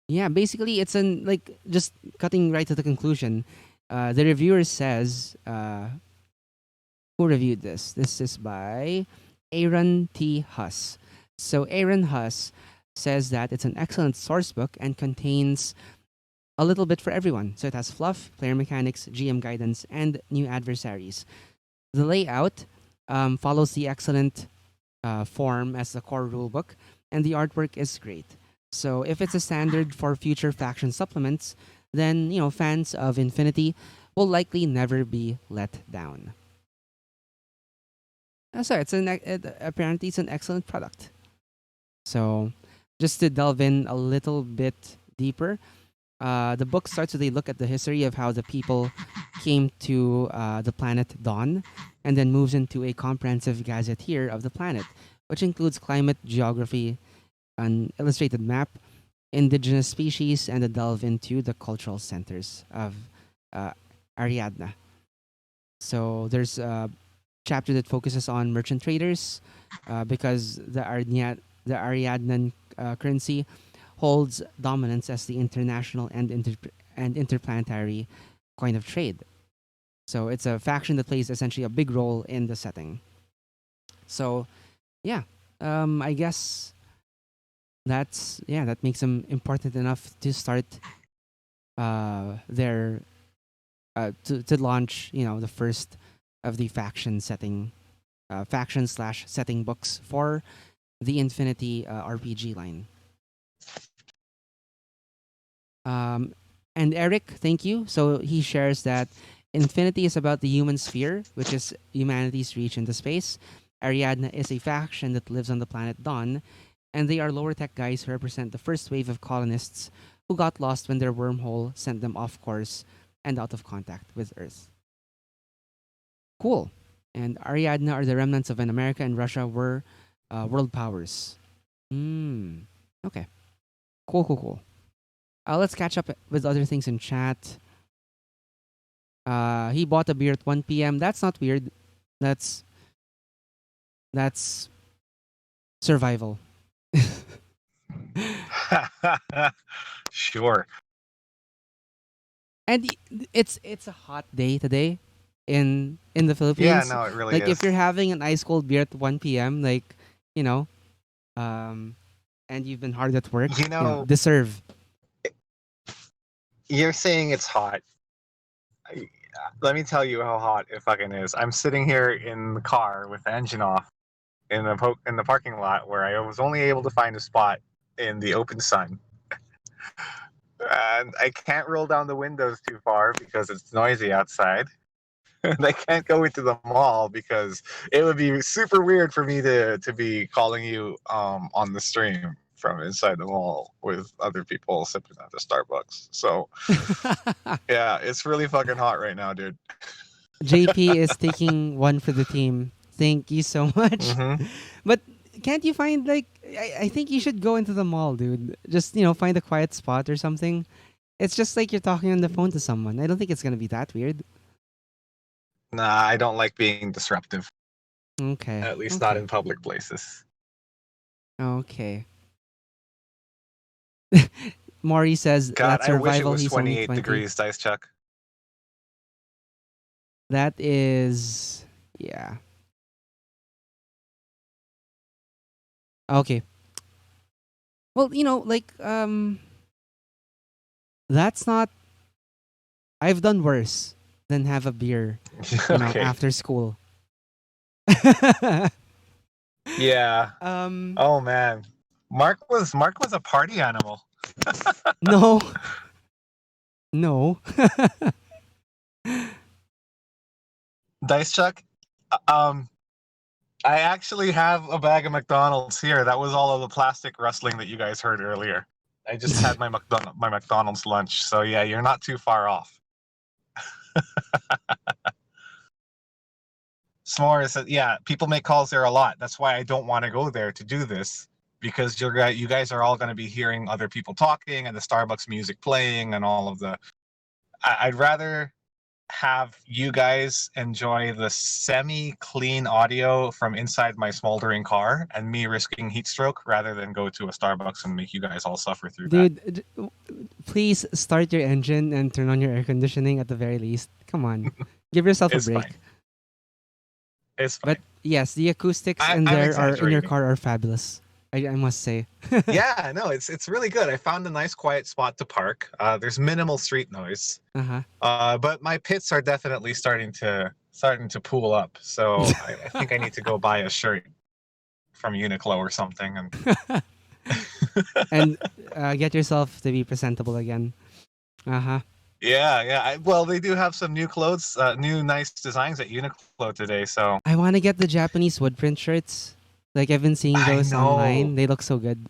yeah, basically, it's an like just cutting right to the conclusion. The reviewer says, who reviewed this? This is by Aaron T. Huss. So Aaron Huss says that it's an excellent source book and contains a little bit for everyone. So it has fluff, player mechanics, GM guidance, and new adversaries. The layout follows the excellent form as the core rulebook, and the artwork is great. So if it's a standard for future faction supplements, then fans of Infinity will likely never be let down. So apparently it's an excellent product. So just to delve in a little bit deeper, the book starts with a look at the history of how the people came to the planet Dawn, and then moves into a comprehensive gazetteer of the planet, which includes climate, geography, an illustrated map, indigenous species, and a delve into the cultural centers of uh, Ariadna. So there's a chapter that focuses on merchant traders because the Ariadnan currency holds dominance as the international and interplanetary coin of trade. So it's a faction that plays essentially a big role in the setting. So yeah, I guess that makes them important enough to start their to launch, the first of the faction slash setting books for the Infinity RPG line. Um, and Eric, thank you. So he shares that Infinity is about the human sphere, which is humanity's reach into space. Ariadne is a faction that lives on the planet Dawn, and they are lower tech guys who represent the first wave of colonists who got lost when their wormhole sent them off course and out of contact with Earth. Cool. And Ariadne are the remnants of when America and Russia were world powers. Hmm. Okay. Cool, cool, cool. Let's catch up with other things in chat. He bought a beer at 1 p.m. That's not weird. That's survival. Sure. And it's a hot day today in the Yeah, Philippines. no, it really Like is. if you're having an ice cold beer at 1 p.m., like, you know, um and you've been hard at work, deserve. You're saying it's hot. I- Let me tell you how hot it fucking is. I'm sitting here in the car with the engine off in the parking lot where I was only able to find a spot in the open sun. And I can't roll down the windows too far because it's noisy outside. And I can't go into the mall because it would be super weird for me to be calling you on the stream from inside the mall with other people sipping at the Starbucks. So yeah, it's really fucking hot right now, dude. JP is taking one for the team. Thank you so much. Mm-hmm. But can't you find like I think you should go into the mall, dude. Just find a quiet spot or something. It's just like you're talking on the phone to someone. I don't think it's gonna be that weird. Nah, I don't like being disruptive, Okay. at least not Okay. in public places. Okay. Maury says God, that I wish it survival. was He's only 28 20. degrees, Dice Chuck. That is, yeah. Okay. Well, that's not. I've done worse than have a beer, Okay. after school. Yeah. um. Oh man. Mark was a party animal. No. No. Dice Chuck, um, I actually have a bag of McDonald's here. That was all of the plastic rustling that you guys heard earlier. I just had my McDonald's lunch. So yeah, you're not too far off. S'mores, yeah, people make calls there a lot. That's why I don't want to go there to do this because you guys are all going to be hearing other people talking and the Starbucks music playing and all of the. I'd rather have you guys enjoy the semi-clean audio from inside my smoldering car and me risking heat stroke rather than go to a Starbucks and make you guys all suffer through that. Dude, please start your engine and turn on your air conditioning at the very least. Come on. Give yourself a It's break. fine. It's fine. But yes, the acoustics I'm in your exaggerating. car are fabulous. I must say. Yeah, no, it's really good. I found a nice quiet spot to park. There's minimal street noise. But my pits are definitely starting to pool up. So I think I need to go buy a shirt from Uniqlo or something and And get yourself to be presentable again. Yeah. Well, they do have some new clothes, new nice designs at Uniqlo today. So I want to get the Japanese woodprint shirts. Like I've been seeing I those know online. They look so good.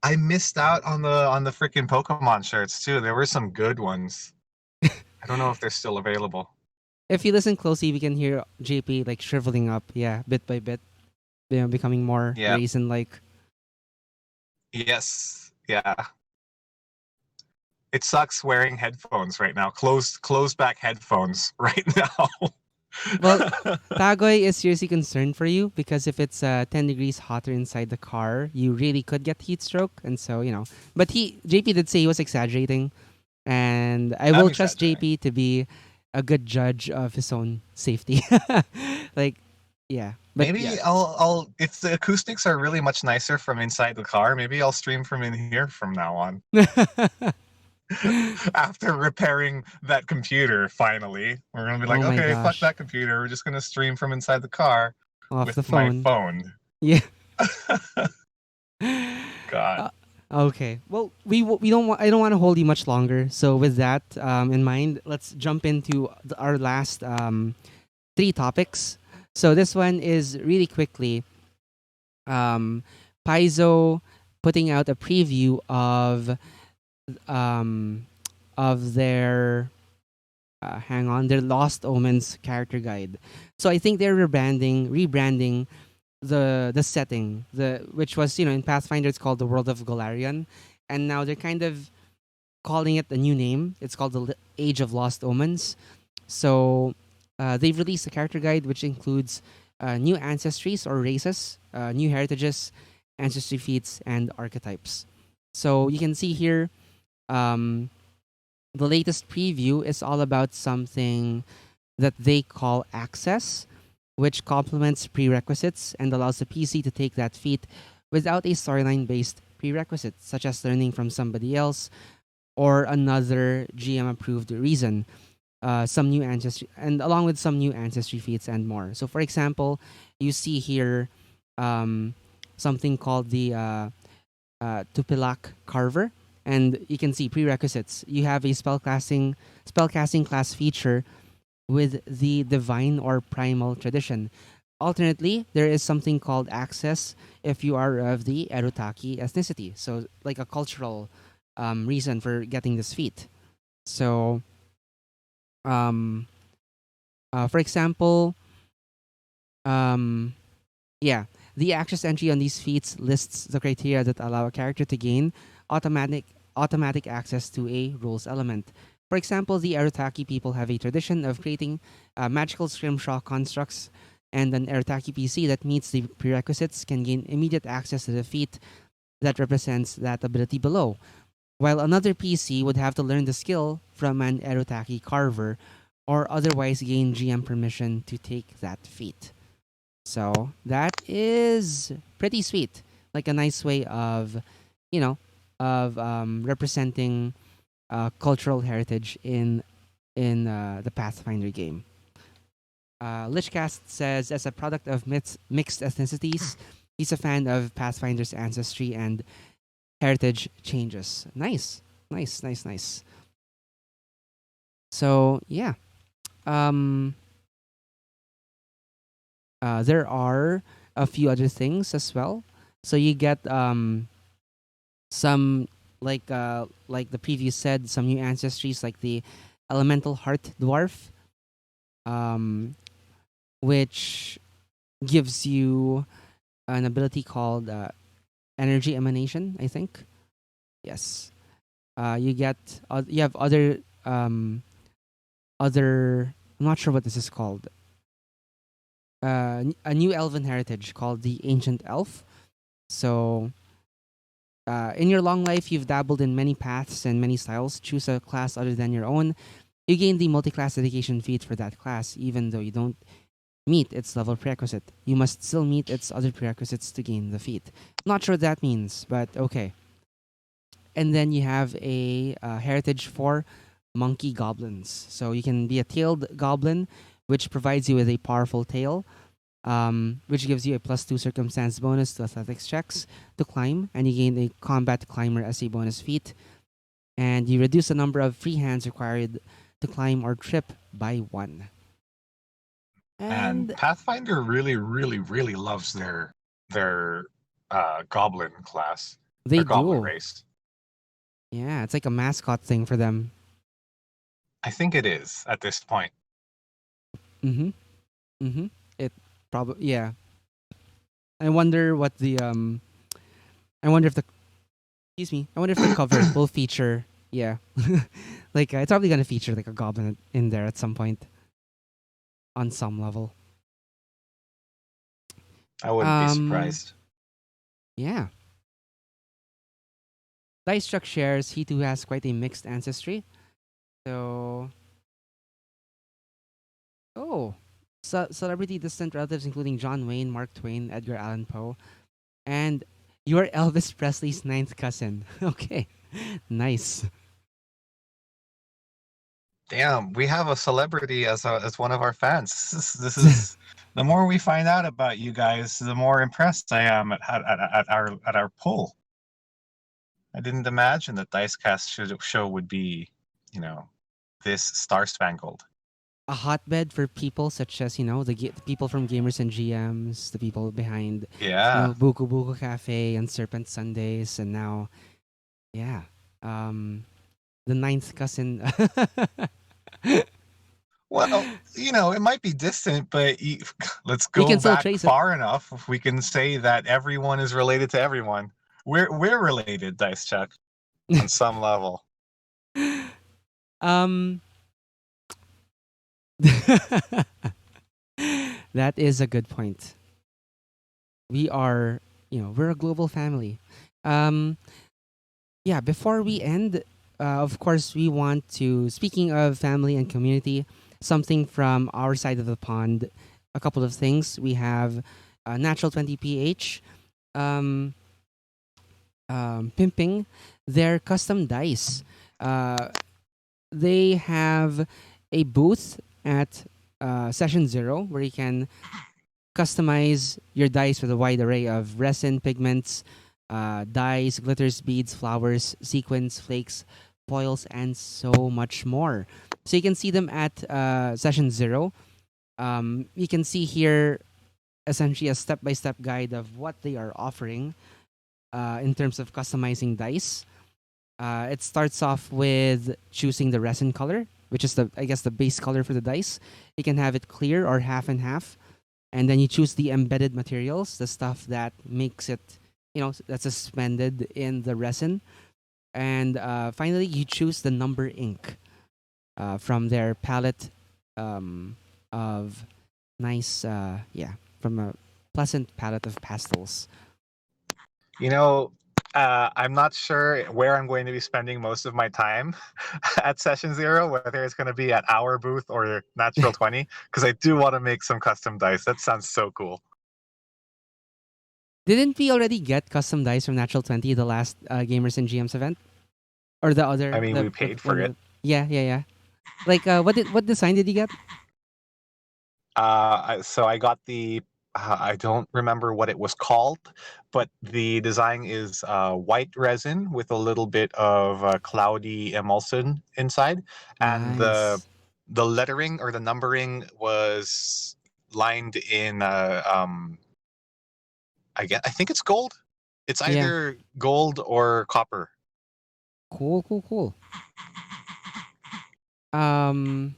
I missed out on the freaking Pokemon shirts too. There were some good ones. I don't know if they're still available. If you listen closely, we can hear JP like shriveling up. Yeah, bit by bit, becoming more Yeah. raisin-like. Yes. Yeah. It sucks wearing headphones right now. Closed back headphones right now. Well, Tagoy is seriously concerned for you because if it's 10 degrees hotter inside the car, you really could get heat stroke. And so, but JP did say he was exaggerating. And I will trust JP to be a good judge of his own safety. Like, yeah. But Maybe yeah. I'll if the acoustics are really much nicer from inside the car, maybe I'll stream from in here from now on. After repairing that computer, finally, we're gonna be like, Oh my okay, fuck gosh. that computer. We're just gonna stream from inside the car Off with the my phone. phone. Yeah. God. Uh, okay. Well, we don't I don't want to hold you much longer. So with that in mind, let's jump into our last three topics. So this one is really quickly um, Paizo putting out a preview um, of their hang on, their Lost Omens character guide. So I think they're rebranding the setting, the which was in Pathfinder it's called the World of Golarion, and now they're kind of calling it a new name. It's called the Age of Lost Omens. So they've released a character guide which includes new ancestries or races, new heritages, ancestry feats, and archetypes. So you can see here um, the latest preview is all about something that they call access, which complements prerequisites and allows the PC to take that feat without a storyline based prerequisite, such as learning from somebody else or another GM approved reason. Some new ancestry, and along with some new ancestry feats and more. So, for example, you see here um, something called the Tupilak Carver, and you can see prerequisites. You have a spellcasting class feature with the divine or primal tradition. Alternately, there is something called access if you are of the Erutaki ethnicity. So, like a cultural reason for getting this feat. So, um, for example, um, yeah, the access entry on these feats lists the criteria that allow a character to gain automatic automatic access to a rules element. For example, the Arutaki people have a tradition of creating magical scrimshaw constructs, and an Arutaki PC that meets the prerequisites can gain immediate access to the feat that represents that ability below, while another PC would have to learn the skill from an Arutaki carver or otherwise gain GM permission to take that feat. So that is pretty sweet. Like a nice way of, you know, representing cultural heritage in the Pathfinder game. Lichcast says, as a product of mixed ethnicities, he's a fan of Pathfinder's ancestry and heritage changes. Nice, nice, nice, nice. So yeah, um, there are a few other things as well. So you get some like the preview said, some new ancestries like the elemental heart dwarf, um, which gives you an ability called energy emanation. I think yes. You get you have other. I'm not sure what this is called. A new elven heritage called the ancient elf. So in your long life, you've dabbled in many paths and many styles. Choose a class other than your own. You gain the multi-class dedication feat for that class, even though you don't meet its level prerequisite. You must still meet its other prerequisites to gain the feat. Not sure what that means, but okay. And then you have a heritage for monkey goblins. So you can be a tailed goblin, which provides you with a powerful tail, which gives you a +2 circumstance bonus to athletics checks to climb, and you gain a combat climber as a bonus feat. And you reduce the number of free hands required to climb or trip by 1. And And Pathfinder really, really, really loves their goblin class, they their goblin do. race. Yeah, it's like a mascot thing for them. I think it is at this point. Mm-hmm. Mm-hmm. It probably yeah. I wonder what the I wonder if the excuse me. I wonder if the cover will feature yeah. Like it's probably gonna feature like a goblin in there at some point on some level. I wouldn't be Um surprised. yeah. Dice Truck shares he too has quite a mixed ancestry. So oh. Celebrity distant relatives including John Wayne, Mark Twain, Edgar Allan Poe, and you're Elvis Presley's ninth cousin. Okay. Nice. Damn, we have a celebrity as one of our fans. This is the more we find out about you guys, the more impressed I am at our poll. I didn't imagine that Dicecast show would be, you know, this star spangled. A hotbed for people such as the people from Gamers and GMs, the people behind Yeah. Buku Buku Cafe and Serpent Sundays, and now yeah, um, the ninth cousin. Well, it might be distant, but let's You go can still back trace it. far enough if we can say that everyone is related to everyone. We're related, Dice Chuck, on some level. um, that is a good point. We are, we're a global family. Um, yeah, before we end, of course, we want to, speaking of family and community, something from our side of the pond, a couple of things. We have Natural 20 PH um, pimping their custom dice. Uh, they have a booth at Session Zero where you can customize your dice with a wide array of resin, pigments, dyes, glitters, beads, flowers, sequins, flakes, foils, and so much more. So you can see them at Session Zero. You can see here essentially a step by step guide of what they are offering in terms of customizing dice. It starts off with choosing the resin color, which is the base color for the dice. You can have it clear or half and half, and then you choose the embedded materials, the stuff that makes it, that's suspended in the resin, and finally you choose the number ink from their palette of nice, from a pleasant palette of pastels. You know, I'm not sure where I'm going to be spending most of my time at Session Zero, whether it's going to be at our booth or Natural 20, because I do want to make some custom dice. That sounds so cool. Didn't we already get custom dice from Natural 20 the last Gamers and GMs event? Or the I other, mean, we paid one for of it. the, yeah, yeah, yeah. Like, what design did you get? So I got the. I don't remember what it was called, but the design is white resin with a little bit of cloudy emulsion inside, and the Nice. the lettering or the numbering was lined in I think it's gold. It's Yeah. either gold or copper. Cool, cool, cool. Um,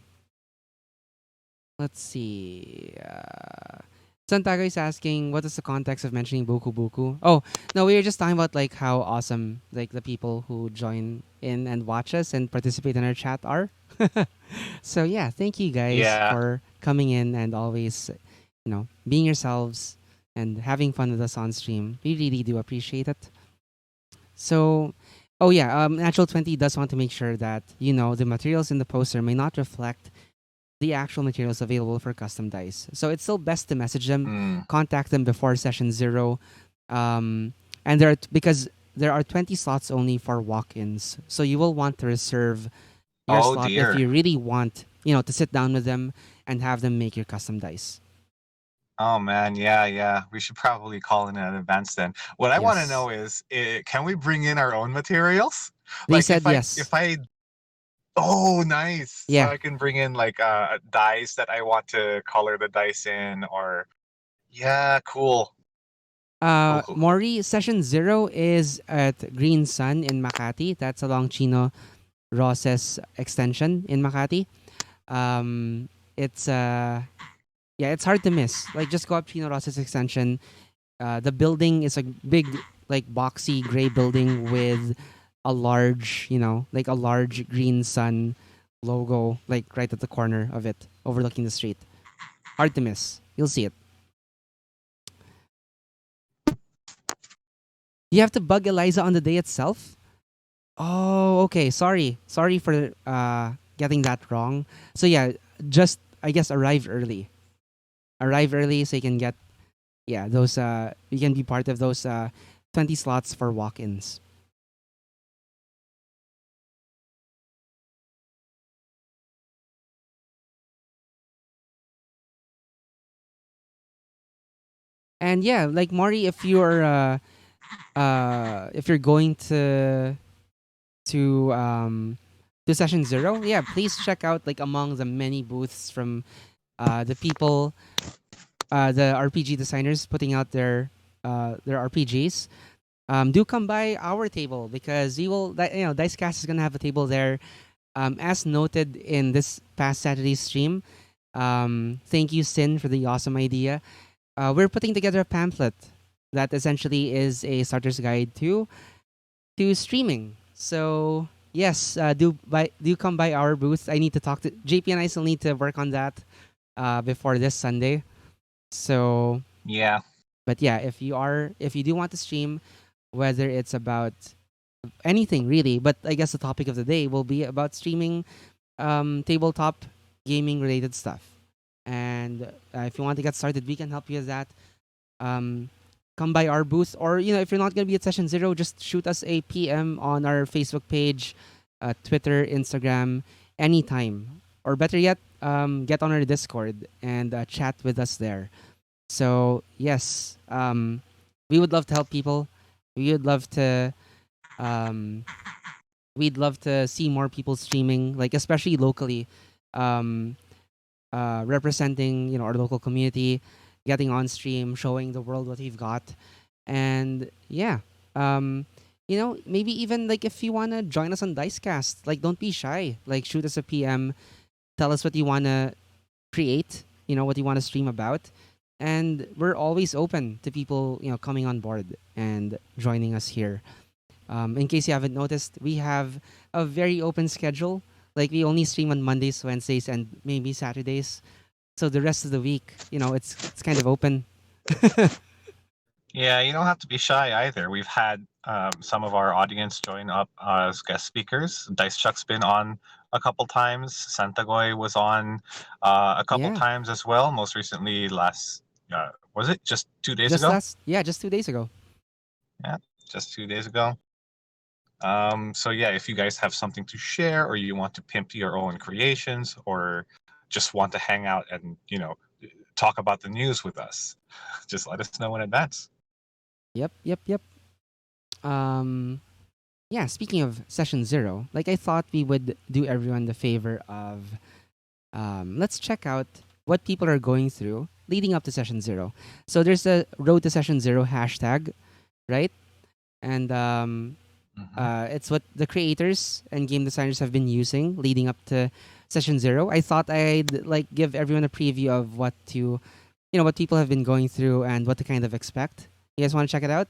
let's see. Santago is asking, what is the context of mentioning Buku Buku? Oh, no, we were just talking about like how awesome like the people who join in and watch us and participate in our chat are. So yeah, thank you guys Yeah. for coming in and always, being yourselves and having fun with us on stream. We really do appreciate it. So, oh yeah, Natural 20 does want to make sure that the materials in the poster may not reflect the actual materials available for custom dice. So it's still best to message them, Mm. contact them before Session Zero, and because there are 20 slots only for walk-ins. So you will want to reserve your Oh slot if dear. you really want, to sit down with them and have them make your custom dice. Oh man, yeah, yeah. We should probably call in advance then. What I want to Yes, know is, can we bring in our own materials? they Like, said yes. if I, oh, nice. So Yeah. I can bring in like dice that I want to color the dice in, or yeah, cool, cool, cool, cool. Mori, Session Zero is at Green Sun in Makati. That's along Chino Ross's extension in Makati. It's yeah, it's hard to miss. Like, just go up Chino Ross's extension. The building is a big, like, boxy gray building with a large, like a large green sun logo, like right at the corner of it, overlooking the street. Hard to miss. You'll see it. You have to bug Eliza on the day itself. Oh, okay. Sorry for getting that wrong. So yeah, just I guess arrive early. Arrive early so you can get those you can be part of those 20 slots for walk-ins. And yeah, like Mari, if you're going to to session zero, yeah, please check out like among the many booths from the people, the RPG designers putting out their RPGs. Do come by our table because we will, Dicecast is gonna have a table there. As noted in this past Saturday's stream, thank you, Sin, for the awesome idea. We're putting together a pamphlet that essentially is a starter's guide to streaming. So yes, do come by our booth. I need to talk to JP and I still need to work on that before this Sunday. So, Yeah. but yeah, if you do want to stream, whether it's about anything really, but I guess the topic of the day will be about streaming tabletop gaming related stuff. And if you want to get started, we can help you with that. Um, come by our booth, or if you're not going to be at session zero, just shoot us a PM on our Facebook page, Twitter, Instagram, anytime. Or better yet, get on our Discord and chat with us there. So yes, we would love to help people. We would love to um, we'd love to see more people streaming, like especially locally, um, representing our local community, getting on stream, showing the world what we've got, and yeah, maybe even like if you wanna join us on Dicecast, like don't be shy, like shoot us a PM, tell us what you wanna create, what you wanna stream about, and we're always open to people coming on board and joining us here. In case you haven't noticed, we have a very open schedule. Like we only stream on Mondays, Wednesdays, and maybe Saturdays. So the rest of the week, it's kind of open. Yeah, you don't have to be shy either. We've had some of our audience join up as guest speakers. Dice Chuck's been on a couple times. Santagoy was on a couple Yeah, times as well. Most recently, was it just 2 days just ago? just 2 days ago. Yeah, just 2 days ago. So yeah, if you guys have something to share, or you want to pimp your own creations, or just want to hang out and talk about the news with us, just let us know in advance. Yep, yep, yep. Um, yeah. Speaking of session zero, like I thought we would do everyone the favor of let's check out what people are going through leading up to session zero. So there's a road to session zero hashtag, right? And Mhm. it's what the creators and game designers have been using leading up to session zero. I thought I'd like give everyone a preview of what people have been going through and what to kind of expect. You guys want to check it out?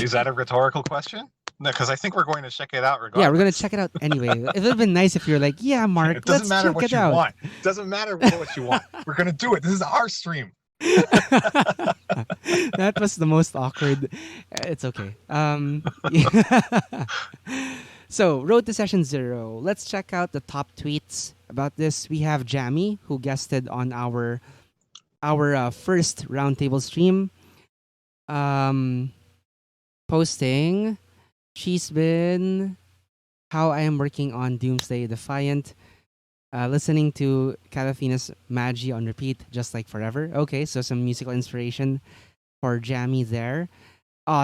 Is that a rhetorical question? No, because I think we're going to check it out Yeah, we're gonna regardless. check it out anyway. It would have been nice if you're like, yeah, Mark, It doesn't let's matter check what it you out. want. It doesn't matter what you want. We're gonna do it. This is our stream. That was the most awkward. It's okay. So, road to session zero. Let's check out the top tweets about this. We have Jamie, who guested on our first roundtable stream, um, posting. She's been how I am working on Doomsday Defiant, listening to Calafina's Magi on repeat, just like forever. Okay, so some musical inspiration for Jamie there.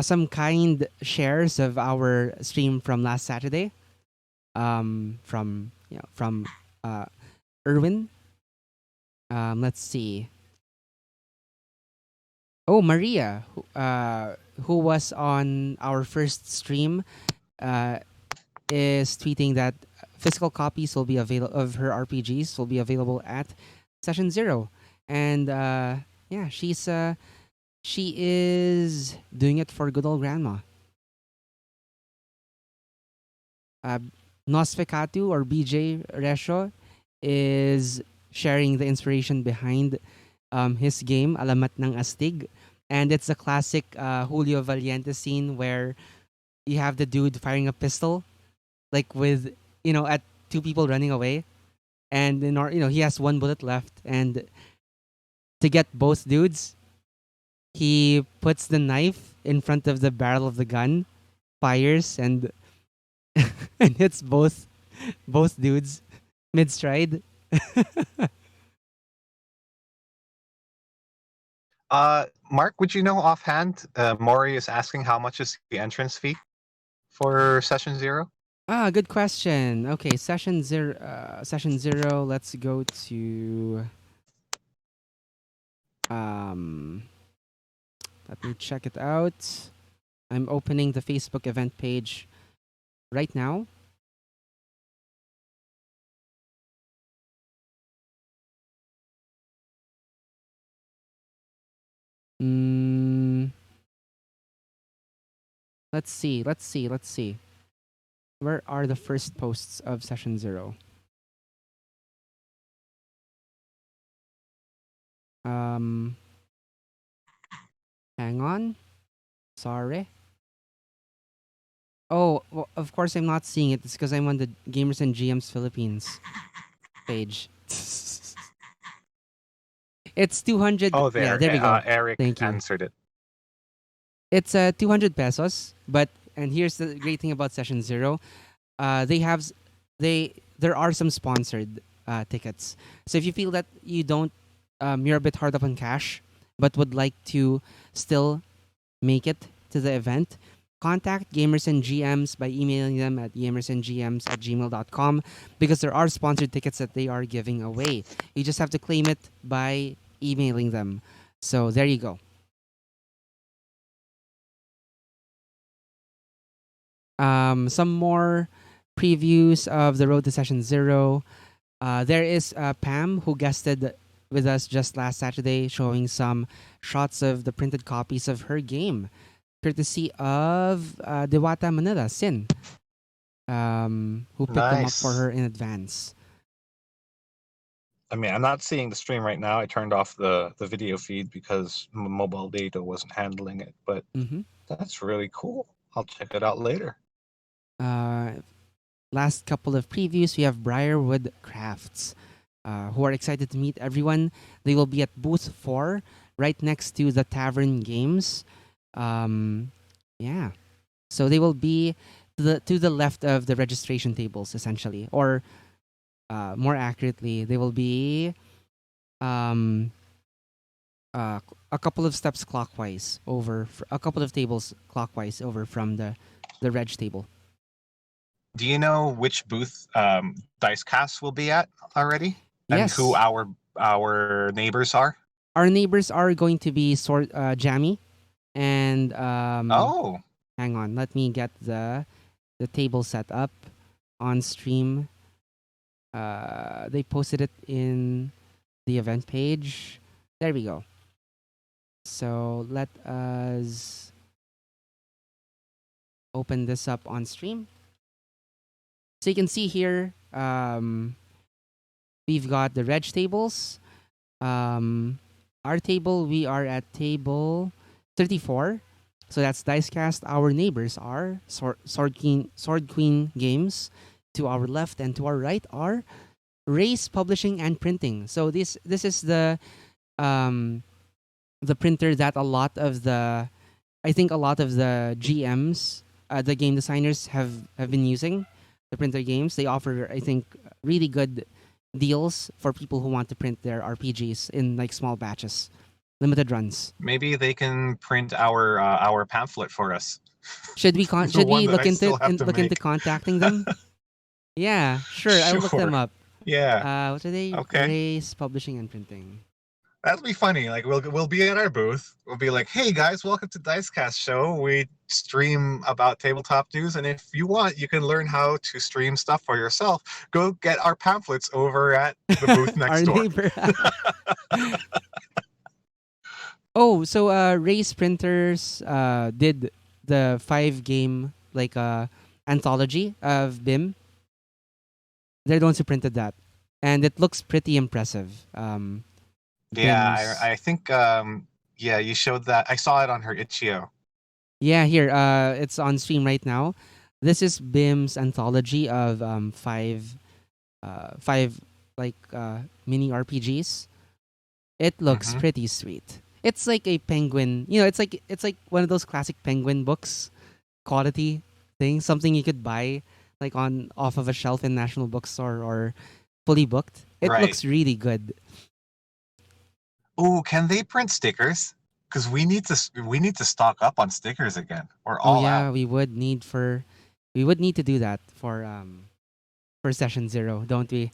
Some kind shares of our stream from last Saturday. From uh, Erwin. Let's see. Oh, Maria, who was on our first stream, uh, is tweeting that physical copies will be available of her RPGs will be available at session zero, and yeah, she is doing it for good old grandma. Uh, Nosfekatu or BJ Resho is sharing the inspiration behind his game Alamat ng Astig, and it's a classic Julio Valiente scene where you have the dude firing a pistol, like with at two people running away, and he has one bullet left, and to get both dudes, he puts the knife in front of the barrel of the gun, fires, and and hits both dudes mid stride. Mark, would you know offhand? Maury is asking how much is the entrance fee for session 0? Ah, good question. Okay, session zero. Session zero. Let's go to. Um, Let me check it out. I'm opening the Facebook event page right now. Mm, let's see. Let's see. Let's see. Where are the first posts of session zero? Um, Hang on. Sorry. Oh, well, of course I'm not seeing it. It's because I'm on the Gamers and GMs Philippines page. It's 200. Oh, Yeah, there. there we go. Eric Thank you. answered it. It's 200 pesos, but and here's the great thing about session zero. They have there are some sponsored tickets. So if you feel that you don't you're a bit hard up on cash but would like to still make it to the event, contact Gamers and GMs by emailing them at gamersandgms@gmail.com because there are sponsored tickets that they are giving away. You just have to claim it by emailing them. So there you go. Some more previews of the Road to Session Zero. There is Pam who guested with us just last Saturday, showing some shots of the printed copies of her game, courtesy of Dewata Manila Sin, who picked them up for Nice. her in advance. I mean, I'm not seeing the stream right now. I turned off the video feed because mobile data wasn't handling it, but Mm-hmm. that's really cool. I'll check it out later. Last couple of previews, we have Briarwood Crafts, who are excited to meet everyone. They will be at booth 4, right next to the Tavern Games. Yeah, so they will be to the left of the registration tables, essentially, or more accurately, they will be um, a couple of steps clockwise over, a couple of tables clockwise over from the reg table. Do you know which booth Dicecast will be at already, and who Yes, our neighbors are? our neighbors are going to be Jammy and Oh, hang on, let me get the table set up on stream. They posted it in the event page. There we go. So let us open this up on stream. So you can see here, we've got the reg tables. Our table, we are at table 34. So that's Dicecast. Our neighbors are Sword Queen Games. To our left and to our right are Race Publishing and Printing. So this is the printer that I think a lot of the GMs, the game designers have been using to print their games. They offer, I think, really good deals for people who want to print their RPGs in like small batches, limited runs. maybe they can print our pamphlet for us. Should we The one that look I into still have to look into make. contacting them? Yeah, sure. I'll look them Sure. up. Yeah. What are they? Okay. Race Publishing and Printing. That'll be funny. Like we'll be at our booth. We'll be like, "Hey guys, welcome to Dicecast Show. We stream about tabletop news, and if you want, you can learn how to stream stuff for yourself. Go get our pamphlets over at the booth next Our door." neighbor. Oh, so Race Printers did the 5 game like anthology of BIM. They're the ones who printed that, and it looks pretty impressive. Yeah, BIM's. I think yeah, you showed that. I saw it on her itch.io. Yeah, here it's on stream right now. This is BIM's anthology of five like mini RPGs. It looks Mm-hmm. pretty sweet. It's like a penguin. You know, it's like one of those classic penguin books, quality thing, something you could buy like on off of a shelf in National Bookstore or fully booked. It Right. looks really good. Oh, can they print stickers? Because we need to stock up on stickers again. We're Oh all yeah, out. we would need to do that for session 0, don't we?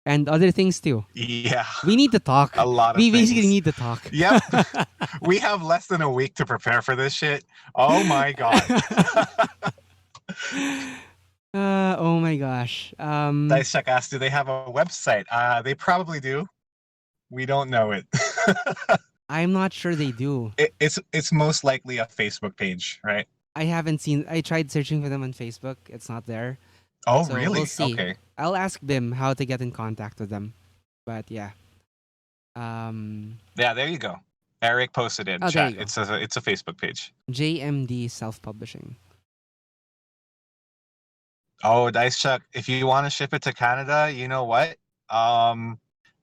And other things too. Yeah, We need to talk. a lot of We basically things. need to talk. Yep. We have less than a week to prepare for this shit. Oh my god. Oh my gosh. Dice Check asked, do they have a website? They probably do. We don't know it. I'm not sure they do. It's most likely a Facebook page, right? I haven't seen. I tried searching for them on Facebook. It's not there. Oh, So we'll really? see. Okay. I'll ask Bim how to get in contact with them. But yeah. Yeah, there you go. Eric posted it in Oh, there chat. you go. It's a Facebook page. JMD Self Publishing. Oh, Dice Chuck, if you want to ship it to Canada, you know what?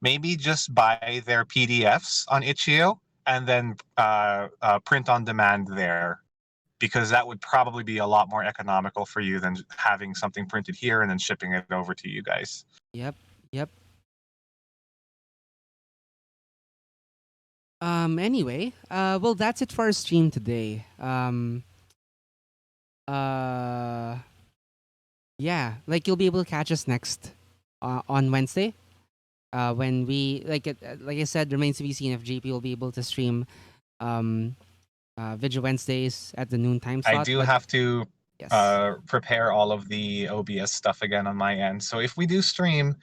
Maybe just buy their PDFs on Itch.io and then print on demand there, because that would probably be a lot more economical for you than having something printed here and then shipping it over to you guys. Yep. Yep. Anyway, well, that's it for our stream today. Yeah, like you'll be able to catch us next on Wednesday. When we like I said, remains to be seen if JP will be able to stream um Vigil Wednesdays at the noon time I slot. do But have to yes, prepare all of the OBS stuff again on my end. So if we do stream,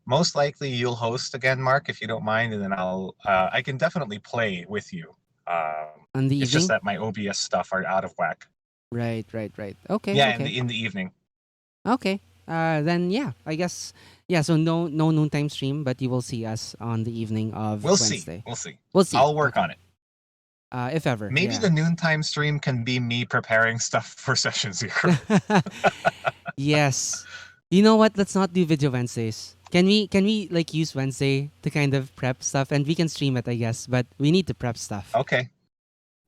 most likely you'll host again, Mark, if you don't mind, and then I can definitely play with you. on the It's just evening. that my OBS stuff are out of whack. Right, right, right. Okay, Yeah, okay, in the evening. okay. Then yeah, I guess yeah. So no noontime stream, but you will see us on the evening of We'll see. Wednesday. We'll see. We'll see. I'll work Okay. on it. If ever, Maybe yeah. the noontime stream can be me preparing stuff for session 0. Yes. You know what? Let's not do video Wednesdays. Can we like use Wednesday to kind of prep stuff, and we can stream it, I guess, but we need to prep stuff. Okay.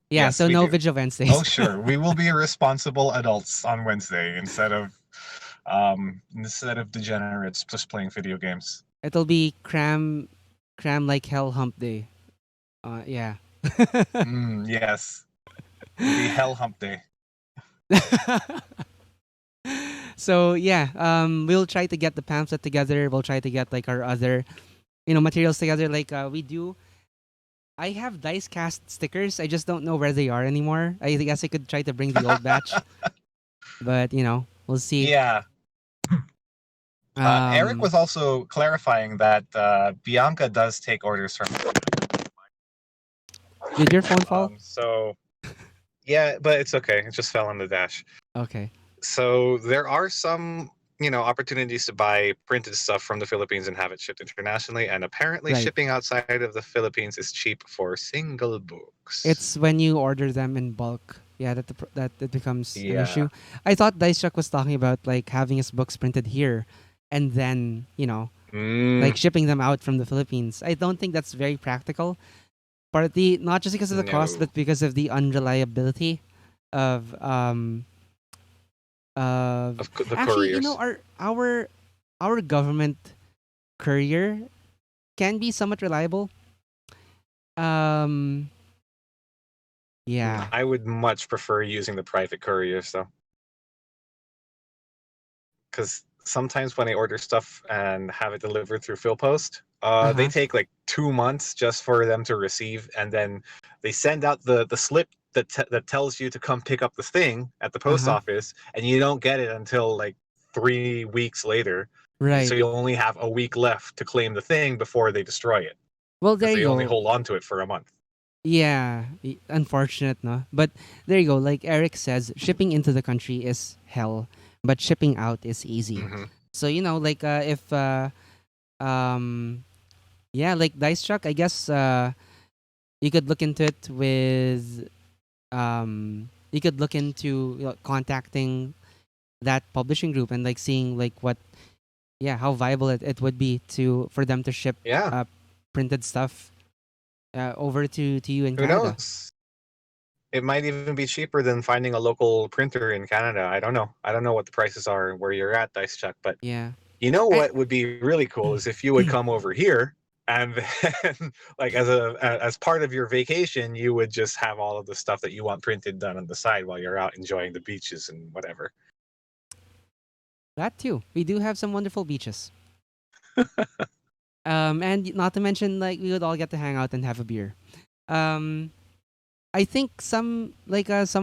Yeah, Yes, so we no do. video Wednesdays. Oh, sure. We will be responsible adults on Wednesday instead of degenerates just playing video games. It'll be cram like hell hump day. Yeah. Yes. It'll be hell hump day. So yeah, we'll try to get the pamphlet together. We'll try to get like our other, materials together. Like we do. I have dice cast stickers. I just don't know where they are anymore. I guess I could try to bring the old batch, but we'll see. Yeah. Eric was also clarifying that Bianca does take orders from. Did your phone fall? So, yeah, but it's okay. It just fell on the dash. Okay. So there are some, opportunities to buy printed stuff from the Philippines and have it shipped internationally. And apparently, Right. shipping outside of the Philippines is cheap for single books. It's when you order them in bulk. Yeah, that it becomes an Yeah. issue. I thought Dice Chuck was talking about like having his books printed here, and then like shipping them out from the Philippines. I don't think that's very practical. Partly not just because of the cost, No. but because of the unreliability of The actually, couriers. our government courier can be somewhat reliable. Yeah. I would much prefer using the private couriers though, because sometimes when I order stuff and have it delivered through PhilPost, they take like 2 months just for them to receive, and then they send out the slip that tells you to come pick up the thing at the post office, and you don't get it until like 3 weeks later. Right. So you only have a week left to claim the thing before they destroy it, Well, there because they you only go. hold on to it for a month. Yeah, unfortunate, no. But there you go. Like Eric says, shipping into the country is hell, but shipping out is easy. Mhm. So like if yeah, like Dice Truck, I guess you could look into it with you could look into contacting that publishing group and like seeing like how viable it would be for them to ship Yeah. printed stuff over to you in Who Canada. knows? It might even be cheaper than finding a local printer in Canada. I don't know. I don't know what the prices are where you're at, Dice Chuck. But Yeah. you know I- what would be really cool is if you would come over here And then, like as part of your vacation, you would just have all of the stuff that you want printed done on the side while you're out enjoying the beaches and whatever. That too. We do have some wonderful beaches. And not to mention, like, we would all get to hang out and have a beer. Um, I think some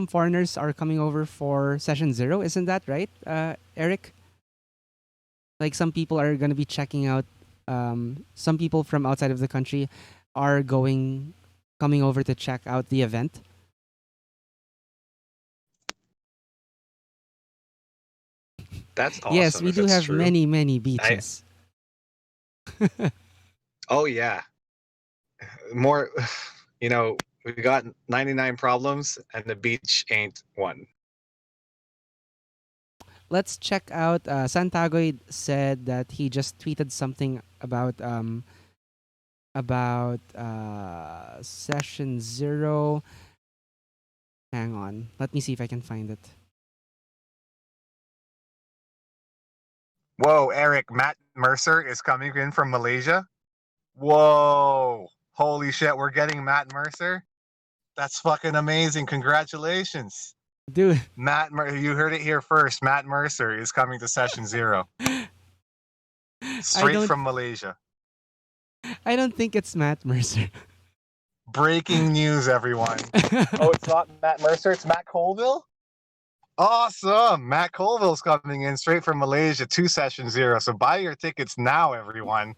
foreigners are coming over for session 0. Isn't that right, Eric? Like some people are gonna be checking out. Some people from outside of the country are coming over to check out the event. That's Yes, awesome we if do it's have true. many beaches. Oh yeah, more. We got 99 problems, and the beach ain't one. Let's check out. Santagoy said that he just tweeted something about session 0. Hang on, let me see if I can find it. Whoa, Eric, Matt Mercer is coming in from Malaysia. Whoa, holy shit, we're getting Matt Mercer. That's fucking amazing. Congratulations. Dude, You heard it here first. Matt Mercer is coming to session 0. I Straight don't from Malaysia. I don't think it's Matt Mercer. Breaking news, everyone. Oh, it's not Matt Mercer, it's Matt Colville? Awesome. Matt Colville's coming in straight from Malaysia to session 0. So buy your tickets now, everyone.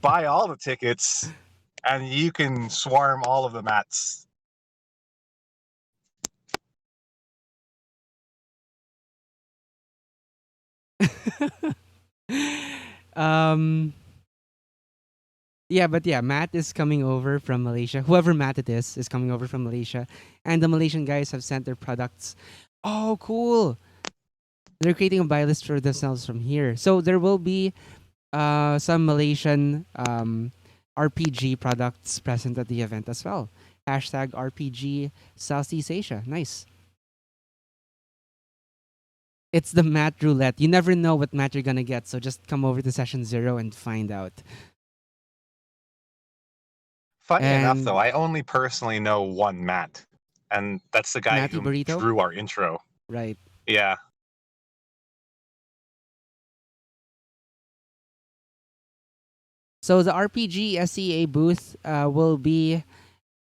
Buy all the tickets, and you can swarm all of the mats. um yeah, Matt is coming over from Malaysia. Whoever Matt it is coming over from Malaysia, and the Malaysian guys have sent their products. Oh, cool! They're creating a buy list for themselves from here. So there will be some Malaysian RPG products present at the event as well. Hashtag RPG Southeast Asia. Nice. It's the Matt roulette. You never know what Matt you're gonna get, so just come over to session 0 and find out. Funny enough, though, And I only personally know one Matt, and that's the guy Matty who Burrito, drew our intro. right? Yeah. So the RPG SEA booth will be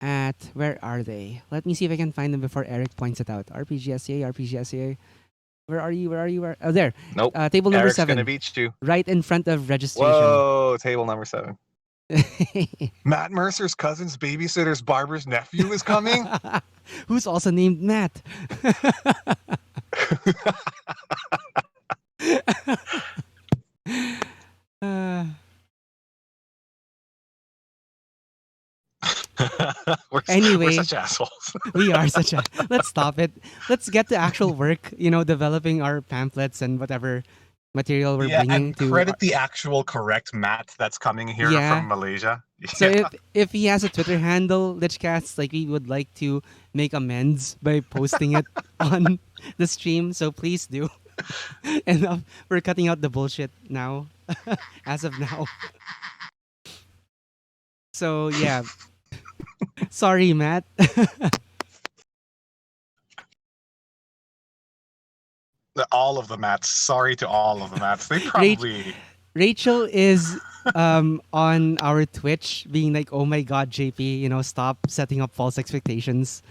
at, where are they? Let me see if I can find them before Eric points it out. RPG SEA, RPG SEA. Where are you? Where are you? Where? Oh, there. Nope. Table number Eric's 7. gonna beat you. Right in front of registration. Whoa, table number 7. Matt Mercer's cousin's babysitter's barber's nephew is coming? Who's also named Matt. uh, We're Anyway. such assholes. We are such a. Let's stop it. Let's get to actual work. Developing our pamphlets and whatever material we're bringing and to. credit the actual correct Matt that's coming here Yeah. from Malaysia. So if he has a Twitter handle, Lichcast, like, we would like to make amends by posting it on the stream. So please do. And we're cutting out the bullshit now, as of now. So yeah. Sorry, Matt. All of the Matts. Sorry to all of the Matts. They probably. Rachel is on our Twitch being like, "Oh my god, JP, stop setting up false expectations."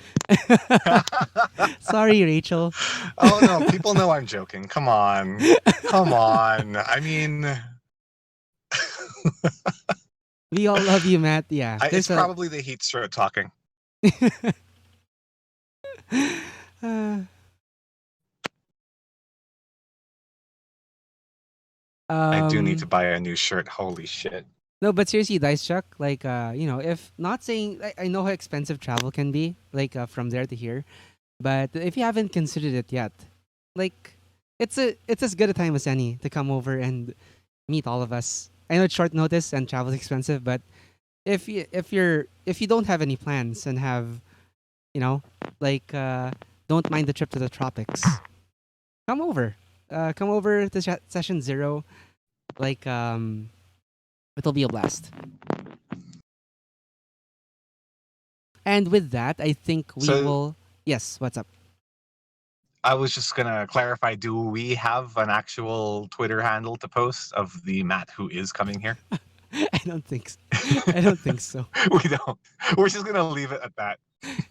Sorry, Rachel. Oh no, people know I'm joking. Come on. Come on. I mean, we all love you, Matt. Yeah. it's probably the heat stroke talking. I do need to buy a new shirt. Holy shit. No, but seriously, Dice Chuck, like, if not saying, I know how expensive travel can be, like, from there to here, but if you haven't considered it yet, like, it's as good a time as any to come over and meet all of us. I know it's short notice and travel's expensive, but if you don't have any plans and have, like, don't mind the trip to the tropics, come over. Come over to session 0. Like, It'll be a blast. And with that, I think we So will. Yes, what's up? I was just gonna clarify: do we have an actual Twitter handle to post of the Matt who is coming here? I don't think. I don't think so. We don't. We're just gonna leave it at that.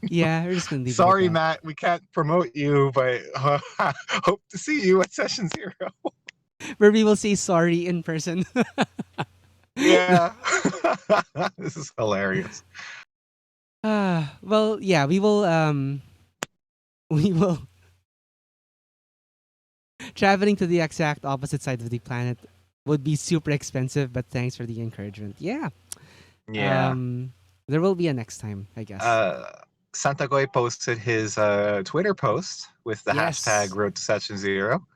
Yeah, we're just gonna leave it at Sorry, that. Matt, we can't promote you, but hope to see you at session 0. Where we will say sorry in person. Yeah. This is hilarious. Well, yeah, we will. We will traveling to the exact opposite side of the planet would be super expensive, but thanks for the encouragement. Yeah. Yeah. There will be a next time, I guess. Uh, Santagoy posted his Twitter post with the hashtag Yes. Road to Session 0.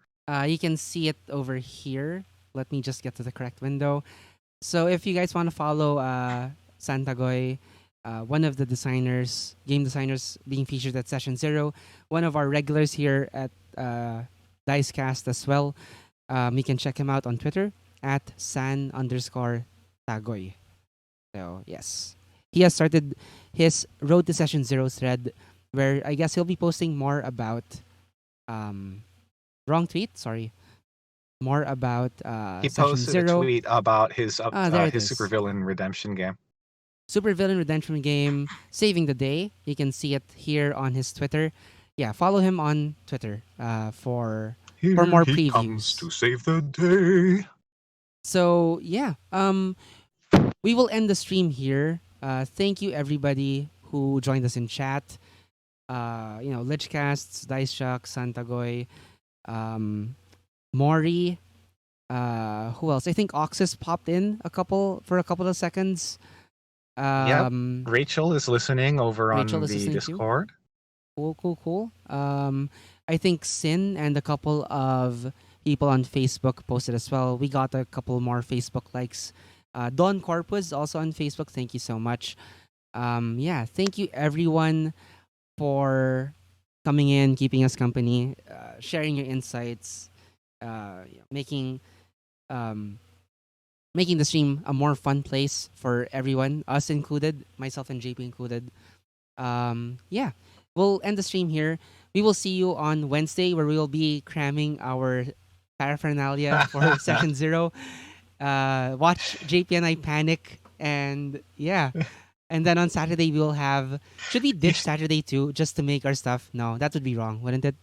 You can see it over here. Let me just get to the correct window. So if you guys want to follow Santagoy, one of the designers, game designers being featured at Session 0, one of our regulars here at Dicecast as well, you can check him out on Twitter at san_tagoy. So yes, he has started his Road to Session 0 thread where I guess he'll be posting more about um, wrong tweet, sorry. More about He Session posted a 0. tweet about his There it his is. supervillain redemption game. Super Villain Redemption game, saving the day. You can see it here on his Twitter. Yeah, follow him on Twitter for Here more he comes previews. to save the day. So yeah, we will end the stream here. Thank you everybody who joined us in chat. Lichcasts, Dice Shock, Santagoy, Mori. Who else? I think Oxus popped in for a couple of seconds. Yep. Um, Rachel is listening over Rachel on is the listening too. Discord. Cool. I think Sin and a couple of people on Facebook posted as well. We got a couple more Facebook likes. Don Corpus also on Facebook. Thank you so much. Yeah, thank you everyone for coming in, keeping us company, sharing your insights, making um, making the stream a more fun place for everyone, us included, myself and JP included. Yeah, we'll end the stream here. We will see you on Wednesday where we will be cramming our paraphernalia for session 0. Watch JP and I panic, and yeah. And then on Saturday we will have. Should we ditch Saturday too, just to make our stuff? No, that would be wrong, wouldn't it?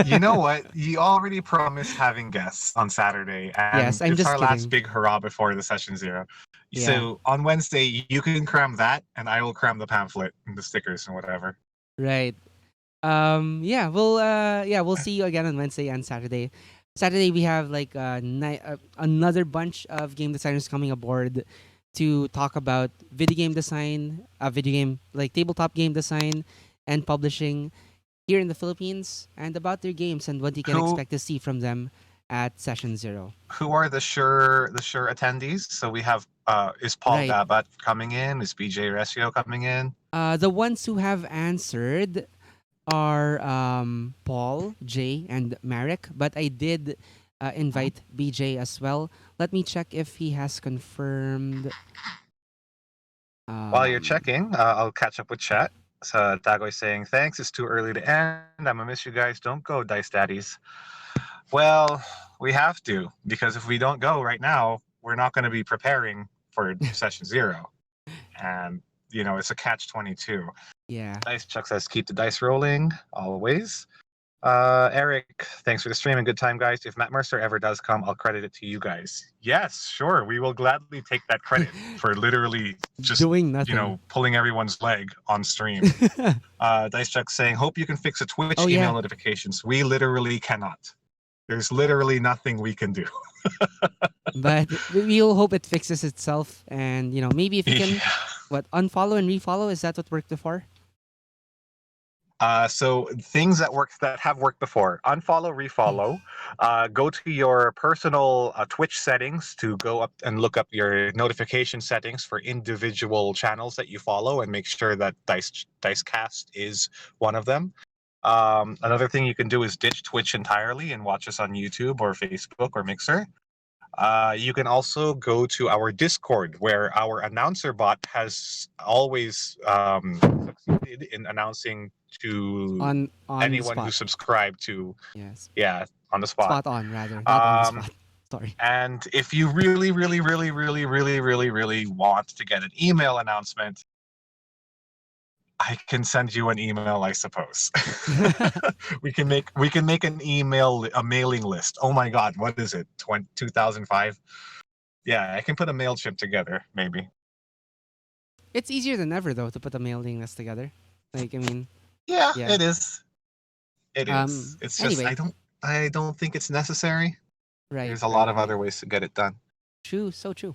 You know what? You already promised having guests on Saturday, Yes, and I'm it's just our last kidding. big hurrah before the session 0. Yeah, So on Wednesday, you can cram that, and I will cram the pamphlet and the stickers and whatever. right. We'll see you again on Wednesday and Saturday. Saturday we have like another bunch of game designers coming aboard to talk about video game design, video game like tabletop game design and publishing here in the Philippines, and about their games and what you can Who expect to see from them at session 0. who are the sure attendees? So we have is Paul Right. Gabat coming in? Is BJ Resio coming in? The ones who have answered are Paul, Jay, and Marek, but I did invite BJ as well. Let me check if he has confirmed. While you're Um, checking, I'll catch up with chat. So Dagoy saying, thanks, it's too early to end. I'm gonna miss you guys. Don't go, Dice Daddies. Well, we have to, because if we don't go right now, we're not going to be preparing for session 0. And, it's a catch-22. yeah. Dice Chuck says, keep the dice rolling, always. Eric, thanks for the stream and good time, guys. If Matt Mercer ever does come, I'll credit it to you guys. Yes, sure. We will gladly take that credit for literally just, Doing nothing. pulling everyone's leg on stream. Dice Chuck saying, hope you can fix a Twitch Oh, email yeah. notifications. We literally cannot. There's literally nothing we can do. But we'll hope it fixes itself. And, maybe if you can, unfollow and refollow? Is that what worked before? So things that have worked before: unfollow, refollow. Go to your personal Twitch settings to go up and look up your notification settings for individual channels that you follow, and make sure that Dicecast is one of them. Another thing you can do is ditch Twitch entirely and watch us on YouTube or Facebook or Mixer. You can also go to our Discord, where our announcer bot has always succeeded in announcing to On the anyone who spot. subscribed to, Yes. yeah, on the spot. Spot on rather, not on the Um, spot. Sorry. and if you really, really, really, really, really, really, really want to get an email announcement, I can send you an email, I suppose. we can make a mailing list. Oh my God, what is it? 2005? Yeah, I can put a MailChimp together, maybe. It's easier than ever though to put a mailing list together. Like I mean, Yeah, yeah. it is. It is. It's just Anyway, I don't think it's necessary. right, There's a lot right, of right. other ways to get it done. True, so true.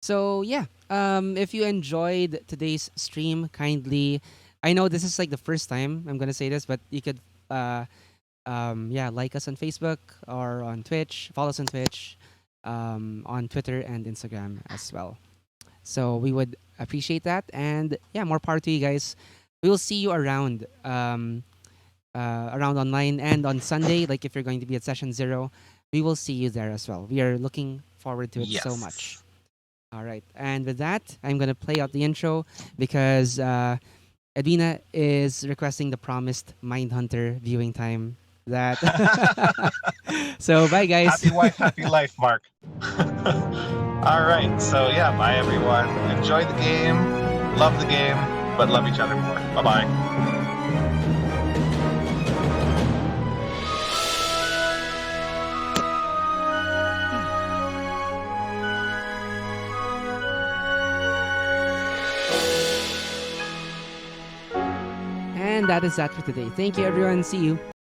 So yeah, if you enjoyed today's stream, kindly, I know this is like the first time I'm gonna say this, but you could, yeah, like us on Facebook or on Twitch, follow us on Twitch, on Twitter and Instagram as well. So we would appreciate that, and yeah, more power to you guys. We will see you around, around online and on Sunday. Like if you're going to be at session 0, we will see you there as well. We are looking forward to it so much. Yes. All right. And with that, I'm going to play out the intro because Edwina is requesting the promised Mindhunter viewing time. That so bye guys. Happy wife, happy life, Mark. All right. So yeah, bye everyone. Enjoy the game, love the game, but love each other more. Bye bye. And that is that for today. Thank you everyone. See you.